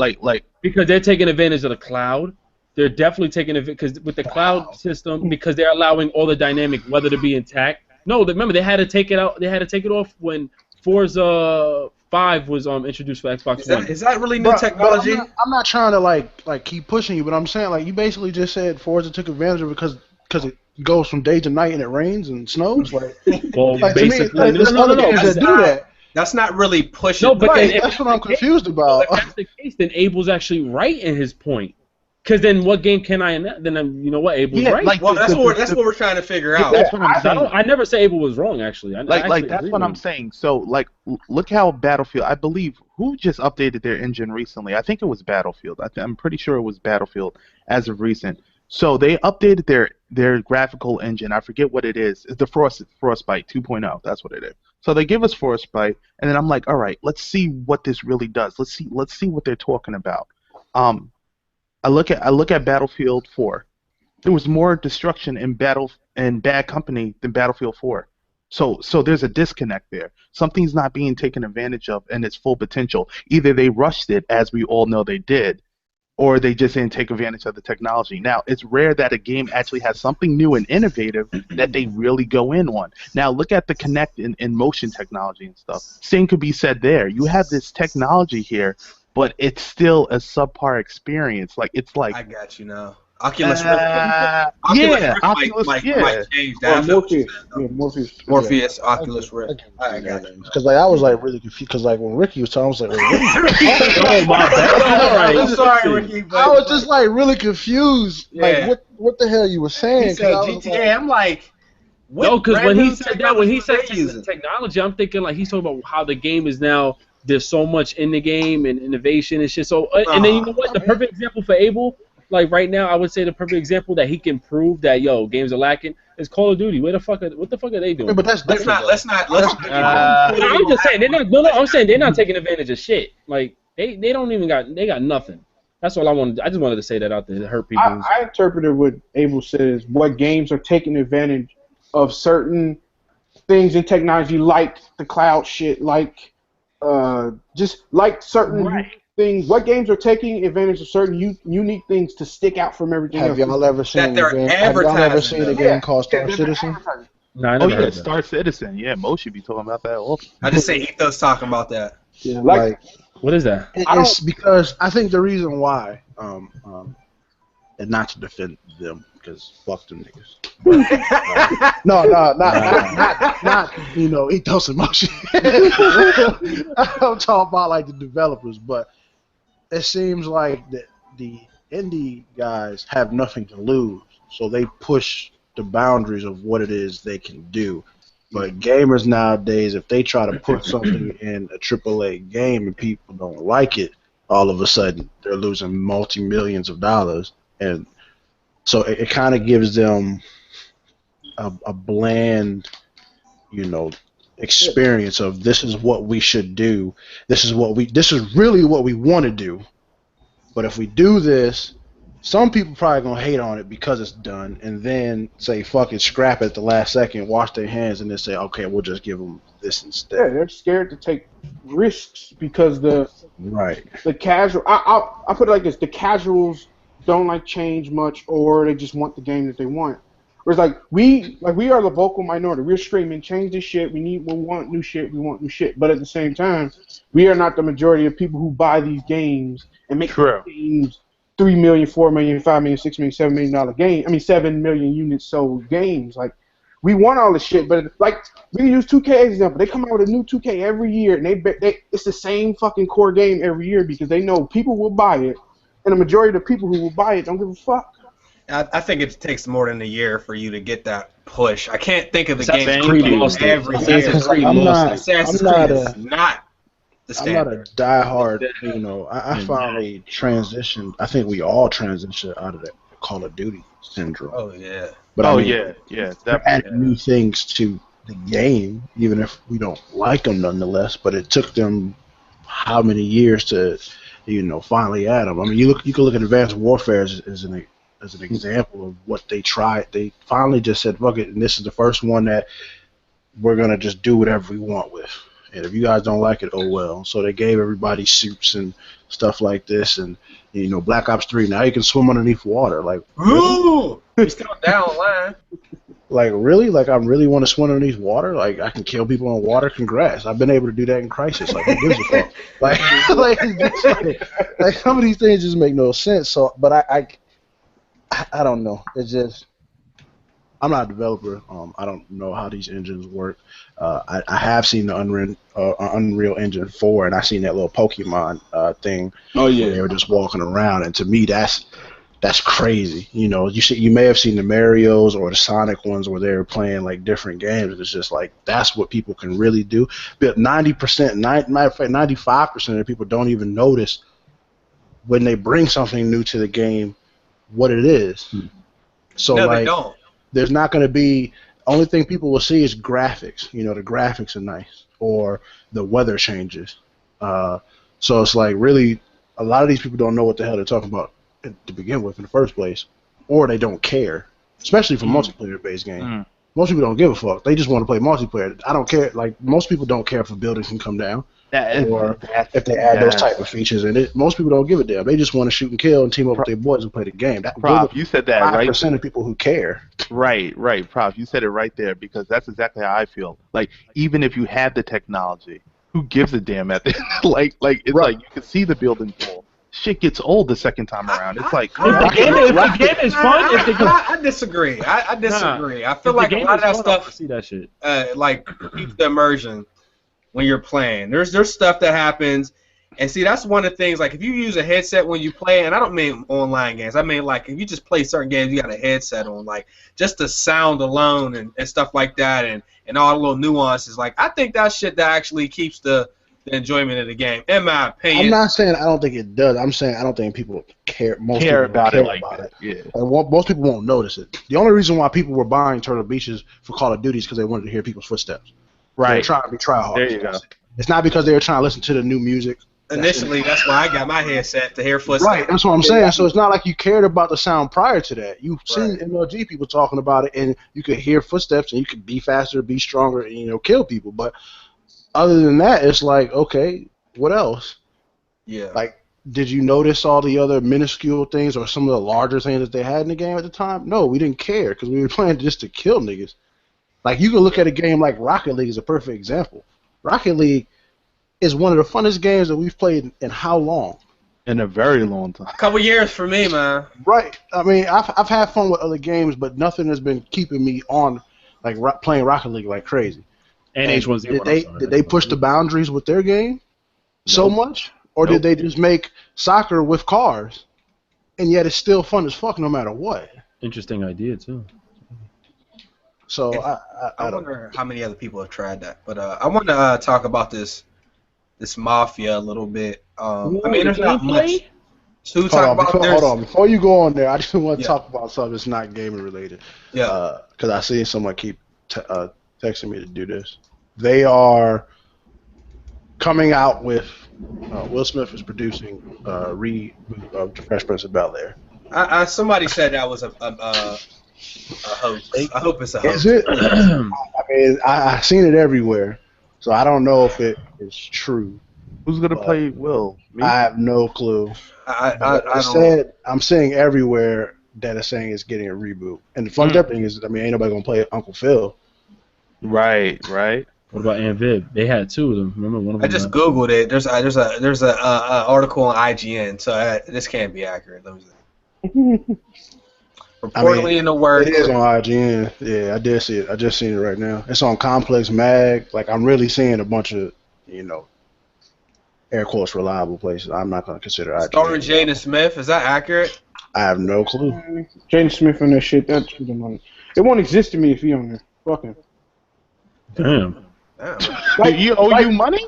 Speaker 1: because they're taking advantage of the cloud. They're definitely taking it because with the cloud system, because they're allowing all the dynamic weather to be intact. No, remember they had to take it out. They had to take it off when Forza 5 was introduced for Xbox One.
Speaker 3: Is that really new
Speaker 2: But
Speaker 3: technology?
Speaker 2: I'm not trying to like keep pushing you, but I'm saying like you basically just said Forza took advantage of it because it goes from day to night and it rains and snows. Like,
Speaker 1: Well,
Speaker 2: like to me,
Speaker 1: basically,
Speaker 2: like, there's other games that do that.
Speaker 3: That's not really pushing.
Speaker 1: No, but
Speaker 2: Right,
Speaker 1: then if
Speaker 2: that's what I'm
Speaker 1: the case-
Speaker 2: confused about.
Speaker 1: If that's the case, then Abel's actually right in his point. Because then what game can I? Then you know what, Abel's right.
Speaker 4: like
Speaker 3: Well,
Speaker 4: the-
Speaker 3: that's
Speaker 4: the-
Speaker 3: what we're trying to figure out.
Speaker 4: That's what I'm saying.
Speaker 1: I never say Abel was wrong. Actually, I
Speaker 4: Like
Speaker 1: actually
Speaker 4: that's
Speaker 1: agree
Speaker 4: what
Speaker 1: with
Speaker 4: I'm
Speaker 1: him.
Speaker 4: saying. So like look how Battlefield, I believe, who just updated their engine recently? I think it was Battlefield. I'm pretty sure it was Battlefield as of recent. So they updated their graphical engine. I forget what it is. It's the Frostbite 2.0. That's what it is. So they give us Frostbite, and then I'm like, all right, let's see what this really does. Let's see what they're talking about. I look at Battlefield 4. There was more destruction in Bad Company than Battlefield 4. So there's a disconnect there. Something's not being taken advantage of in its full potential. Either they rushed it, as we all know they did, or they just didn't take advantage of the technology. Now, it's rare that a game actually has something new and innovative that they really go in on. Now, look at the Kinect in motion technology and stuff. Same could be said there. You have this technology here, but it's still a subpar experience. Like it's like
Speaker 3: I got you now. Oculus Rift.
Speaker 4: yeah,
Speaker 3: Oculus
Speaker 4: Oculus,
Speaker 3: might change that. I feel what you're saying, though. Morpheus, Oculus Rift. I got you.
Speaker 2: Because like I was like really confused. Because like when Ricky was talking, I was like, wait,
Speaker 1: Oh my bad. All right.
Speaker 3: I'm sorry, Ricky. But
Speaker 2: I was just like really confused.
Speaker 3: Yeah.
Speaker 2: Like what the hell you were saying?
Speaker 3: he said
Speaker 2: 'Cause I was
Speaker 3: GTA.
Speaker 2: like,
Speaker 3: I'm like, what
Speaker 1: No, because when
Speaker 3: brand
Speaker 1: he
Speaker 3: new
Speaker 1: said that, when he said
Speaker 3: technology are they using?
Speaker 1: technology, I'm thinking like he's talking about how the game is now. There's so much in the game and innovation and shit. So and then you know what? The perfect example for Abel, like right now, I would say the perfect example that he can prove that games are lacking is Call of Duty. What the fuck are they doing?
Speaker 2: Yeah, but that's different.
Speaker 3: Let's not.
Speaker 1: I'm just saying they're not. No, I'm saying they're not taking advantage of shit. Like they don't even got nothing. That's all I wanted. I just wanted to say that out there to hurt people.
Speaker 5: I interpreted what Abel says. What games are taking advantage of certain things in technology, like the cloud shit, like just like certain things. What games are taking advantage of certain unique things to stick out from everything else?
Speaker 2: Have y'all ever seen a game called Star Citizen?
Speaker 1: No, I never heard that.
Speaker 4: Star Citizen. Yeah, Mo should be talking about that also.
Speaker 3: I just say Ethos talking about that.
Speaker 5: Yeah,
Speaker 2: Like
Speaker 1: what is that?
Speaker 2: it's because I think the reason why, and not to defend them because fuck them niggas. But, no, not Ethos and Motion. I'm talking about like the developers, but it seems like the indie guys have nothing to lose, so they push the boundaries of what it is they can do. But gamers nowadays, if they try to put something in a AAA game and people don't like it, all of a sudden they're losing multi-millions of dollars. And so it kind of gives them a bland, experience of this is what we should do. This is really what we want to do. But if we do this, some people probably gonna hate on it because it's done, and then say fuck it, scrap it at the last second, wash their hands, and then say okay, we'll just give them this instead.
Speaker 5: Yeah, they're scared to take risks because the casual. I put it like this: the casuals don't like change much, or they just want the game that they want. Whereas we are the vocal minority. We're screaming, change this shit. We want new shit. We want new shit. But at the same time, we are not the majority of people who buy these games and make games. $3 million, $4 million, $5 million, $6 million, $7 million game. I mean, 7 million units sold games. Like, we want all this shit, but like we can use 2K as an example. They come out with a new 2K every year, and it's the same fucking core game every year because they know people will buy it, and the majority of the people who will buy it don't give a fuck.
Speaker 3: I think it takes more than a year for you to get that push. I can't think of the game every year. Assassin's Creed is not the standard.
Speaker 2: I'm not a diehard, I finally transitioned. I think we all transitioned out of that Call of Duty syndrome.
Speaker 3: Oh, yeah.
Speaker 2: But
Speaker 4: definitely.
Speaker 2: Adding new things to the game, even if we don't like them nonetheless, but it took them how many years to, finally add them. I mean, you can look at Advanced Warfare as an example of what they tried. They finally just said, fuck it, and this is the first one that we're going to just do whatever we want with. And if you guys don't like it, oh well. So they gave everybody suits and stuff like this, and Black Ops 3. Now you can swim underneath water. Like,
Speaker 3: ooh, you're still down line.
Speaker 2: Like really? Like I really want to swim underneath water? Like I can kill people in water? Congrats! I've been able to do that in Crisis. Like who gives a fuck? Like some of these things just make no sense. So, but I don't know. It's just. I'm not a developer. I don't know how these engines work. I have seen the Unreal Engine 4, and I seen that little Pokemon thing.
Speaker 6: Oh yeah.
Speaker 2: Where they were just walking around, and to me, that's crazy. You may have seen the Mario's or the Sonic ones where they were playing like different games. It's just like that's what people can really do. But 95% of the people don't even notice when they bring something new to the game what it is. So
Speaker 3: no,
Speaker 2: like.
Speaker 3: They don't.
Speaker 2: There's not going to be – only thing people will see is graphics. The graphics are nice or the weather changes. So it's like really a lot of these people don't know what the hell they're talking about to begin with in the first place, or they don't care, especially for multiplayer-based games. Most people don't give a fuck. They just want to play multiplayer. I don't care. Like most people don't care if a building can come down or if they add those type of features in it. Most people don't give a damn. They just want to shoot and kill and team up with their boys and play the game.
Speaker 4: Prof, you said that right.
Speaker 2: 5% of people who care.
Speaker 4: Right, Prof. You said it right there because that's exactly how I feel. Like even if you have the technology, who gives a damn at this? like it's like you can see the building fall. Shit gets old the second time around. It's like
Speaker 1: if the game is fun,
Speaker 3: I disagree. I disagree. I feel like a lot of that stuff.
Speaker 1: See that shit.
Speaker 3: Like keeps the immersion when you're playing. There's stuff that happens, and see that's one of the things. Like if you use a headset when you play, and I don't mean online games. I mean like if you just play certain games, you got a headset on. Like just the sound alone and stuff like that, and all the little nuances. Like I think that shit that actually keeps the the enjoyment of the game, in my opinion.
Speaker 2: I'm not saying I don't think it does. I'm saying I don't think people care. Most people don't
Speaker 4: about
Speaker 2: care
Speaker 4: it like
Speaker 2: about
Speaker 4: that.
Speaker 2: it.
Speaker 4: Yeah.
Speaker 2: And most people won't notice it. The only reason why people were buying Turtle Beaches for Call of Duty is because they wanted to hear people's footsteps. They were
Speaker 4: Right.
Speaker 2: trying to be tryhards.
Speaker 4: There you go.
Speaker 2: It's not because they were trying to listen to the new music.
Speaker 3: Initially, that's why I got my headset to hear footsteps.
Speaker 2: Right, that's what I'm saying. So it's not like you cared about the sound prior to that. You've seen
Speaker 3: Right.
Speaker 2: MLG people talking about it, and you could hear footsteps, and you could be faster, be stronger, and kill people. But other than that, it's like, okay, what else?
Speaker 3: Yeah.
Speaker 2: Like, did you notice all the other minuscule things or some of the larger things that they had in the game at the time? No, we didn't care because we were playing just to kill niggas. Like, you can look at a game like Rocket League as a perfect example. Rocket League is one of the funnest games that we've played in how long?
Speaker 4: In a very long time.
Speaker 3: A couple years for me, man.
Speaker 2: Right. I mean, I've had fun with other games, but nothing has been keeping me on, like, playing Rocket League like crazy.
Speaker 1: And H1Z1.
Speaker 2: Did they push the boundaries with their game so much? Or did they just make soccer with cars, and yet it's still fun as fuck no matter what?
Speaker 1: Interesting idea too.
Speaker 2: So
Speaker 3: I wonder how many other people have tried that. But I want to talk about this Mafia a little bit. I mean, there's not much to talk about.
Speaker 2: Hold on. Before you go on there, I just want to
Speaker 3: Yeah.
Speaker 2: talk about something that's not gaming related.
Speaker 3: Yeah.
Speaker 2: Because I see someone keep texting me to do this. They are coming out with Will Smith is producing reboot of The Fresh Prince of Bel-Air.
Speaker 3: Somebody said that was a hoax. I hope it's a hoax.
Speaker 2: Is it? I mean, I've seen it everywhere, so I don't know if it is true.
Speaker 4: Who's gonna play Will? Me?
Speaker 2: I have no clue. I'm seeing everywhere that it's saying it's getting a reboot. And the fucked up thing is, I mean, ain't nobody gonna play Uncle Phil.
Speaker 4: Right.
Speaker 1: What about Aunt Viv? They had two of them. Remember one of them?
Speaker 3: I just googled it. There's a article on IGN, so this can't be accurate. Let me see. Reportedly in the word.
Speaker 2: It is on IGN. Yeah, I did see it. I just seen it right now. It's on Complex Mag. Like, I'm really seeing a bunch of, air quotes reliable places. I'm not gonna consider IGN.
Speaker 3: Starring Jaden Smith. Is that accurate?
Speaker 2: I have no clue.
Speaker 5: Jaden Smith and that shit. That shit, it won't exist to me if he on there. Fuck him.
Speaker 1: Damn.
Speaker 5: Like,
Speaker 4: You owe you money?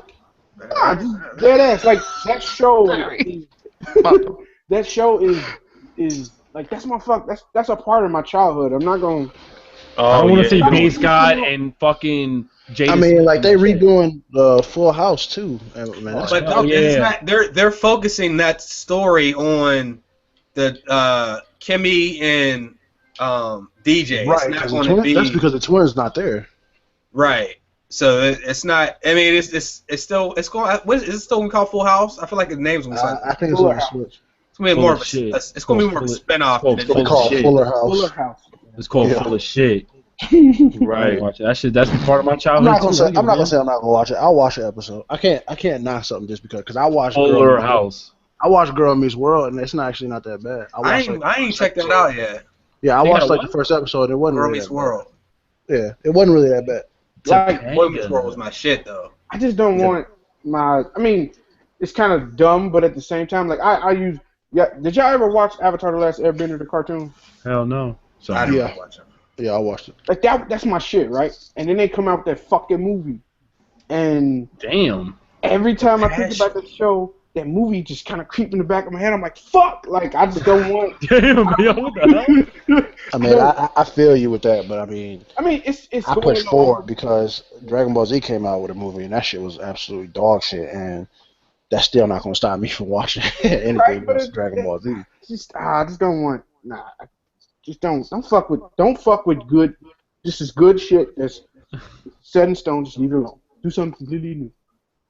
Speaker 5: Dead ass. Like that show. That show is like that's a part of my childhood. I'm not going.
Speaker 1: I don't want to see B. Scott and fucking Jaden.
Speaker 2: I mean, like, they redoing the Full House too. Man,
Speaker 3: But it's not. They're focusing that story on the Kimmy and DJ.
Speaker 2: right.
Speaker 3: It's not going to be.
Speaker 2: That's because the twins not there.
Speaker 3: Right. So it's not. I mean, it's still going. What is it still gonna be called Full House? I feel like the name's gonna be
Speaker 2: I think it's on the Switch.
Speaker 3: It's gonna be more of a. It's gonna be more of a spinoff.
Speaker 1: It's
Speaker 2: It's called Fuller House.
Speaker 5: Fuller House.
Speaker 1: It's called Full of Shit.
Speaker 4: Right.
Speaker 1: Watch it. That shit. That's part of my
Speaker 2: I'm
Speaker 1: childhood.
Speaker 2: not gonna say I'm not gonna watch it. I'll watch the episode. I can't knock something just because I watched
Speaker 1: Fuller House.
Speaker 2: I watched Girl Meets World, and it's actually not that bad.
Speaker 3: I ain't checked that out yet.
Speaker 2: Yeah, I
Speaker 1: They
Speaker 2: watched
Speaker 1: got
Speaker 2: like the first episode. It wasn't
Speaker 3: Girl
Speaker 2: really
Speaker 3: Meets
Speaker 2: that
Speaker 3: World.
Speaker 2: bad. Yeah, it wasn't really that bad.
Speaker 5: Like,
Speaker 3: Boy Meets World was my shit though.
Speaker 5: I just don't want my. I mean, it's kind of dumb, but at the same time, like I use. Yeah, did y'all ever watch Avatar: The Last Airbender, the cartoon?
Speaker 1: Hell no.
Speaker 3: I
Speaker 1: Sorry.
Speaker 3: don't
Speaker 2: Yeah.
Speaker 3: watch it.
Speaker 2: Yeah, I watched it.
Speaker 5: Like that's my shit, right? And then they come out with that fucking movie, and
Speaker 1: Damn.
Speaker 5: every time I think about that show, that movie just kind of creep in the back of my head. I'm like, fuck! Like I just don't want.
Speaker 1: Damn, yo, what the hell?
Speaker 2: I mean, I feel you with that, but I mean,
Speaker 5: it's.
Speaker 2: I
Speaker 5: going
Speaker 2: pushed
Speaker 5: on.
Speaker 2: forward because Dragon Ball Z came out with a movie, and that shit was absolutely dog shit, and that's still not gonna stop me from watching anything
Speaker 5: Right, but
Speaker 2: but Dragon Ball Z.
Speaker 5: I just don't want. Nah, just don't fuck with good. This is good shit that's set in stone. Just leave it alone. Do something completely new.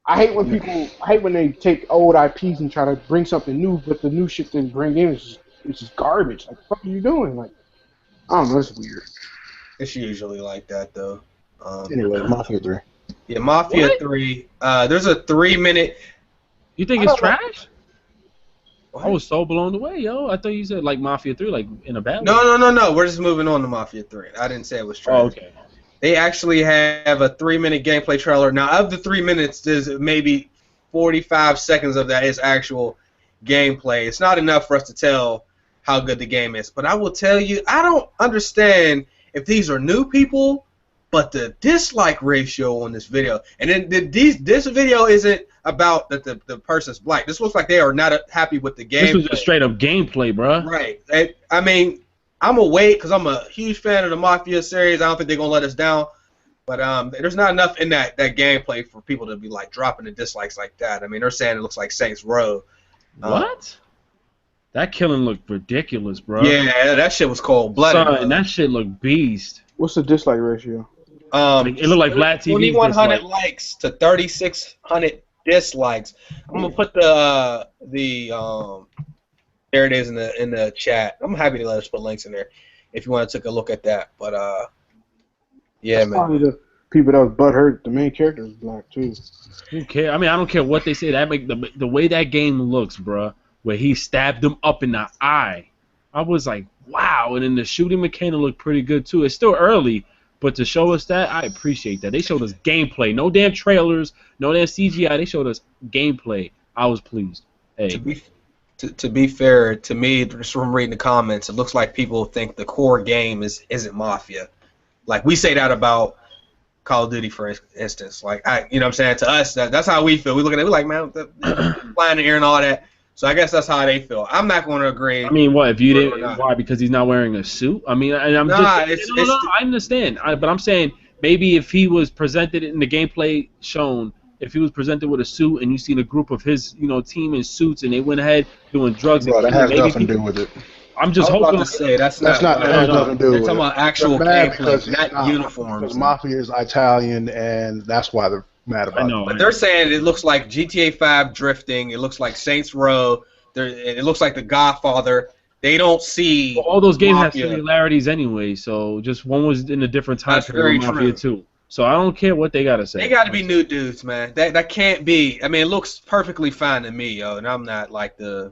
Speaker 5: I hate when they take old IPs and try to bring something new, but the new shit they bring in is just garbage. Like, what the fuck are you doing? Like, I don't know. It's weird.
Speaker 3: It's usually like that though.
Speaker 2: Anyway, Mafia 3.
Speaker 3: Yeah, Mafia 3. There's a 3-minute.
Speaker 1: You think it's trash?
Speaker 3: What?
Speaker 1: I was so blown away, yo. I thought you said like Mafia 3, like in a battle.
Speaker 3: No. We're just moving on to Mafia 3. I didn't say it was trash.
Speaker 1: Oh, okay.
Speaker 3: They actually have a 3-minute gameplay trailer. Now, of the 3 minutes, there's maybe 45 seconds of that is actual gameplay. It's not enough for us to tell how good the game is. But I will tell you, I don't understand if these are new people, but the dislike ratio on this video, and then this video isn't about that the person's black. This looks like they are not happy with the game.
Speaker 1: This was just straight up gameplay, bro.
Speaker 3: Right. I mean, I'm gonna wait because I'm a huge fan of the Mafia series. I don't think they're gonna let us down. But there's not enough in that gameplay for people to be like dropping the dislikes like that. I mean, they're saying it looks like Saints Row.
Speaker 1: What? That killing looked ridiculous, bro.
Speaker 3: Yeah, that shit was cold-blooded.
Speaker 1: Son, that shit looked beast.
Speaker 5: What's the dislike ratio?
Speaker 1: It looked like Vlad TV.
Speaker 3: 2,100 likes to 3,600 dislikes. I'm gonna put the there it is in the chat. I'm happy to let us put links in there if you want to take a look at that. But yeah,
Speaker 5: that's
Speaker 3: man.
Speaker 5: Probably the people that was butthurt. The main character is black too.
Speaker 1: Who cares? I mean, I don't care what they say. That make the way that game looks, bro. Where he stabbed him up in the eye, I was like, wow. And then the shooting mechanic looked pretty good too. It's still early, but to show us that, I appreciate that. They showed us gameplay, no damn trailers, no damn CGI. They showed us gameplay. I was pleased. Hey.
Speaker 3: To be fair, to me, just from reading the comments, it looks like people think the core game isn't Mafia. Like we say that about Call of Duty, for instance. Like you know what I'm saying? To us, that's how we feel. We look at it, we're like, man, flying in the air and all that. So I guess that's how they feel. I'm not going to agree.
Speaker 1: I mean, what if you didn't? Why? Because he's not wearing a suit? I mean, and I'm I understand. But I'm saying maybe if he was presented in the gameplay shown, if he was presented with a suit and you seen a group of his, team in suits and they went ahead doing drugs.
Speaker 2: Bro, that has nothing to do with it.
Speaker 1: I'm just hoping
Speaker 3: to say that's not
Speaker 2: that has nothing to do with it.
Speaker 3: They're talking about actual gameplay, not uniforms.
Speaker 2: Because Mafia is Italian, and that's why they're mad about it.
Speaker 3: But they're saying it looks like GTA 5 drifting. It looks like Saints Row. It looks like The Godfather. They don't see.
Speaker 1: Well, all those games
Speaker 3: Mafia.
Speaker 1: have similarities anyway, so just one was in a different time
Speaker 3: period.
Speaker 1: Mafia 2. So I don't care what they gotta say.
Speaker 3: They gotta be new dudes, man. That can't be. I mean, it looks perfectly fine to me, yo. And I'm not like the.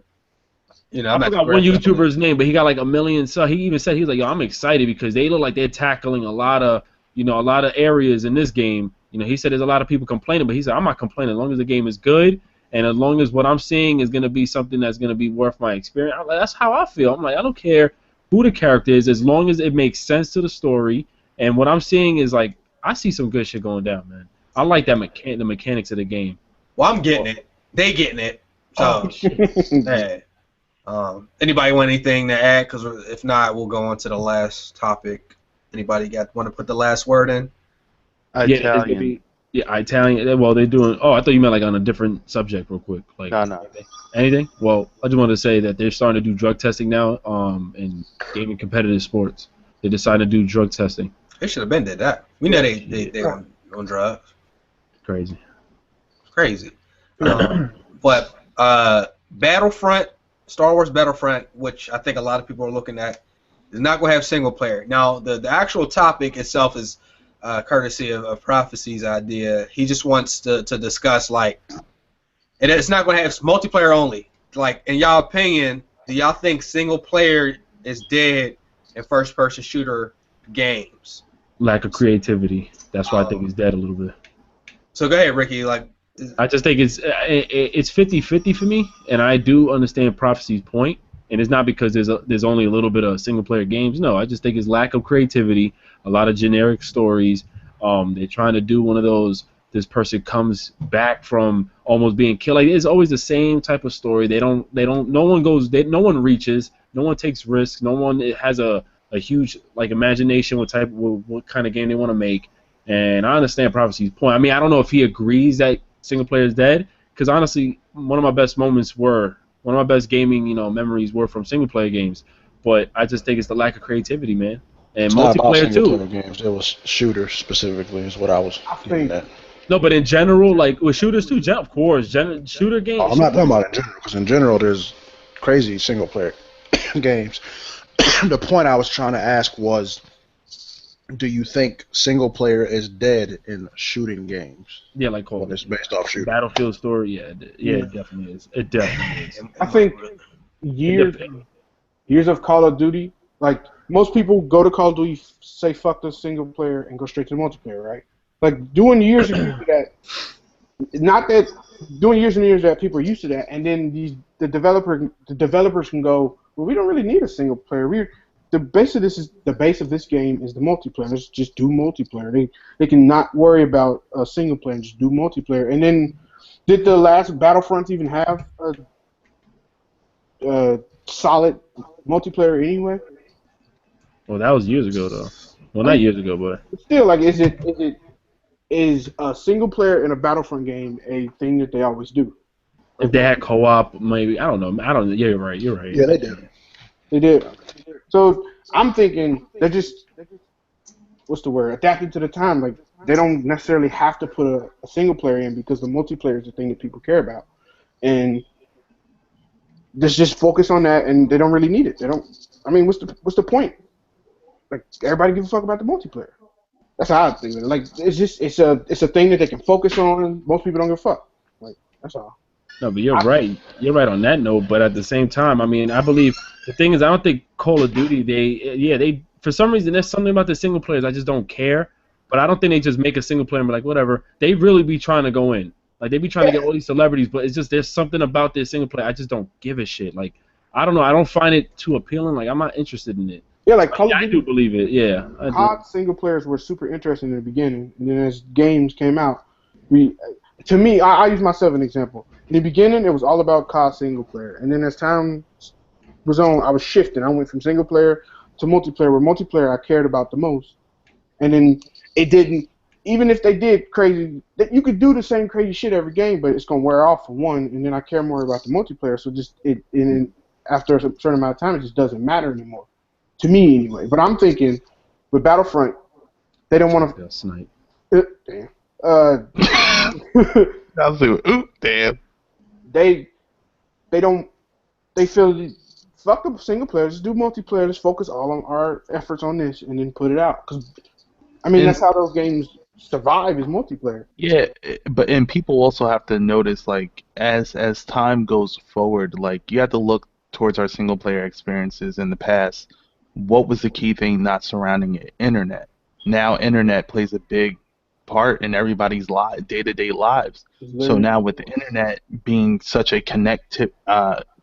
Speaker 1: I forgot one YouTuber's name, but he got like 1 million subs. He even said, he was like, yo, I'm excited because they look like they're tackling a lot of areas in this game. He said there's a lot of people complaining, but he said, I'm not complaining as long as the game is good and as long as what I'm seeing is going to be something that's going to be worth my experience. I'm like, that's how I feel. I'm like, I don't care who the character is as long as it makes sense to the story. And what I'm seeing is like, I see some good shit going down, man. I like that the mechanics of the game.
Speaker 3: Well, I'm getting it. They getting it. So, hey. Anybody want anything to add? Because if not, we'll go on to the last topic. Anybody want to put the last word in?
Speaker 4: Italian.
Speaker 1: Italian. Well, they're doing. Oh, I thought you meant like on a different subject, real quick. Like
Speaker 4: no.
Speaker 1: Anything? Well, I just wanted to say that they're starting to do drug testing now. In gaming competitive sports, they decided to do drug testing.
Speaker 3: They should have been did that. We know they on drugs.
Speaker 1: Crazy.
Speaker 3: Crazy. But Battlefront. Star Wars Battlefront, which I think a lot of people are looking at, is not going to have single player. Now, the actual topic itself is courtesy of Prophecy's idea. He just wants to discuss, like, and it's not going to have multiplayer only. Like, in y'all opinion, do y'all think single player is dead in first-person shooter games?
Speaker 1: Lack of creativity. That's why I think it's dead a little bit.
Speaker 3: So go ahead, Ricky. Like,
Speaker 1: I just think it's 50-50 for me, and I do understand Prophecy's point, and it's not because there's only a little bit of single-player games. No, I just think it's lack of creativity, a lot of generic stories. They're trying to do one of those, this person comes back from almost being killed. Like, it's always the same type of story. No one reaches, no one takes risks, no one has a huge like imagination what kind of game they want to make. And I understand Prophecy's point. I mean, I don't know if he agrees that single player is dead, because honestly, one of my best gaming memories were from single player games. But I just think it's the lack of creativity, man, and
Speaker 2: it's
Speaker 1: multiplayer too.
Speaker 2: Games. It was shooters specifically is what I was thinking that.
Speaker 1: No, but in general, like with shooters too, of course, shooter games.
Speaker 2: I'm not talking about in general, because in general there's crazy single player games. The point I was trying to ask was, do you think single player is dead in shooting games?
Speaker 1: Yeah, like Call of
Speaker 2: Duty. It's based off shooting.
Speaker 1: Battlefield story, yeah, it definitely is. It definitely is.
Speaker 5: I think years of Call of Duty, like most people go to Call of Duty, say fuck the single player and go straight to the multiplayer, right? Like doing years and years of that. Not that doing years and years that people are used to that, and then the developers can go, well, we don't really need a single player. the base of this game is the multiplayer. Let's just do multiplayer. They can not worry about a single player and just do multiplayer. And then, did the last Battlefront even have a solid multiplayer anyway?
Speaker 1: Well, that was years ago, though. Well, not years ago, but
Speaker 5: Still, like, is a single player in a Battlefront game a thing that they always do?
Speaker 1: if they had co-op, maybe I don't know. Yeah, you're right. You're right.
Speaker 2: Yeah, they did.
Speaker 5: They did. So I'm thinking they're just, what's the word, adapting to the time. Like, they don't necessarily have to put a single player in because the multiplayer is the thing that people care about. And let's just focus on that, and they don't really need it. They don't. I mean, what's the point? Like, everybody gives a fuck about the multiplayer. That's how I think of it. Like, it's a thing that they can focus on. Most people don't give a fuck. Like, that's all.
Speaker 1: No, but you're right. You're right on that note. But at the same time, I mean, I believe the thing is, I don't think Call of Duty. They for some reason there's something about the single players I just don't care. But I don't think they just make a single player and be like, whatever. They really be trying to go in. Like, they be trying to get all these celebrities, but it's just there's something about this single player I just don't give a shit. Like, I don't know. I don't find it too appealing. Like, I'm not interested in it.
Speaker 5: Yeah, like Call of Duty.
Speaker 1: I do believe it. Yeah.
Speaker 5: COD single players were super interesting in the beginning, and then as games came out, to me, I use myself as an example. In the beginning, it was all about COD single player, and then as time was on, I was shifting. I went from single player to multiplayer, where multiplayer I cared about the most, and then it didn't. Even if they did crazy, you could do the same crazy shit every game, but it's gonna wear off for one, and then I care more about the multiplayer. So after a certain amount of time, it just doesn't matter anymore. To me, anyway. But I'm thinking, with Battlefront, they don't want to.
Speaker 1: Snipe.
Speaker 5: Damn.
Speaker 4: I was like, oop, damn.
Speaker 5: They don't. They feel fuck the single player. Just do multiplayer. Let's focus all on our efforts on this, and then put it out. Because I mean, that's how those games survive, is multiplayer.
Speaker 4: Yeah, and people also have to notice, like, as time goes forward, like, you have to look towards our single player experiences in the past. What was the key thing not surrounding it? Internet. Now internet plays a big part in everybody's day-to-day lives. So now with the internet being such a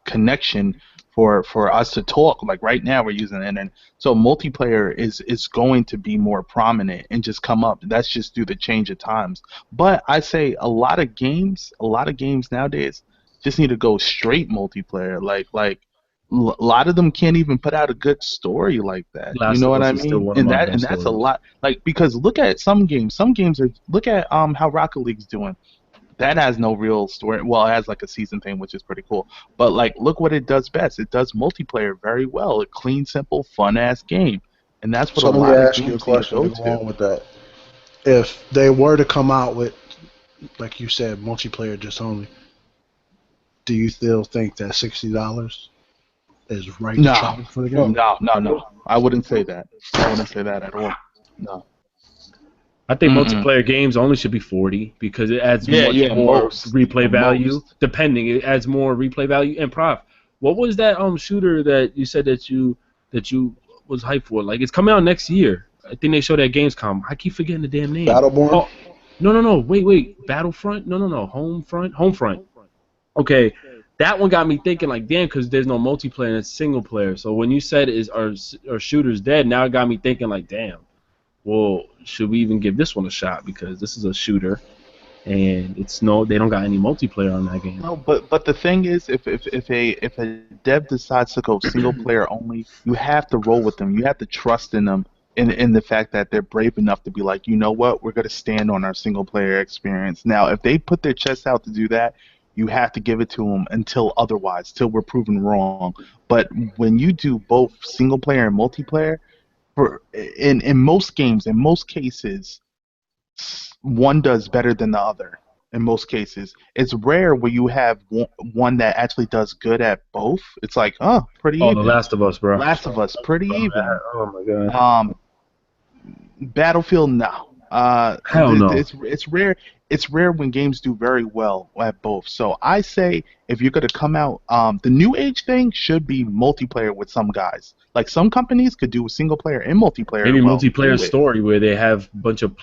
Speaker 4: connection for us to talk, like right now we're using the internet. So multiplayer is going to be more prominent and just come up. That's just due to the change of times. But I say a lot of games nowadays just need to go straight multiplayer. Like a lot of them can't even put out a good story like that. You know what I mean? And that's a lot. Like, because look at some games. Look at how Rocket League's doing. That has no real story. Well, it has like a season thing, which is pretty cool. But like, look what it does best. It does multiplayer very well. A clean, simple, fun ass game. And that's what a lot of games need to go to.
Speaker 2: So let me ask you a question to go along with that. If they were to come out with, like you said, multiplayer just only, do you still think that $60 is right for the game?
Speaker 4: No. I wouldn't say that. I wouldn't say that at all. No.
Speaker 1: I think multiplayer games only should be 40 because it adds more replay value. Depending, it adds more replay value. And Prof, what was that shooter that you said that you was hyped for? Like, it's coming out next year. I think they showed at Gamescom. I keep forgetting the damn name.
Speaker 2: Battleborn?
Speaker 1: Oh, no. Wait. Battlefront? No. Homefront. Okay. That one got me thinking, like, damn, because there's no multiplayer and it's single player. So when you said are shooters dead, now it got me thinking, like, damn. Well, should we even give this one a shot because this is a shooter, and they don't got any multiplayer on that game.
Speaker 4: No, but the thing is, if a dev decides to go single player only, you have to roll with them. You have to trust in them, in the fact that they're brave enough to be like, you know what, we're gonna stand on our single player experience. Now, if they put their chest out to do that, you have to give it to them till we're proven wrong. But when you do both single player and multiplayer, in most games, in most cases, one does better than the other. In most cases, it's rare where you have one that actually does good at both. It's like, pretty even.
Speaker 1: The Last of Us, bro.
Speaker 4: Last of Us, pretty even.
Speaker 1: Oh my god.
Speaker 4: Battlefield, no.
Speaker 1: Hell no.
Speaker 4: It's rare. It's rare when games do very well at both. So I say if you're gonna come out, the new age thing should be multiplayer with some guys. Like some companies could do a single player and multiplayer.
Speaker 1: Maybe multiplayer story where they have a bunch of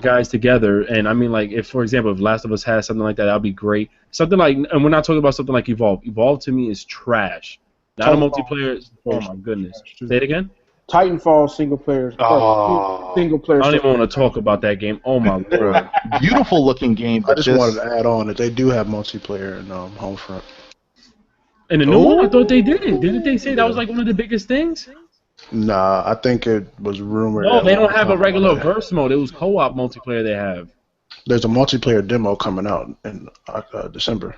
Speaker 1: guys together. And I mean, like, if for example, if Last of Us has something like that, that'd be great. Something like, and we're not talking about something like Evolve. Evolve to me is trash. Not a
Speaker 5: Titanfall.
Speaker 1: multiplayer. Oh my goodness. Say it again.
Speaker 5: Titanfall single player.
Speaker 4: Oh.
Speaker 5: Single player.
Speaker 1: I don't even want to talk about that game. Oh my lord.
Speaker 4: Beautiful looking game,
Speaker 2: I
Speaker 4: but
Speaker 2: just wanted to add on that they do have multiplayer in Homefront.
Speaker 1: And the new one, I thought they didn't. Didn't they say that was like one of the biggest things?
Speaker 2: Nah, I think it was rumored.
Speaker 1: No,
Speaker 2: at
Speaker 1: they don't
Speaker 2: one
Speaker 1: have a
Speaker 2: time
Speaker 1: regular
Speaker 2: that
Speaker 1: verse mode. It was co-op multiplayer they have.
Speaker 2: There's a multiplayer demo coming out in December.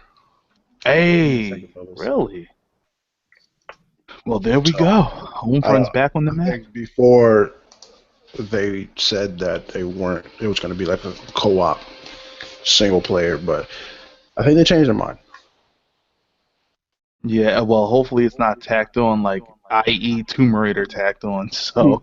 Speaker 4: hey, really? Well, there we go. Homefront's back on the
Speaker 2: I
Speaker 4: map.
Speaker 2: think before they said that they weren't, it was going to be like a co-op single player, but I think they changed their mind.
Speaker 4: Yeah, well, hopefully it's not tacked on like i.e. Tomb Raider tacked on. So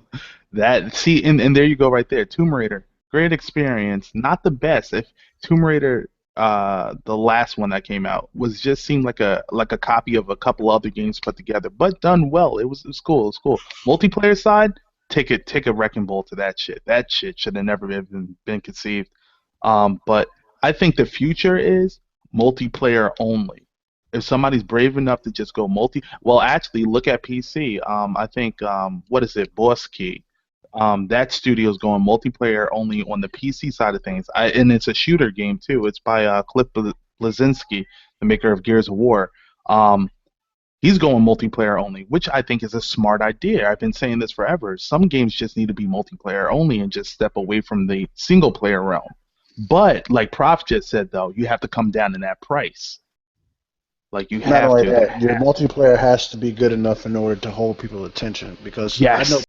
Speaker 4: that see, and there you go right there. Tomb Raider, great experience. Not the best. If Tomb Raider, the last one that came out, was just seemed like a copy of a couple other games put together, but done well. It was cool. It was cool. Multiplayer side, take a wrecking ball to that shit. That shit should have never been conceived. But I think the future is multiplayer only. If somebody's brave enough to just go well, actually, look at PC. I think what is it, Boss Key? That studio's going multiplayer only on the PC side of things. And it's a shooter game too. It's by Cliff Bleszinski, the maker of Gears of War. He's going multiplayer only, which I think is a smart idea. I've been saying this forever. Some games just need to be multiplayer only and just step away from the single player realm. But like Prof just said, though, you have to come down in that price. Like you
Speaker 2: Not
Speaker 4: have
Speaker 2: only
Speaker 4: to.
Speaker 2: that, your multiplayer has to be good enough in order to hold people's attention. Because
Speaker 4: Yes.
Speaker 2: I know